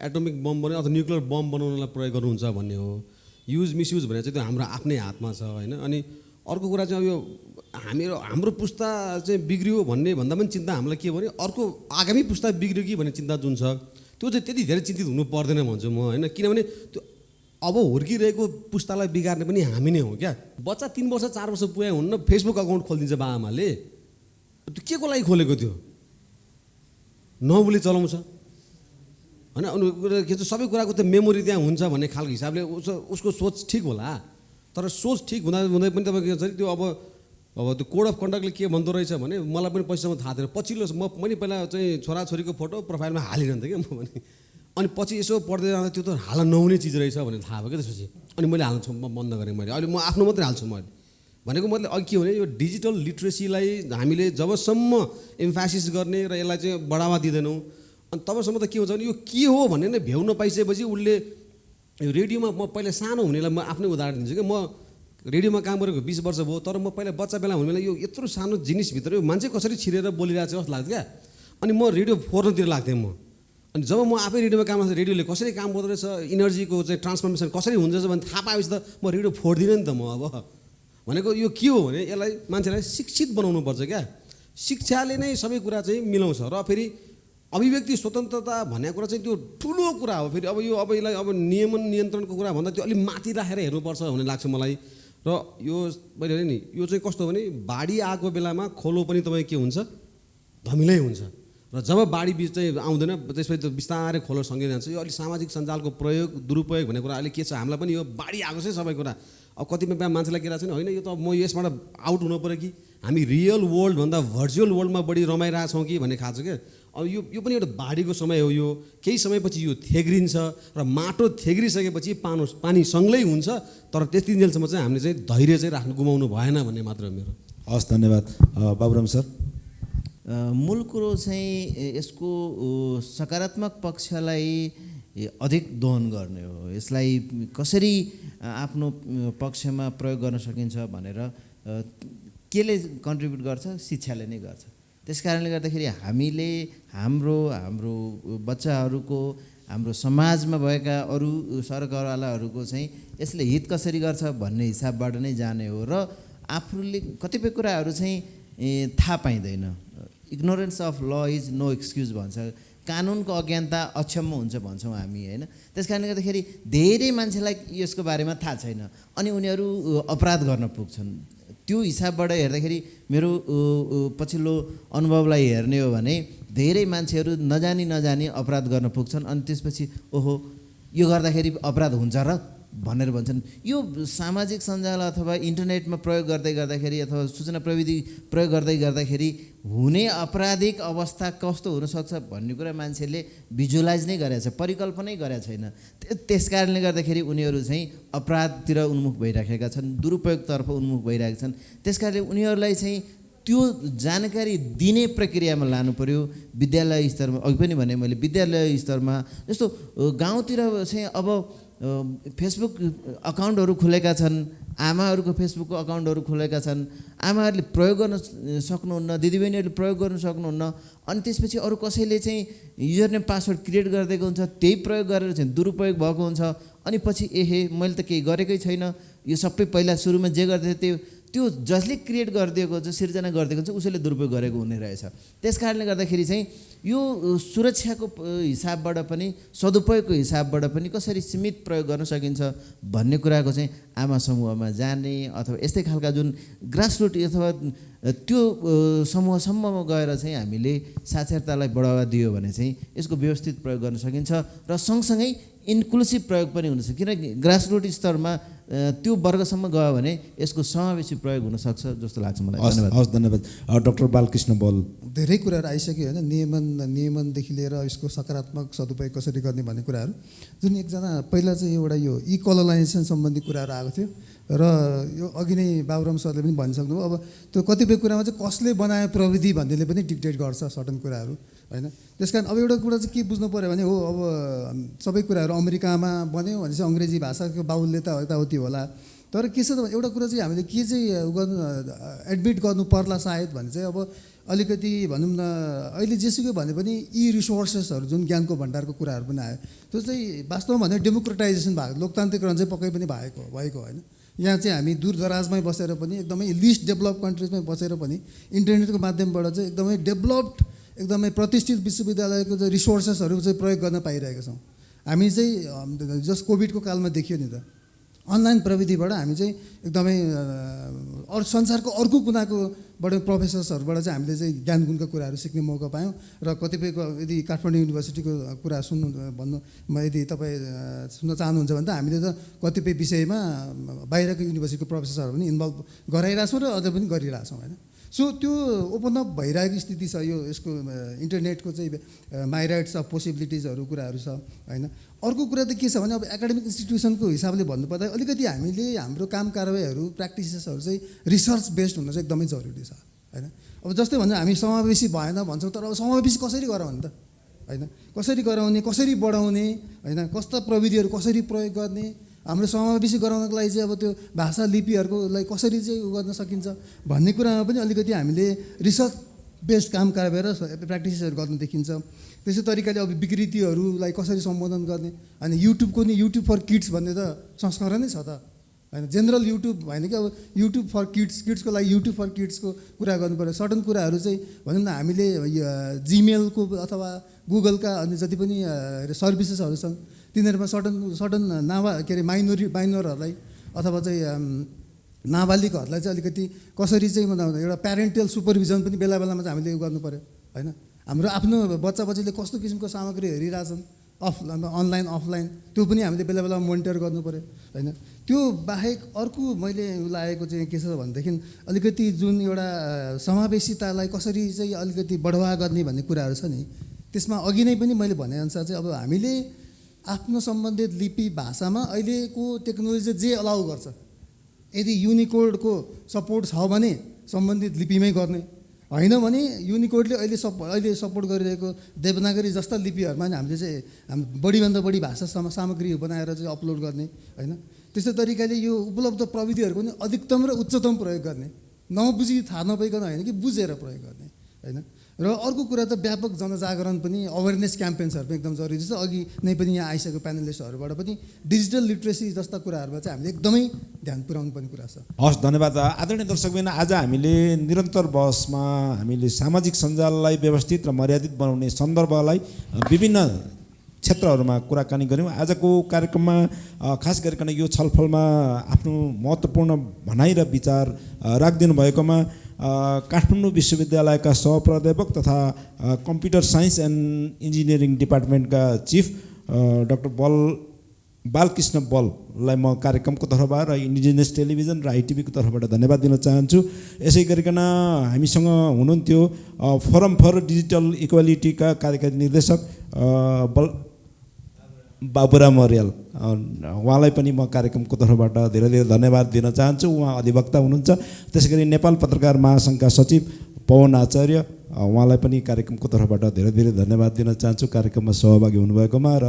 एटोमिक बम बनाउने अथवा न्युक्लियर बम बनाउनलाई प्रयोग गर्नुहुन्छ भन्ने हो। युज मिसयुज भनेर चाहिँ त्यो हाम्रो आफ्नै हातमा छ होइन। अनि अर्को कुरा चाहिँ अब यो हाम्रो पुस्ता चाहिँ बिग्रियो भन्ने भन्दा पनि चिन्ता हामीलाई के भने अर्को आगामी पुस्ता बिग्रियो कि भन्ने चिन्ता जुन छ त्यो चाहिँ त्यति धेरै चिन्तित हुनु पर्दैन भन्छु म होइन। किनभने त्यो अब हुर्किरहेको पुस्तालाई बिगार्ने पनि हामी नै हो क्या। बच्चा 3 वर्ष 4 वर्ष पुगे हुन्न फेसबुक अकाउन्ट खोलिदिन्छ बाआमाले, त्यो के को लागि खोलेको त्यो नबुली चलाउँछ होइन। अनि के सबै कुराको त मेमोरी त्यहाँ हुन्छ भन्ने खालको हिसाबले उसको सोच ठिक होला, तर सोच ठिक हुँदा हुँदै पनि तपाईँको के छ त्यो अब त्यो कोड अफ कन्डक्टले के भन्दो रहेछ भने मलाई पनि पैसामा थाहा थिएन। पछिल्लो मैले पहिला चाहिँ छोराछोरीको फोटो प्रोफाइलमा हालिरहन्थेँ क्या म भने, अनि पछि यसो पढ्दै जाँदा त्यो त हाल्न नहुने चिज रहेछ भनेर थाहा भयो क्या त्यसपछि। अनि मैले हाल्नु बन्द गरेँ मैले, अहिले म आफ्नो मात्रै हाल्छु मैले भनेको मतलब अघि के भने यो डिजिटल लिट्रेसीलाई हामीले जबसम्म इम्फासिस गर्ने र यसलाई चाहिँ बढावा दिँदैनौँ अनि तबसम्म त के हुन्छ भने यो के हो भन्ने नै भ्याउन पाइसकेपछि उसले यो रेडियोमा म पहिला सानो हुनेलाई म आफ्नै उदाहरण दिन्छु कि म रेडियोमा काम गरेको 20 वर्ष भयो, तर म पहिला बच्चा बेला हुने बेला यो यत्रो सानो जिनिसभित्र यो मान्छे कसरी छिरेर बोलिरहेको छ जस्तो लाग्थ्यो क्या। अनि म रेडियो फोर्नतिर लाग्थेँ म। अनि जब म आफै रेडियोमा काम गर्छु रेडियोले कसरी काम गर्दो रहेछ, इनर्जीको चाहिँ ट्रान्सफर्मेसन कसरी हुन्छ भने थाहा पाएपछि त म रेडियो फोर्दिनँ नि त म। अब भनेको यो के हो भने यसलाई मान्छेलाई शिक्षित बनाउनु पर्छ क्या। शिक्षाले नै सबै कुरा चाहिँ मिलाउँछ र फेरि अभिव्यक्ति स्वतन्त्रता भन्ने कुरा चाहिँ त्यो ठुलो कुरा हो। फेरि अब यसलाई अब नियमन नियन्त्रणको कुरा भन्दा त्यो अलिक माथि राखेर हेर्नुपर्छ भन्ने लाग्छ मलाई। र यो मैले भने नि यो चाहिँ कस्तो भने बाढी आएको बेलामा खोलो पनि तपाईँ के हुन्छ धमिलै हुन्छ र जब बाढी बिच चाहिँ आउँदैन त्यसपछि त बिस्तारै खोलो सँगै जान्छ। यो अलिक सामाजिक सञ्जालको प्रयोग दुरुपयोग भन्ने कुरा अहिले के छ हामीलाई पनि यो बाढी आएको छ सबै कुरा। अब कतिपय मान्छेलाई के रहेछ होइन यो त म यसबाट आउट हुनु पऱ्यो कि हामी रियल वर्ल्डभन्दा भर्चुअल वर्ल्डमा बढी रमाइरहेछौँ कि भन्ने खाएको छ क्या। अब यो पनि एउटा बाढीको समय हो। यो केही समयपछि यो थेग्रिन्छ र माटो थेग्रिसकेपछि पानी सँगै हुन्छ, तर त्यति दिनसम्म चाहिँ हामीले चाहिँ धैर्य चाहिँ राख्नु गुमाउनु भएन भन्ने मात्र हो मेरो। हस् धन्यवाद। बाबुराम सर, मूल कुरो चाहिँ यसको सकारात्मक पक्षलाई अधिक दोहन गर्ने हो। यसलाई कसरी आफ्नो पक्षमा प्रयोग गर्न सकिन्छ भनेर केले कन्ट्रिब्युट गर्छ? शिक्षाले नै गर्छ। त्यस कारणले गर्दाखेरि हामीले हाम्रो बच्चाहरूको हाम्रो समाजमा भएका अरू सरकारवालाहरूको चाहिँ यसले हित कसरी गर्छ भन्ने हिसाबबाट नै जाने हो। र आफूले कतिपय कुराहरू चाहिँ थाहा पाइँदैन। इग्नोरेन्स अफ ल इज नो एक्सक्युज भन्छ। कानुनको अज्ञानता अक्षम हुन्छ भन्छौँ हामी होइन। त्यस कारणले गर्दाखेरि धेरै मान्छेलाई यसको बारेमा थाहा छैन अनि उनीहरू अपराध गर्न पुग्छन्। त्यो हिसाबबाट हेर्दाखेरि मेरो पछिल्लो अनुभवलाई हेर्ने हो भने धेरै मान्छेहरू नजानी अपराध गर्न पुग्छन् अनि त्यसपछि ओहो यो गर्दाखेरि अपराध हुन्छ र भनेर भन्छन्। यो सामाजिक सञ्जाल अथवा इन्टरनेटमा प्रयोग गर्दाखेरि अथवा सूचना प्रविधि प्रयोग गर्दाखेरि हुने आपराधिक अवस्था कस्तो हुनसक्छ भन्ने कुरा मान्छेले भिजुअलाइज नै गरेको छ, परिकल्पनै गरेको छैन। त्यस कारणले गर्दाखेरि उनीहरू चाहिँ अपराधतिर उन्मुख भइराखेका छन्, दुरुपयोगतर्फ उन्मुख भइरहेका छन्। त्यस कारणले उनीहरूलाई चाहिँ त्यो जानकारी दिने प्रक्रियामा लानु पर्यो। विद्यालय स्तरमा अघि पनि भने मैले, विद्यालय स्तरमा जस्तो गाउँतिर चाहिँ अब फेसबुक अकाउन्टहरू खुलेका छन्, आमाहरूको फेसबुकको अकाउन्टहरू खुलेका छन्, आमाहरूले प्रयोग गर्न सक्नुहुन्न, दिदीबहिनीहरूले प्रयोग गर्न सक्नुहुन्न। अनि त्यसपछि अरू कसैले चाहिँ युजर नेम पासवर्ड क्रिएट गरिदिएको हुन्छ, त्यही प्रयोग गरेर चाहिँ दुरुपयोग भएको हुन्छ। अनि पछि एहे मैले त केही गरेकै छैन, यो सबै पहिला सुरुमा जे गर्दै त्यो जसले क्रिएट गरिदिएको हुन्छ, सिर्जना गरिदिएको हुन्छ, उसैले दुरुपयोग गरेको हुने रहेछ। त्यस कारणले गर्दाखेरि चाहिँ यो सुरक्षाको हिसाबबाट पनि सदुपयोगको हिसाबबाट पनि कसरी सीमित प्रयोग गर्न सकिन्छ भन्ने कुराको चाहिँ आमा समूहमा जाने अथवा यस्तै खालका जुन ग्रासरुट अथवा त्यो समूहसम्ममा गएर चाहिँ हामीले साक्षरतालाई बढावा दियो भने चाहिँ यसको व्यवस्थित प्रयोग गर्न सकिन्छ र सँगसँगै इन्क्लुसिभ प्रयोग पनि हुनसक्छ। किनकि ग्रासरुट स्तरमा त्यो वर्गसम्म गयो भने यसको समावेशी प्रयोग हुनसक्छ जस्तो लाग्छ मलाई। धन्यवाद। हस्, धन्यवाद। डाक्टर बालकृष्ण बल। धेरै कुराहरू आइसक्यो होइन, नियमनदेखि लिएर यसको सकारात्मक सदुपयोग कसरी गर्ने भन्ने कुराहरू। जुन एकजना पहिला चाहिँ एउटा यो कलोनाइजेसन सम्बन्धी कुराहरू आएको थियो र यो अघि नै बाबुराम सरले पनि भनिसक्नुभयो। अब त्यो कतिपय कुरामा चाहिँ कसले बनायो प्रविधि भन्नेले पनि डिक्टेट गर्छ सर्टन कुराहरू होइन। त्यस कारण अब एउटा कुरा चाहिँ के बुझ्नु पऱ्यो भने हो, अब सबै कुराहरू अमेरिकामा बन्यो भने चाहिँ अङ्ग्रेजी भाषाको बाहुल्यता यताउति होला। तर के छ त एउटा कुरा चाहिँ हामीले के चाहिँ गर्नु एडमिट गर्नु पर्ला सायद भने चाहिँ अब अलिकति भनौँ न अहिले जेसुकै भने पनि यी रिसोर्सेसहरू जुन ज्ञानको भण्डारको कुराहरू पनि आयो, त्यो चाहिँ वास्तवमा भने डेमोक्रेटाइजेसन भएको लोकतान्त्रिकरण चाहिँ पक्कै पनि भएको होइन। यहाँ चाहिँ हामी दूरदराजमै बसेर पनि एकदमै लिस्ट डेभलप कन्ट्रिजमै बसेर पनि इन्टरनेटको माध्यमबाट चाहिँ एकदमै डेभलप्ड एकदमै प्रतिष्ठित विश्वविद्यालयको चाहिँ रिसोर्सेसहरू चाहिँ प्रयोग गर्न पाइरहेका छौँ। हामी चाहिँ जस्ट कोभिडको कालमा देखियो नि त, अनलाइन प्रविधिबाट हामी चाहिँ एकदमै अरू संसारको अर्को कुनाकोबाट प्रोफेसर्सहरूबाट चाहिँ हामीले चाहिँ ज्ञान गुणका कुराहरू सिक्ने मौका पायौँ। र कतिपयको यदि काठमाडौँ युनिभर्सिटीको कुरा यदि तपाईँ सुन्न चाहनुहुन्छ भने त हामीले त कतिपय विषयमा बाहिरको युनिभर्सिटीको प्रोफेसरहरू पनि इन्भल्भ गराइरहेछौँ र अझ पनि गरिरहेछौँ होइन। सो त्यो ओपन अप भइरहेको स्थिति छ। यो यसको इन्टरनेटको चाहिँ माई राइट्स अफ पोसिबिलिटिजहरू कुराहरू छ होइन। अर्को कुरा त के छ भने अब एकाडेमिक इन्स्टिट्युसनको हिसाबले भन्नुपर्दा अलिकति हामीले हाम्रो काम कारबाहीहरू प्र्याक्टिसेसहरू चाहिँ रिसर्च बेस्ड हुन चाहिँ एकदमै जरुरी छ होइन। अब जस्तै भन्दा हामी समावेशी भएन भन्छौँ, तर अब समावेशी कसरी गराउने त होइन, कसरी गराउने, कसरी बढाउने होइन, कस्ता प्रविधिहरू कसरी प्रयोग गर्ने, हाम्रो समावेशी गराउनको लागि चाहिँ अब त्यो भाषा लिपिहरूकोलाई कसरी चाहिँ गर्न सकिन्छ भन्ने कुरामा पनि अलिकति हामीले रिसर्च बेस्ड काम कारबाही र प्र्याक्टिसेसहरू गर्नु देखिन्छ। त्यसै तरिकाले अब विकृतिहरूलाई कसरी सम्बोधन गर्ने, अनि युट्युबको नि युट्युब फर किड्स भन्ने त संस्करणै छ त होइन। जेनरल युट्युब होइन कि अब युट्युब फर किड्सको लागि युट्युब फर किड्सको कुरा गर्नु पऱ्यो। सर्टन कुराहरू चाहिँ भनौँ न हामीले जिमेलको अथवा गुगलका अनि जति पनि सर्भिसेसहरू छन् तिनीहरूमा सर्टन के अरे माइनरहरूलाई अथवा चाहिँ नाबालिगहरूलाई चाहिँ अलिकति कसरी चाहिँ एउटा प्यारेन्टल सुपरभिजन पनि बेला बेलामा चाहिँ हामीले गर्नु पऱ्यो होइन। हाम्रो आफ्नो बच्चाले कस्तो किसिमको सामग्री हेरिरहेछन् अनलाइन अफलाइन, त्यो पनि हामीले बेला बेलामा मोनिटर गर्नु पऱ्यो होइन। त्यो बाहेक अर्को मैले लागेको चाहिँ के छ भनेदेखि अलिकति जुन एउटा समावेशितालाई कसरी चाहिँ अलिकति बढावा गर्ने भन्ने कुराहरू छ नि, त्यसमा अघि नै पनि मैले भनेअनुसार चाहिँ अब हामीले आफ्नो सम्बन्धित लिपि भाषामा अहिलेको टेक्नोलोजी जे अलाउ गर्छ, यदि युनिकोडको सपोर्ट छ भने सम्बन्धित लिपिमै गर्ने, होइन भने युनिकोडले अहिले सपोर्ट गरिरहेको देवनागरी जस्ता लिपिहरूमा हामीले चाहिँ बढीभन्दा बढी भाषा सामग्री बनाएर चाहिँ अपलोड गर्ने होइन। त्यस्तै तरिकाले यो उपलब्ध प्रविधिहरूको पनि अधिकतम र उच्चतम प्रयोग गर्ने, नबुझी थाहा नपाइकन होइन कि बुझेर प्रयोग गर्ने होइन। र अर्को कुरा त व्यापक जनजागरण पनि अवेरनेस क्याम्पेन्सहरू पनि एकदम जरुरी छ। अघि नै पनि यहाँ आइसकेको प्यानलिस्टहरूबाट पनि डिजिटल लिट्रेसी जस्ता कुराहरूमा चाहिँ हामीले एकदमै ध्यान पुर्याउनु पर्ने कुरा छ। हस्, धन्यवाद। आदरणीय दर्शकबिन, आज हामीले निरन्तर बहसमा हामीले सामाजिक सञ्जाललाई व्यवस्थित र मर्यादित बनाउने सन्दर्भलाई विभिन्न क्षेत्रहरूमा कुराकानी गऱ्यौँ। आजको कार्यक्रममा खास गरिकन यो छलफलमा आफ्नो महत्त्वपूर्ण भनाइ र विचार राखिदिनु भएकोमा काठमाडौँ विश्वविद्यालयका सहप्राध्यापक तथा कम्प्युटर साइन्स एन्ड इन्जिनियरिङ डिपार्टमेन्टका चिफ डाक्टर बल बालकृष्ण बललाई म कार्यक्रमको तर्फबाट र इन्डिजिनियस टेलिभिजन र आइटिभीको तर्फबाट धन्यवाद दिन चाहन्छु। यसै गरिकन हामीसँग हुनुहुन्थ्यो फोरम फर डिजिटल इक्वालिटीका कार्यकारी निर्देशक बाबुराम अर्याल, उहाँलाई पनि म कार्यक्रमको तर्फबाट धेरै धेरै धन्यवाद दिन चाहन्छु। उहाँ अधिवक्ता हुनुहुन्छ। त्यसै गरी नेपाल पत्रकार महासङ्घका सचिव पवन आचार्य, उहाँलाई पनि कार्यक्रमको तर्फबाट धेरै धेरै धन्यवाद दिन चाहन्छु कार्यक्रममा सहभागी हुनुभएकोमा। र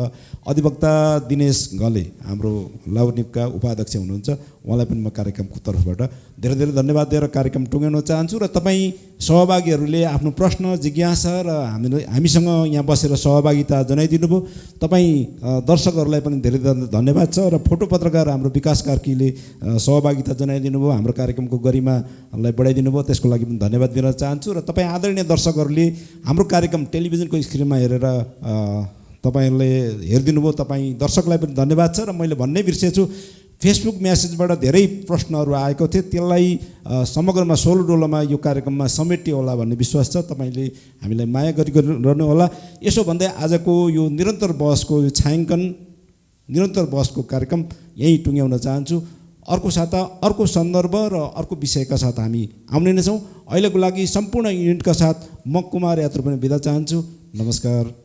अधिवक्ता दिनेश घले हाम्रो लाउनिपका उपाध्यक्ष हुनुहुन्छ, उहाँलाई पनि म कार्यक्रमको तर्फबाट धेरै धेरै धन्यवाद दिएर कार्यक्रम टुङ्ग्याउन चाहन्छु। र तपाईँ सहभागीहरूले आफ्नो प्रश्न जिज्ञासा र हामीसँग यहाँ बसेर सहभागिता जनाइदिनु भयो। तपाईँ दर्शकहरूलाई पनि धेरै धन्यवाद छ। र फोटो पत्रकार हाम्रो विकास कार्कीले सहभागिता जनाइदिनु भयो, हाम्रो कार्यक्रमको गरिमालाई बढाइदिनु भयो, त्यसको लागि पनि धन्यवाद दिन चाहन्छु। र तपाईँ आदरणीय दर्शकहरूले हाम्रो कार्यक्रम टेलिभिजनको स्क्रिनमा हेरेर तपाईँहरूले हेरिदिनु भयो, तपाईँ दर्शकलाई पनि धन्यवाद छ। र मैले भन्नै बिर्सेछु, फेसबुक म्यासेजबाट धेरै प्रश्नहरू आएको थियो, त्यसलाई समग्रमा सोलोडोलोमा यो कार्यक्रममा समेटियो होला भन्ने विश्वास छ। तपाईँले हामीलाई माया गरिरहनु होला। यसो भन्दै आजको यो निरन्तर बहसको यो छायाङ्कन निरन्तर बहसको कार्यक्रम यहीँ टुङ्ग्याउन चाहन्छु। अर्को साता अर्को सन्दर्भ र अर्को विषयका साथ हामी आउने नै छौँ। अहिलेको लागि सम्पूर्ण युनिटका साथ म कुमार यात्रु पनि बिदा चाहन्छु। नमस्कार।